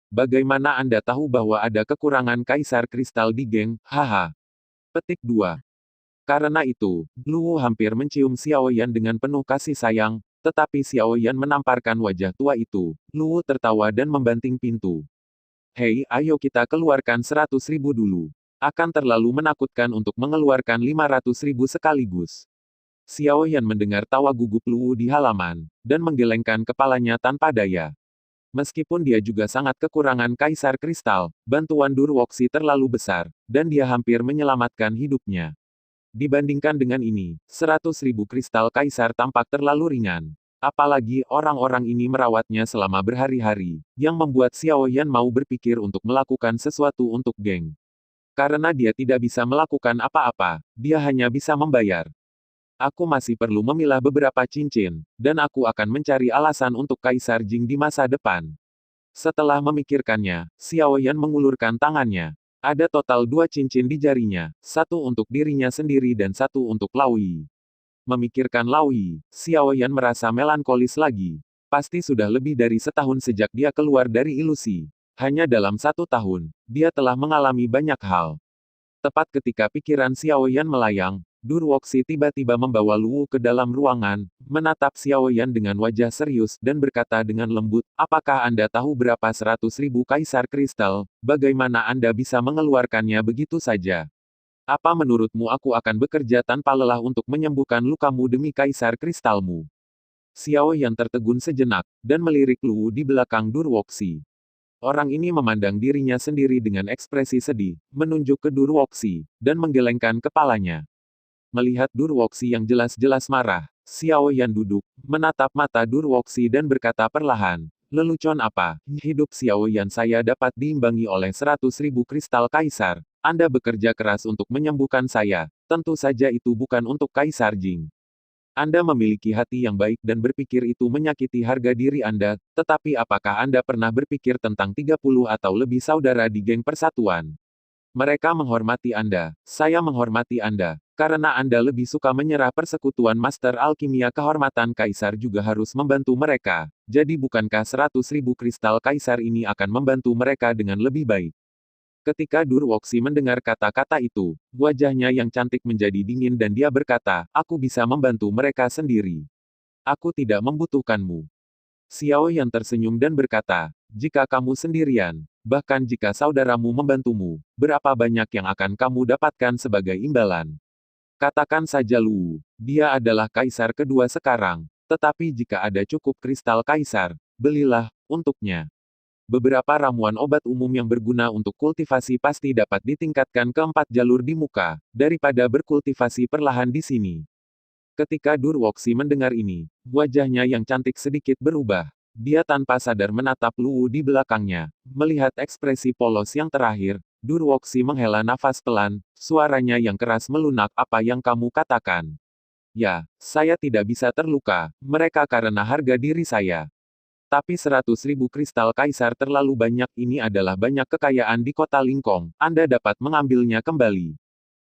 Bagaimana Anda tahu bahwa ada kekurangan kaisar kristal di geng? Haha. Petik 2. Karena itu, Luwu hampir mencium Xiao Yan dengan penuh kasih sayang, tetapi Xiao Yan menamparkan wajah tua itu. Luwu tertawa dan membanting pintu. Hei, ayo kita keluarkan 100.000 dulu. Akan terlalu menakutkan untuk mengeluarkan 500.000 sekaligus. Xiao Yan mendengar tawa gugup Luwu di halaman, dan menggelengkan kepalanya tanpa daya. Meskipun dia juga sangat kekurangan kaisar kristal, bantuan Durwoksi terlalu besar, dan dia hampir menyelamatkan hidupnya. Dibandingkan dengan ini, 100.000 kristal kaisar tampak terlalu ringan. Apalagi orang-orang ini merawatnya selama berhari-hari, yang membuat Xiao Yan mau berpikir untuk melakukan sesuatu untuk geng. Karena dia tidak bisa melakukan apa-apa, dia hanya bisa membayar. Aku masih perlu memilah beberapa cincin, dan aku akan mencari alasan untuk Kaisar Jing di masa depan. Setelah memikirkannya, Xiao Yan mengulurkan tangannya. Ada total 2 cincin di jarinya, satu untuk dirinya sendiri dan satu untuk Lao Yi. Memikirkan Lao Yi, Xiao Yan merasa melankolis lagi. Pasti sudah lebih dari setahun sejak dia keluar dari ilusi. Hanya dalam 1 tahun, dia telah mengalami banyak hal. Tepat ketika pikiran Xiao Yan melayang, Durwoksi tiba-tiba membawa Luwu ke dalam ruangan, menatap Xiao Yan dengan wajah serius dan berkata dengan lembut, apakah Anda tahu berapa 100.000 kaisar kristal? Bagaimana Anda bisa mengeluarkannya begitu saja? Apa menurutmu aku akan bekerja tanpa lelah untuk menyembuhkan lukamu demi kaisar kristalmu? Xiao Yan tertegun sejenak, dan melirik Luwu di belakang Durwoksi. Orang ini memandang dirinya sendiri dengan ekspresi sedih, menunjuk ke Durwoksi, dan menggelengkan kepalanya. Melihat Durwoksi yang jelas-jelas marah, Xiao Yan duduk, menatap mata Durwoksi dan berkata perlahan, lelucon apa, hidup Xiao Yan saya dapat diimbangi oleh 100.000 kristal kaisar. Anda bekerja keras untuk menyembuhkan saya, tentu saja itu bukan untuk Kaisar Jing. Anda memiliki hati yang baik dan berpikir itu menyakiti harga diri Anda, tetapi apakah Anda pernah berpikir tentang 30 atau lebih saudara di geng persatuan? Mereka menghormati Anda, saya menghormati Anda, karena Anda lebih suka menyerah persekutuan Master Alkimia kehormatan Kaisar juga harus membantu mereka, jadi bukankah 100.000 kristal Kaisar ini akan membantu mereka dengan lebih baik? Ketika Durwoksi mendengar kata-kata itu, wajahnya yang cantik menjadi dingin dan dia berkata, aku bisa membantu mereka sendiri. Aku tidak membutuhkanmu. Xiao Yan tersenyum dan berkata, jika kamu sendirian, bahkan jika saudaramu membantumu, berapa banyak yang akan kamu dapatkan sebagai imbalan? Katakan saja Luwu, dia adalah kaisar kedua sekarang, tetapi jika ada cukup kristal kaisar, belilah, untuknya. Beberapa ramuan obat umum yang berguna untuk kultivasi pasti dapat ditingkatkan ke 4 jalur di muka, daripada berkultivasi perlahan di sini. Ketika Durwoksi mendengar ini, wajahnya yang cantik sedikit berubah. Dia tanpa sadar menatap Luwu di belakangnya. Melihat ekspresi polos yang terakhir, Durwoksi menghela nafas pelan, suaranya yang keras melunak, apa yang kamu katakan? Ya, saya tidak bisa terluka, mereka karena harga diri saya. Tapi 100.000 kristal kaisar terlalu banyak, ini adalah banyak kekayaan di kota Lingkong, Anda dapat mengambilnya kembali.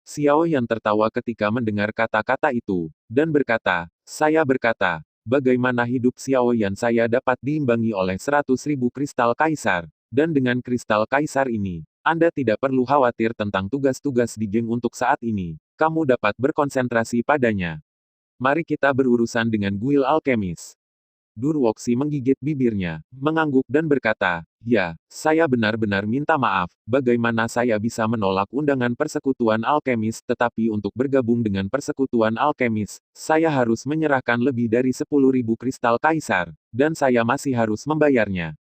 Xiao Yan tertawa ketika mendengar kata-kata itu, dan berkata, saya berkata, bagaimana hidup Xiao Yan saya dapat diimbangi oleh 100.000 kristal kaisar, dan dengan kristal kaisar ini, Anda tidak perlu khawatir tentang tugas-tugas di geng untuk saat ini, kamu dapat berkonsentrasi padanya. Mari kita berurusan dengan guild alkemis. Durwoksi menggigit bibirnya, mengangguk dan berkata, ya, saya benar-benar minta maaf, bagaimana saya bisa menolak undangan persekutuan alkemis, tetapi untuk bergabung dengan persekutuan alkemis, saya harus menyerahkan lebih dari 10.000 kristal kaisar, dan saya masih harus membayarnya.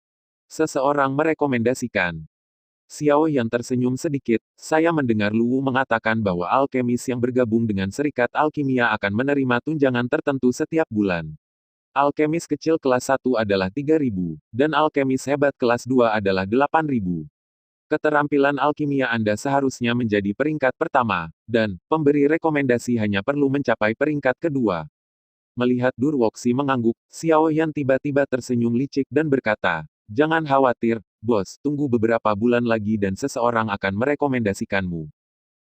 Seseorang merekomendasikan. Xiao Yan tersenyum sedikit, saya mendengar Luwu mengatakan bahwa alkemis yang bergabung dengan serikat alkimia akan menerima tunjangan tertentu setiap bulan. Alkemis kecil kelas 1 adalah 3.000, dan alkemis hebat kelas 2 adalah 8.000. Keterampilan alkimia Anda seharusnya menjadi peringkat pertama, dan pemberi rekomendasi hanya perlu mencapai peringkat kedua. Melihat Durwoksi mengangguk, Xiao Yan tiba-tiba tersenyum licik dan berkata, jangan khawatir, bos, tunggu beberapa bulan lagi dan seseorang akan merekomendasikanmu.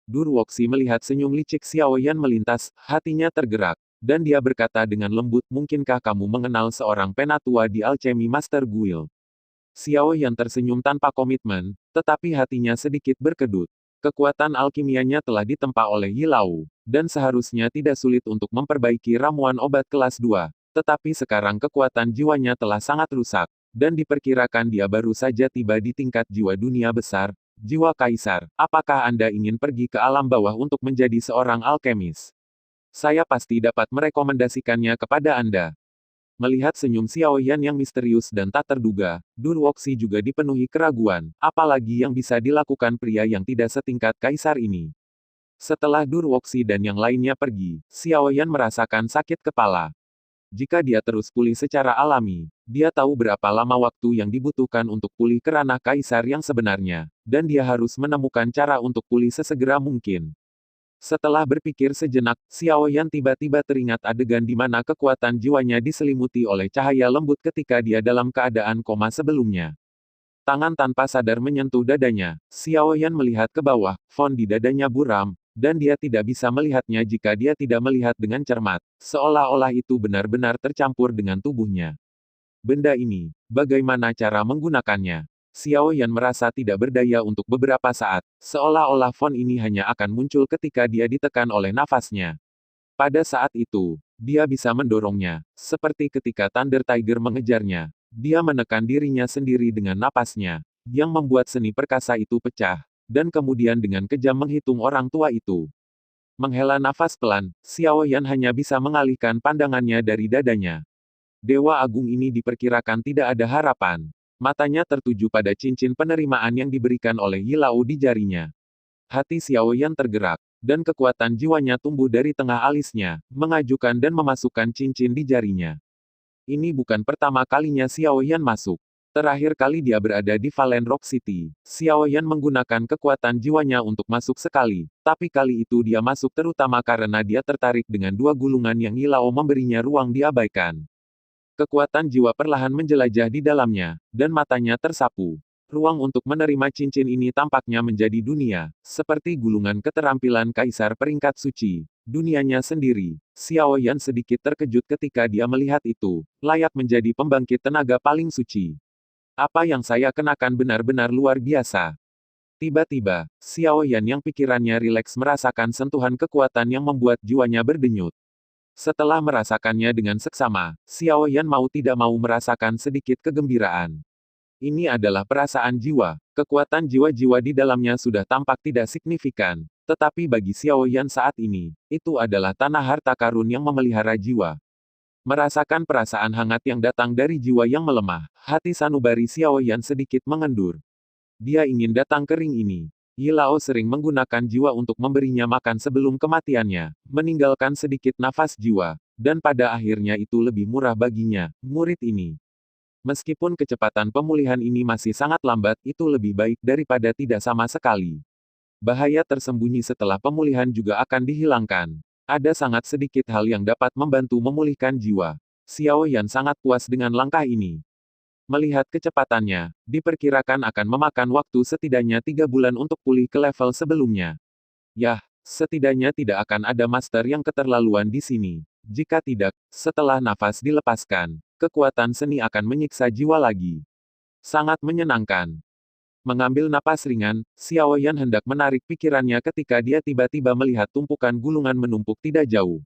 Durwoksi melihat senyum licik Xiao Yan melintas, hatinya tergerak. Dan dia berkata dengan lembut, mungkinkah kamu mengenal seorang penatua di Alchemy Master Guild? Xiao Yan tersenyum tanpa komitmen, tetapi hatinya sedikit berkedut. Kekuatan alkimianya telah ditempa oleh Yi Lao, dan seharusnya tidak sulit untuk memperbaiki ramuan obat kelas 2. Tetapi sekarang kekuatan jiwanya telah sangat rusak, dan diperkirakan dia baru saja tiba di tingkat jiwa dunia besar, jiwa kaisar. Apakah Anda ingin pergi ke alam bawah untuk menjadi seorang alkemis? Saya pasti dapat merekomendasikannya kepada Anda. Melihat senyum Xiao Yan yang misterius dan tak terduga, Durwoksi juga dipenuhi keraguan, apalagi yang bisa dilakukan pria yang tidak setingkat kaisar ini. Setelah Durwoksi dan yang lainnya pergi, Xiao Yan merasakan sakit kepala. Jika dia terus pulih secara alami, dia tahu berapa lama waktu yang dibutuhkan untuk pulih ke ranah kaisar yang sebenarnya, dan dia harus menemukan cara untuk pulih sesegera mungkin. Setelah berpikir sejenak, Xiao Yan tiba-tiba teringat adegan di mana kekuatan jiwanya diselimuti oleh cahaya lembut ketika dia dalam keadaan koma sebelumnya. Tangan tanpa sadar menyentuh dadanya, Xiao Yan melihat ke bawah, font di dadanya buram, dan dia tidak bisa melihatnya jika dia tidak melihat dengan cermat, seolah-olah itu benar-benar tercampur dengan tubuhnya. Benda ini, bagaimana cara menggunakannya? Xiao Yan merasa tidak berdaya untuk beberapa saat, seolah-olah font ini hanya akan muncul ketika dia ditekan oleh nafasnya. Pada saat itu, dia bisa mendorongnya, seperti ketika Thunder Tiger mengejarnya. Dia menekan dirinya sendiri dengan napasnya, yang membuat seni perkasa itu pecah, dan kemudian dengan kejam menghitung orang tua itu. Menghela nafas pelan, Xiao Yan hanya bisa mengalihkan pandangannya dari dadanya. Dewa Agung ini diperkirakan tidak ada harapan. Matanya tertuju pada cincin penerimaan yang diberikan oleh Yi Lao di jarinya. Hati Xiao Yan tergerak, dan kekuatan jiwanya tumbuh dari tengah alisnya, mengajukan dan memasukkan cincin di jarinya. Ini bukan pertama kalinya Xiao Yan masuk. Terakhir kali dia berada di Valen Rock City, Xiao Yan menggunakan kekuatan jiwanya untuk masuk sekali, tapi kali itu dia masuk terutama karena dia tertarik dengan dua gulungan yang Yi Lao memberinya ruang diabaikan. Kekuatan jiwa perlahan menjelajah di dalamnya, dan matanya tersapu. Ruang untuk menerima cincin ini tampaknya menjadi dunia, seperti gulungan keterampilan kaisar peringkat suci. Dunianya sendiri. Xiao Yan sedikit terkejut ketika dia melihat itu, layak menjadi pembangkit tenaga paling suci. Apa yang saya kenakan benar-benar luar biasa. Tiba-tiba, Xiao Yan yang pikirannya rileks merasakan sentuhan kekuatan yang membuat jiwanya berdenyut. Setelah merasakannya dengan seksama, Xiao Yan mau tidak mau merasakan sedikit kegembiraan. Ini adalah perasaan jiwa. Kekuatan jiwa-jiwa di dalamnya sudah tampak tidak signifikan, tetapi bagi Xiao Yan saat ini, itu adalah tanah harta karun yang memelihara jiwa. Merasakan perasaan hangat yang datang dari jiwa yang melemah, hati sanubari Xiao Yan sedikit mengendur. Dia ingin datang ke ring ini. Yi Lao sering menggunakan jiwa untuk memberinya makan sebelum kematiannya, meninggalkan sedikit nafas jiwa, dan pada akhirnya itu lebih murah baginya, murid ini. Meskipun kecepatan pemulihan ini masih sangat lambat, itu lebih baik daripada tidak sama sekali. Bahaya tersembunyi setelah pemulihan juga akan dihilangkan. Ada sangat sedikit hal yang dapat membantu memulihkan jiwa. Xiao Yan sangat puas dengan langkah ini. Melihat kecepatannya, diperkirakan akan memakan waktu setidaknya 3 bulan untuk pulih ke level sebelumnya. Yah, setidaknya tidak akan ada master yang keterlaluan di sini. Jika tidak, setelah nafas dilepaskan, kekuatan seni akan menyiksa jiwa lagi. Sangat menyenangkan. Mengambil napas ringan, Xiao Yan hendak menarik pikirannya ketika dia tiba-tiba melihat tumpukan gulungan menumpuk tidak jauh.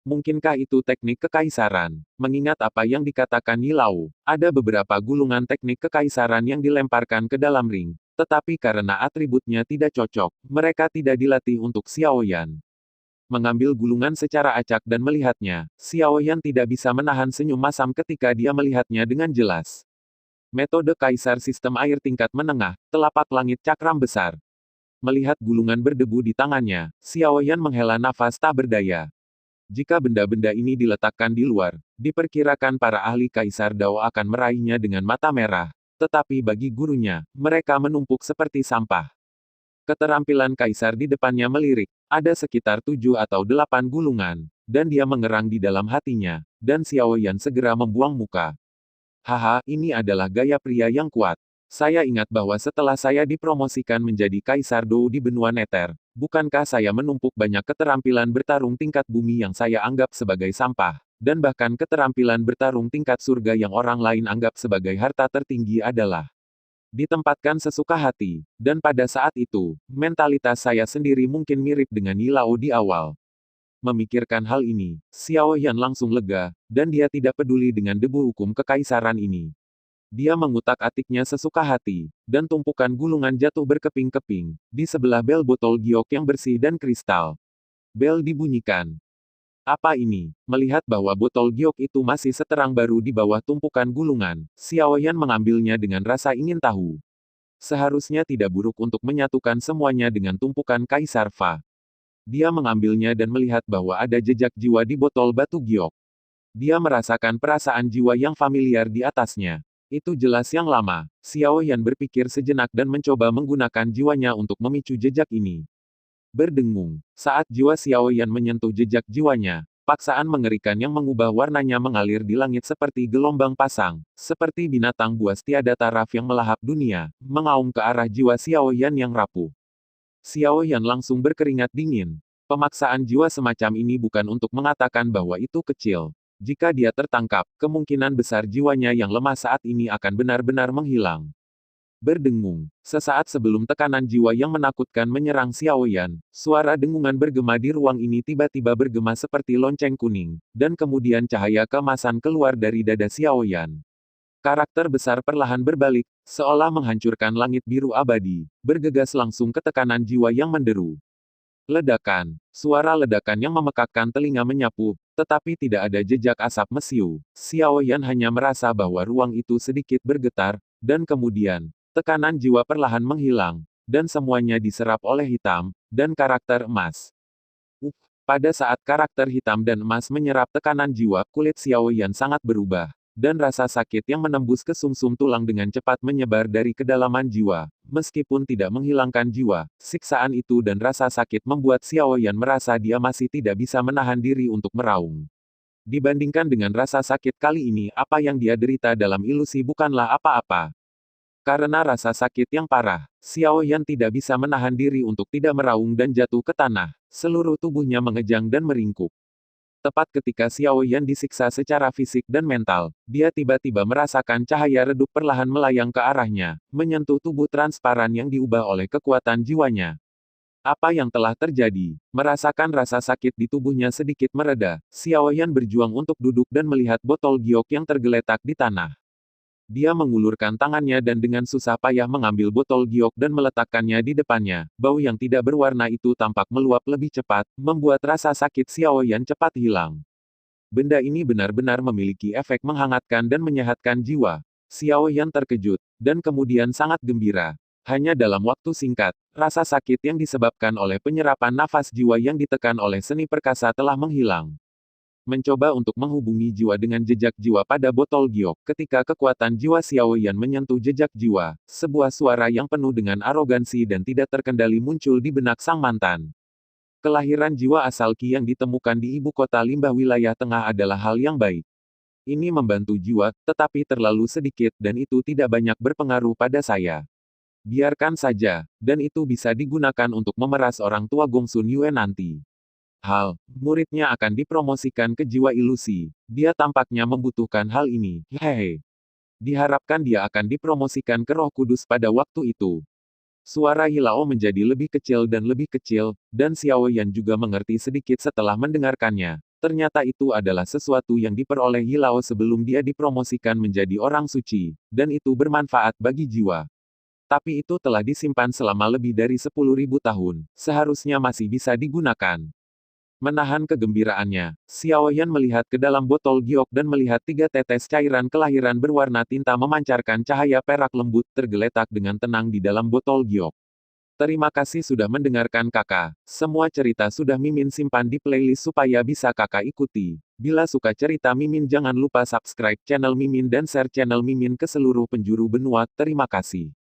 Mungkinkah itu teknik kekaisaran? Mengingat apa yang dikatakan Yi Lao, ada beberapa gulungan teknik kekaisaran yang dilemparkan ke dalam ring, tetapi karena atributnya tidak cocok, mereka tidak dilatih untuk Xiao Yan. Mengambil gulungan secara acak dan melihatnya, Xiao Yan tidak bisa menahan senyum masam ketika dia melihatnya dengan jelas. Metode kaisar sistem air tingkat menengah, telapak langit cakram besar. Melihat gulungan berdebu di tangannya, Xiao Yan menghela nafas tak berdaya. Jika benda-benda ini diletakkan di luar, diperkirakan para ahli Kaisar Dao akan meraihnya dengan mata merah. Tetapi bagi gurunya, mereka menumpuk seperti sampah. Keterampilan Kaisar di depannya melirik. Ada sekitar 7 atau 8 gulungan, dan dia mengerang di dalam hatinya, dan Xiao Yan segera membuang muka. Haha, ini adalah gaya pria yang kuat. Saya ingat bahwa setelah saya dipromosikan menjadi Kaisar Dou di benua Nether, bukankah saya menumpuk banyak keterampilan bertarung tingkat bumi yang saya anggap sebagai sampah, dan bahkan keterampilan bertarung tingkat surga yang orang lain anggap sebagai harta tertinggi adalah ditempatkan sesuka hati. Dan pada saat itu, mentalitas saya sendiri mungkin mirip dengan Yilao di awal. Memikirkan hal ini, Xiao Yan langsung lega, dan dia tidak peduli dengan debu hukum kekaisaran ini. Dia mengutak-atiknya sesuka hati, dan tumpukan gulungan jatuh berkeping-keping, di sebelah bel botol giok yang bersih dan kristal. Bel dibunyikan. Apa ini? Melihat bahwa botol giok itu masih seterang baru di bawah tumpukan gulungan, Xiao Yan mengambilnya dengan rasa ingin tahu. Seharusnya tidak buruk untuk menyatukan semuanya dengan tumpukan Kaisar Fa. Dia mengambilnya dan melihat bahwa ada jejak jiwa di botol batu giok. Dia merasakan perasaan jiwa yang familiar di atasnya. Itu jelas yang lama. Xiao Yan berpikir sejenak dan mencoba menggunakan jiwanya untuk memicu jejak ini. Berdengung. Saat jiwa Xiao Yan menyentuh jejak jiwanya, paksaan mengerikan yang mengubah warnanya mengalir di langit seperti gelombang pasang, seperti binatang buas tiada taraf yang melahap dunia, mengaum ke arah jiwa Xiao Yan yang rapuh. Xiao Yan langsung berkeringat dingin. Pemaksaan jiwa semacam ini bukan untuk mengatakan bahwa itu kecil. Jika dia tertangkap, kemungkinan besar jiwanya yang lemah saat ini akan benar-benar menghilang. Berdengung. Sesaat sebelum tekanan jiwa yang menakutkan menyerang Xiao Yan, suara dengungan bergema di ruang ini tiba-tiba bergema seperti lonceng kuning, dan kemudian cahaya keemasan keluar dari dada Xiao Yan. Karakter besar perlahan berbalik, seolah menghancurkan langit biru abadi, bergegas langsung ke tekanan jiwa yang menderu. Ledakan. Suara ledakan yang memekakkan telinga menyapu, tetapi tidak ada jejak asap mesiu. Xiao Yan hanya merasa bahwa ruang itu sedikit bergetar, dan kemudian, tekanan jiwa perlahan menghilang, dan semuanya diserap oleh hitam, dan karakter emas. Pada saat karakter hitam dan emas menyerap tekanan jiwa, kulit Xiao Yan sangat berubah, dan rasa sakit yang menembus ke sumsum tulang dengan cepat menyebar dari kedalaman jiwa. Meskipun tidak menghilangkan jiwa, siksaan itu dan rasa sakit membuat Xiao Yan merasa dia masih tidak bisa menahan diri untuk meraung. Dibandingkan dengan rasa sakit kali ini, apa yang dia derita dalam ilusi bukanlah apa-apa. Karena rasa sakit yang parah, Xiao Yan tidak bisa menahan diri untuk tidak meraung dan jatuh ke tanah. Seluruh tubuhnya mengejang dan meringkuk. Tepat ketika Xiao Yan disiksa secara fisik dan mental, dia tiba-tiba merasakan cahaya redup perlahan melayang ke arahnya, menyentuh tubuh transparan yang diubah oleh kekuatan jiwanya. Apa yang telah terjadi? Merasakan rasa sakit di tubuhnya sedikit mereda, Xiao Yan berjuang untuk duduk dan melihat botol giok yang tergeletak di tanah. Dia mengulurkan tangannya dan dengan susah payah mengambil botol giok dan meletakkannya di depannya. Bau yang tidak berwarna itu tampak meluap lebih cepat, membuat rasa sakit Xiao Yan cepat hilang. Benda ini benar-benar memiliki efek menghangatkan dan menyehatkan jiwa. Xiao Yan terkejut, dan kemudian sangat gembira. Hanya dalam waktu singkat, rasa sakit yang disebabkan oleh penyerapan nafas jiwa yang ditekan oleh seni perkasa telah menghilang. Mencoba untuk menghubungi jiwa dengan jejak jiwa pada botol giok. Ketika kekuatan jiwa Xiao Yan menyentuh jejak jiwa, sebuah suara yang penuh dengan arogansi dan tidak terkendali muncul di benak sang mantan. Kelahiran jiwa asal Qi yang ditemukan di ibu kota limbah wilayah tengah adalah hal yang baik. Ini membantu jiwa, tetapi terlalu sedikit dan itu tidak banyak berpengaruh pada saya. Biarkan saja, dan itu bisa digunakan untuk memeras orang tua Gongsun Yue nanti. Muridnya akan dipromosikan ke jiwa ilusi. Dia tampaknya membutuhkan hal ini. Hehe. Diharapkan dia akan dipromosikan ke Roh Kudus pada waktu itu. Suara Yilao menjadi lebih kecil, dan Xiao Yan juga mengerti sedikit setelah mendengarkannya. Ternyata itu adalah sesuatu yang diperoleh Yilao sebelum dia dipromosikan menjadi orang suci, dan itu bermanfaat bagi jiwa. Tapi itu telah disimpan selama lebih dari 10.000 tahun, seharusnya masih bisa digunakan. Menahan kegembiraannya, Xiao Yan melihat ke dalam botol giok dan melihat 3 tetes cairan kelahiran berwarna tinta memancarkan cahaya perak lembut tergeletak dengan tenang di dalam botol giok. Terima kasih sudah mendengarkan kakak. Semua cerita sudah Mimin simpan di playlist supaya bisa kakak ikuti. Bila suka cerita Mimin jangan lupa subscribe channel Mimin dan share channel Mimin ke seluruh penjuru benua. Terima kasih.